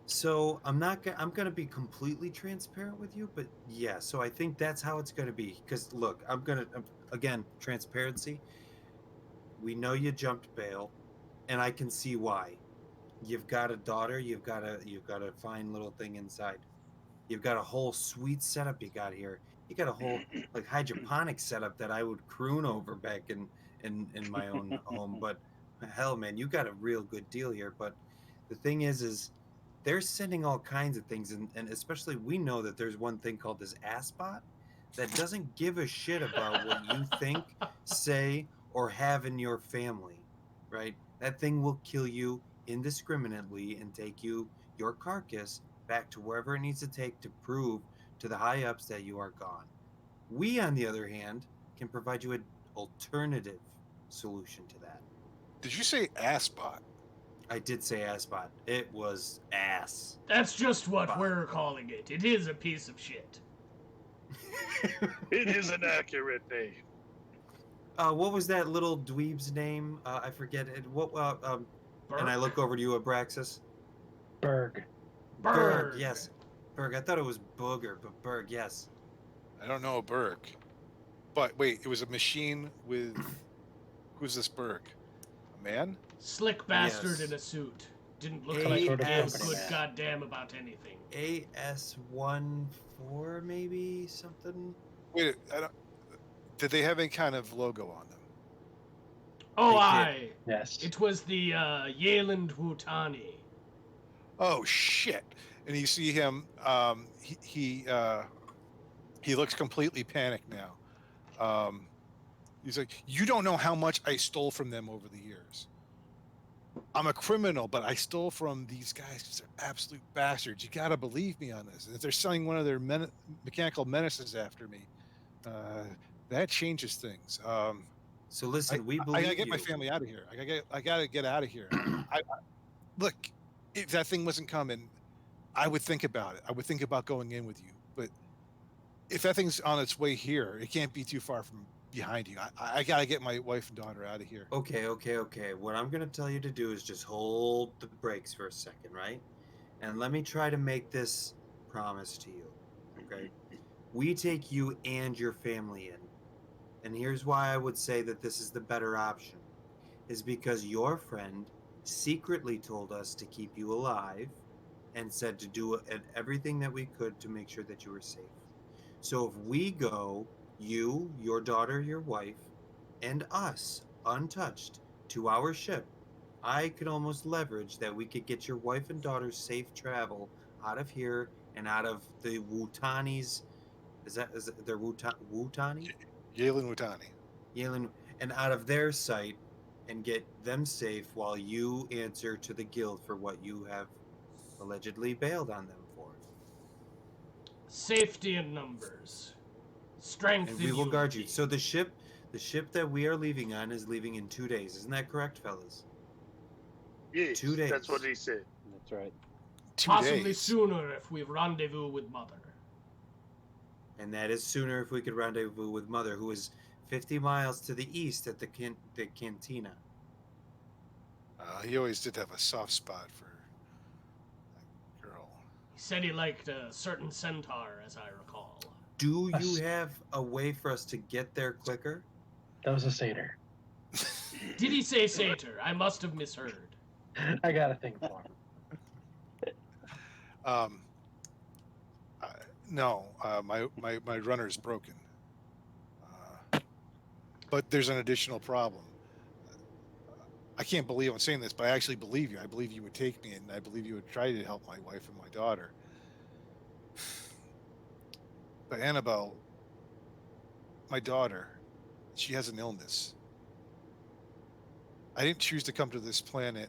So I'm gonna be completely transparent with you, but yeah. So I think that's how it's gonna be. Because look, again, transparency. We know you jumped bail, and I can see why. You've got a daughter. You've got a fine little thing inside. You've got a whole sweet setup you got here. You got a whole like hydroponic setup that I would croon over back in my own home. But hell, man, you got a real good deal here. But the thing is they're sending all kinds of things, and especially we know that there's one thing called this assbot that doesn't give a shit about what you think, say, or have in your family, right? That thing will kill you indiscriminately and take your carcass back to wherever it needs to take to prove to the high ups that you are gone. We, on the other hand, can provide you an alternative solution to that. Did you say assbot? I did say assbot. It was ass. That's just what Bot. we're calling it. It is a piece of shit. It is an accurate name. What was that little dweeb's name? I forget it. What? And I Berg. look over to you, Abraxas. Berg. Berg. Yes. Berg. I thought it was Booger, but Berg, yes. I don't know Berg. But wait, it was a machine with who's this Berg? A man? Slick bastard Yes. in a suit. Didn't look A- like he Sort of gave a company good man. goddamn about anything. AS14 maybe something. Wait, did they have any kind of logo on them? Oh, They aye. Yes. It was the Yeland Wutani. Oh shit! And you see him. He looks completely panicked now. He's like, "You don't know how much I stole from them over the years. I'm a criminal, but I stole from these guys because they're absolute bastards. You gotta believe me on this. And if they're selling one of their mechanical menaces after me, that changes things. So listen, we I believe gotta get you. my family out of here. I gotta get out of here. Look, if that thing wasn't coming, I would think about it. I would think about going in with you. But if that thing's on its way here, it can't be too far from behind you. I gotta get my wife and daughter out of here. Okay. What I'm gonna tell you to do is just hold the brakes for a second, right? And let me try to make this promise to you. Okay. We take you and your family in. And here's why I would say that this is the better option. Is because your friend secretly told us to keep you alive and said to do everything that we could to make sure that you were safe. So if we go, you, your daughter, your wife, and us, untouched, to our ship, I could almost leverage that we could get your wife and daughter's safe travel out of here and out of the Wutani's. Is it their Wutani? Yalen Watani. Yalen, and out of their sight, and get them safe while you answer to the guild for what you have allegedly bailed on them for. Safety in numbers. Strength And in we will guard you. unity. So the ship that we are leaving on is leaving in 2 days. Isn't that correct, fellas? Yes, 2 days. that's what he said. That's right. 2 Possibly days. sooner if we rendezvous with Mother. And that is sooner if we could rendezvous with Mother, who is 50 miles to the east at the cantina. He always did have a soft spot for that girl. He said he liked a certain centaur, as I recall. Do you have a way for us to get there quicker? That was a satyr. Did he say satyr? I must have misheard. I got a thing for him. No, my runner is broken. But there's an additional problem. I can't believe I'm saying this, but I actually believe you. I believe you would take me, and I believe you would try to help my wife and my daughter. But Annabelle, my daughter, she has an illness. I didn't choose to come to this planet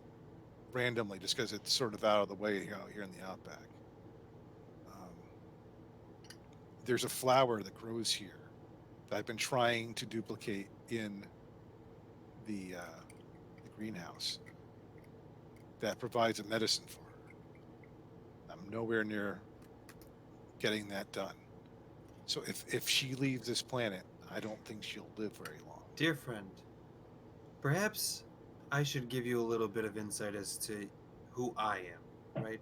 randomly just because it's sort of out of the way out here in the outback. There's a flower that grows here that I've been trying to duplicate in the greenhouse that provides a medicine for her. I'm nowhere near getting that done. So if she leaves this planet, I don't think she'll live very long. Dear friend, perhaps I should give you a little bit of insight as to who I am, right?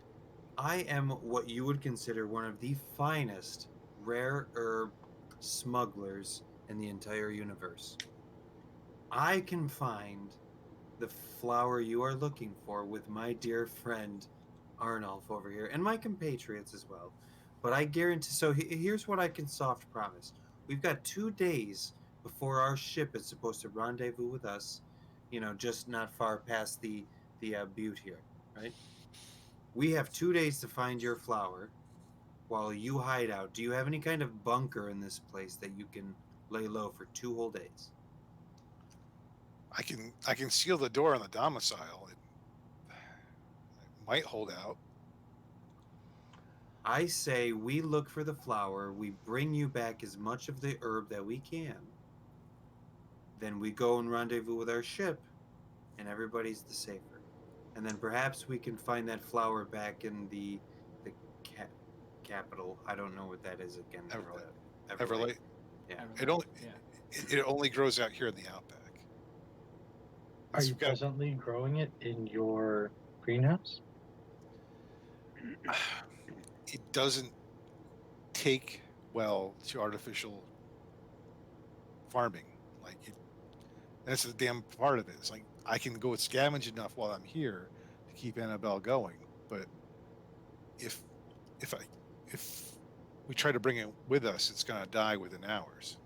I am what you would consider one of the finest rare herb smugglers in the entire universe. I can find the flower you are looking for with my dear friend Arnulf over here, and my compatriots as well. But I guarantee, so here's what I can soft promise. We've got 2 days before our ship is supposed to rendezvous with us, just not far past the butte here, right? We have 2 days to find your flower while you hide out. Do you have any kind of bunker in this place that you can lay low for 2 whole days? I can seal the door on the domicile. It might hold out. I say we look for the flower, we bring you back as much of the herb that we can, then we go and rendezvous with our ship, and everybody's the safer. And then perhaps we can find that flower back in the capital. I don't know what that is again. Everlight. Yeah. It only grows out here in the outback. Are you presently growing it in your greenhouse? It doesn't take well to artificial farming. That's the damn part of it. It's like I can go scavenge enough while I'm here to keep Annabelle going, but if we try to bring it with us, it's gonna die within hours.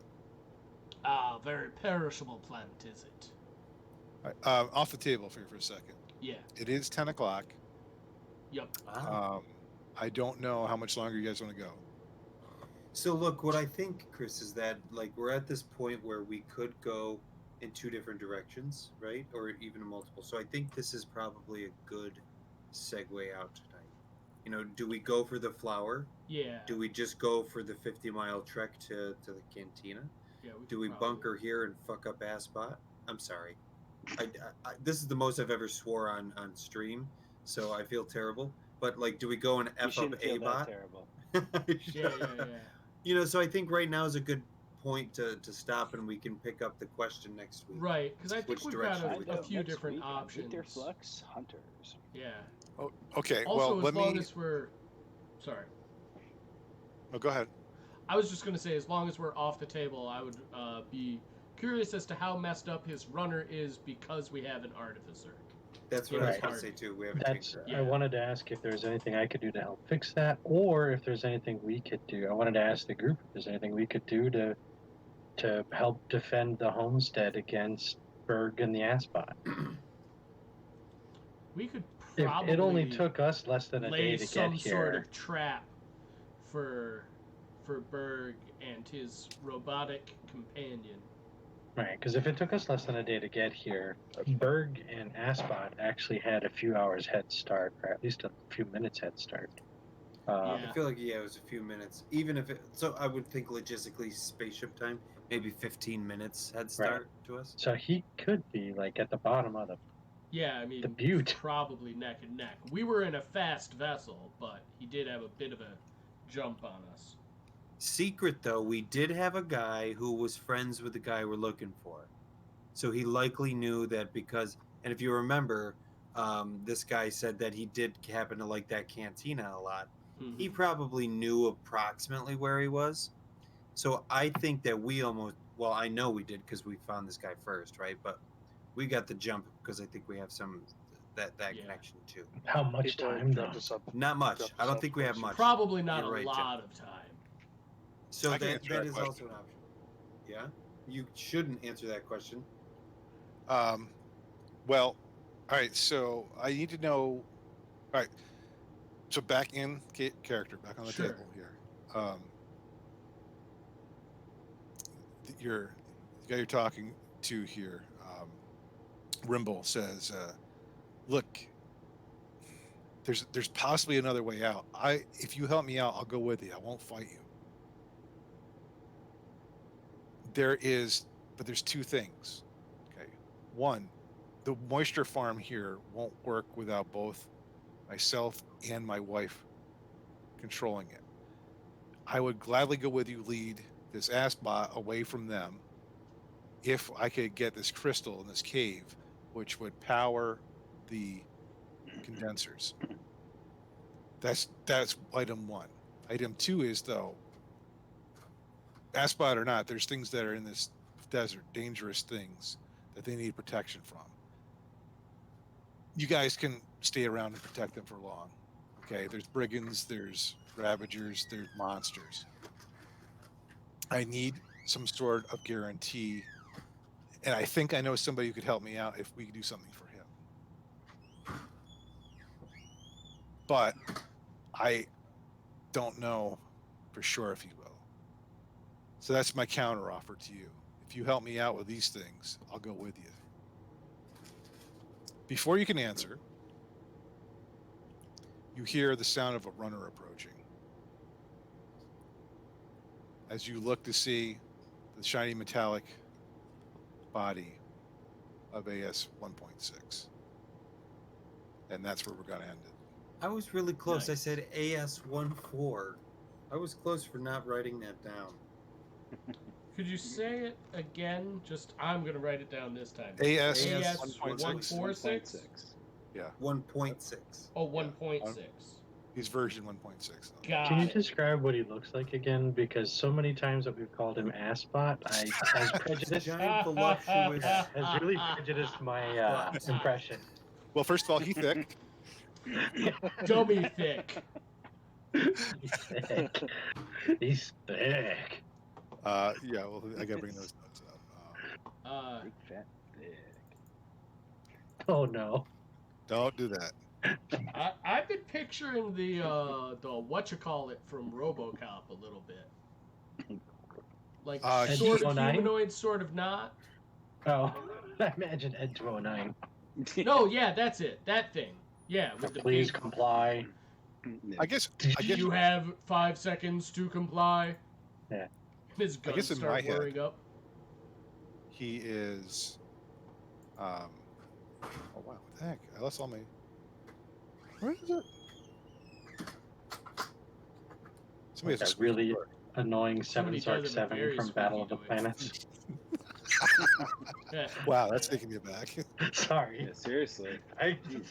Ah, very perishable plant, is it? Off the table for a second. Yeah. It is 10 o'clock. Yep. I don't know how much longer you guys want to go. So look, what I think, Chris, is that we're at this point where we could go in 2 different directions, right? Or even multiple. So I think this is probably a good segue out tonight. Do we go for the flower? Yeah. Do we just go for the 50-mile trek to the cantina? Yeah. Do we bunker here and fuck up Asbot? I'm sorry. I this is the most I've ever swore on stream, so I feel terrible. But do we go and F up Feel that A-Bot? terrible. Yeah. So I think right now is a good point to stop and we can pick up the question next week. Right, because I think Which we've direction got we a go? few Next different week on options. Winterflux Hunters. Yeah. Oh, okay. Also, well, as let long me. as we're, sorry, Oh, go ahead. I was just gonna say, as long as we're off the table, I would be curious as to how messed up his runner is because we have an artificer. That's what Yeah, I was it's going to hard. say too. We have a That's. tinker. Yeah. I wanted to ask if there's anything I could do to help fix that, or if there's anything we could do. I wanted to ask the group if there's anything we could do to help defend the homestead against Berg and the Asbot. We could If probably it only took us less than a lay day to some get here. sort of trap for Berg and his robotic companion. Right, because if it took us less than a day to get here, Berg and Asbot actually had a few hours head start, or at least a few minutes head start. Yeah. I feel like it was a few minutes. Even if it, so I would think logistically spaceship time, maybe 15 minutes head start to us. So he could be like at the bottom of the. Yeah, I mean, The butte. probably neck and neck. We were in a fast vessel, but he did have a bit of a jump on us. Secret though, we did have a guy who was friends with the guy we're looking for, so he likely knew that because. And if you remember, this guy said that he did happen to like that cantina a lot. Mhm. He probably knew approximately where he was. So I think that we almost, well, I know we did because we found this guy first, right? But we got the jump because I think we have some that Yeah. connection too. How much time though? Dropped us up. Not much. Dropped I us don't off think we have closer. much. Probably not You're a right, lot Jeff. of time. So I can that, answer that that is question. also an option. Yeah? You shouldn't answer that question. Well, all right. So I need to know. All right. So back in character, back on the Sure. table here. The guy you're talking to here, Rimble says, "Look, there's possibly another way out. If you help me out, I'll go with you. I won't fight you. But there's two things. Okay, one, the moisture farm here won't work without both myself and my wife controlling it. I would gladly go with you, lead this Asbot away from them, if I could get this crystal in this cave, which would power the condensers. That's item one. Item two is, though, Asbot or not, there's things that are in this desert, dangerous things that they need protection from. You guys can stay around and protect them for long. Okay, there's brigands, there's ravagers, there's monsters. I need some sort of guarantee, and I think I know somebody who could help me out if we could do something for him. But I don't know for sure if he will. So that's my counter offer to you. If you help me out with these things, I'll go with you. Before you can answer, you hear the sound of a runner approaching. As you look to see the shiny metallic body of AS 1.6. And that's where we're going to end it. I was really close. I Nice. said AS14. I was close for not writing that down. Could you say it again? I'm going to write it down this time. AS AS 1.6. 146? 1.6. Oh, 1.6. He's version 1.6. Got Can you it. describe what he looks like again? Because so many times that we've called him Asbot, has prejudiced, Giant voluptuous. has really prejudiced my impression. Well, first of all, he thick. Dummy thick. He's thick. He's thick. Yeah, well, I got to bring those notes up. Big fat pig. Oh no. Don't do that. I've been picturing the whatchamacallit from RoboCop a little bit. Like sort of Ed 209? humanoid, sort of not. Oh, I imagine Ed 209. No, yeah, that's it. That thing. Yeah, with the Please big, comply. I guess you have 5 seconds to comply. Yeah. His I guns guess in my start head- whirring up. he is. Oh wow! What the heck? I lost all my. Where is it? Somebody has Like a a really, annoying Somebody Seven does Sark have a 7 very from Battle of the squeaky noise. Planets. Yeah. Wow, that's taking me aback. Sorry. Yeah, seriously. Jeez.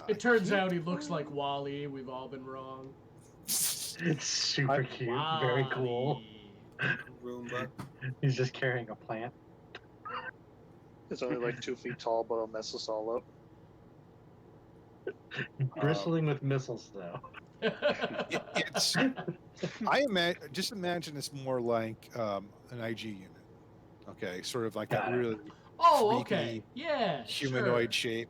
It turns out he looks like Wally. We've all been wrong. It's super cute. Very cool. Roomba. He's just carrying a plant. It's only like 2 feet tall, but it'll mess us all up. Bristling with missiles, though. It's just imagine it's more like an IG unit. Okay, sort of like Got that it. really Oh, okay. freaky Yeah, humanoid sure. shape.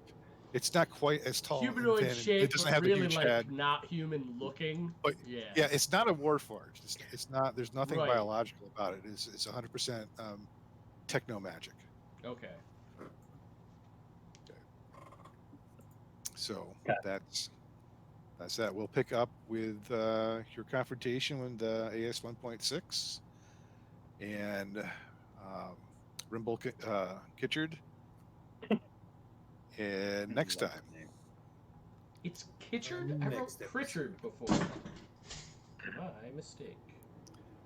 It's not quite as tall. and Humanoid thin, and shape, It doesn't but have really the huge like head. not human looking. But Yeah. yeah, it's not a warforged. It's not. There's nothing Right. biological about it. It's 100% techno magic. Okay. So Got that's that. We'll pick up with your confrontation with AS 1.6 and Rimble Kitchard. And next Love time. the name. It's Kitchard? I wrote Next episode. Pritchard before. My mistake.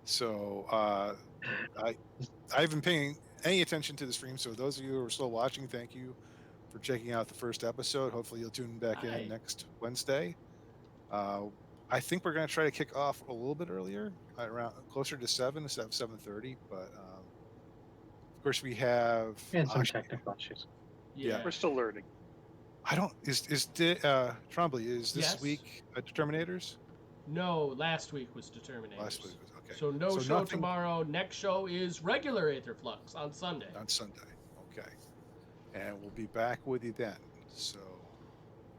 So I haven't been paying any attention to the stream. So those of you who are still watching, thank you for checking out the first episode. Hopefully you'll tune back Hi. in next Wednesday. I think we're going to try to kick off a little bit earlier, around closer to 7 instead of 7:30. But of course we have. And some Ash- technical issues. Yeah. We're still learning. I don't. Is Trombley? Is this Yes. week Determinators? No, last week was Determinators. Last week was okay. So no So show nothing- tomorrow. Next show is regular Aetherflux on Sunday. On Sunday. Okay. And we'll be back with you then. So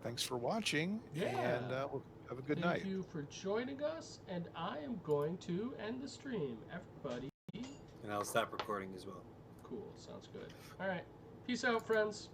thanks for watching. Yeah. And we'll have a good night. Thank you for joining us, and I am going to end the stream. Everybody, And I'll stop recording as well. cool. Sounds good. All right. Peace out, friends.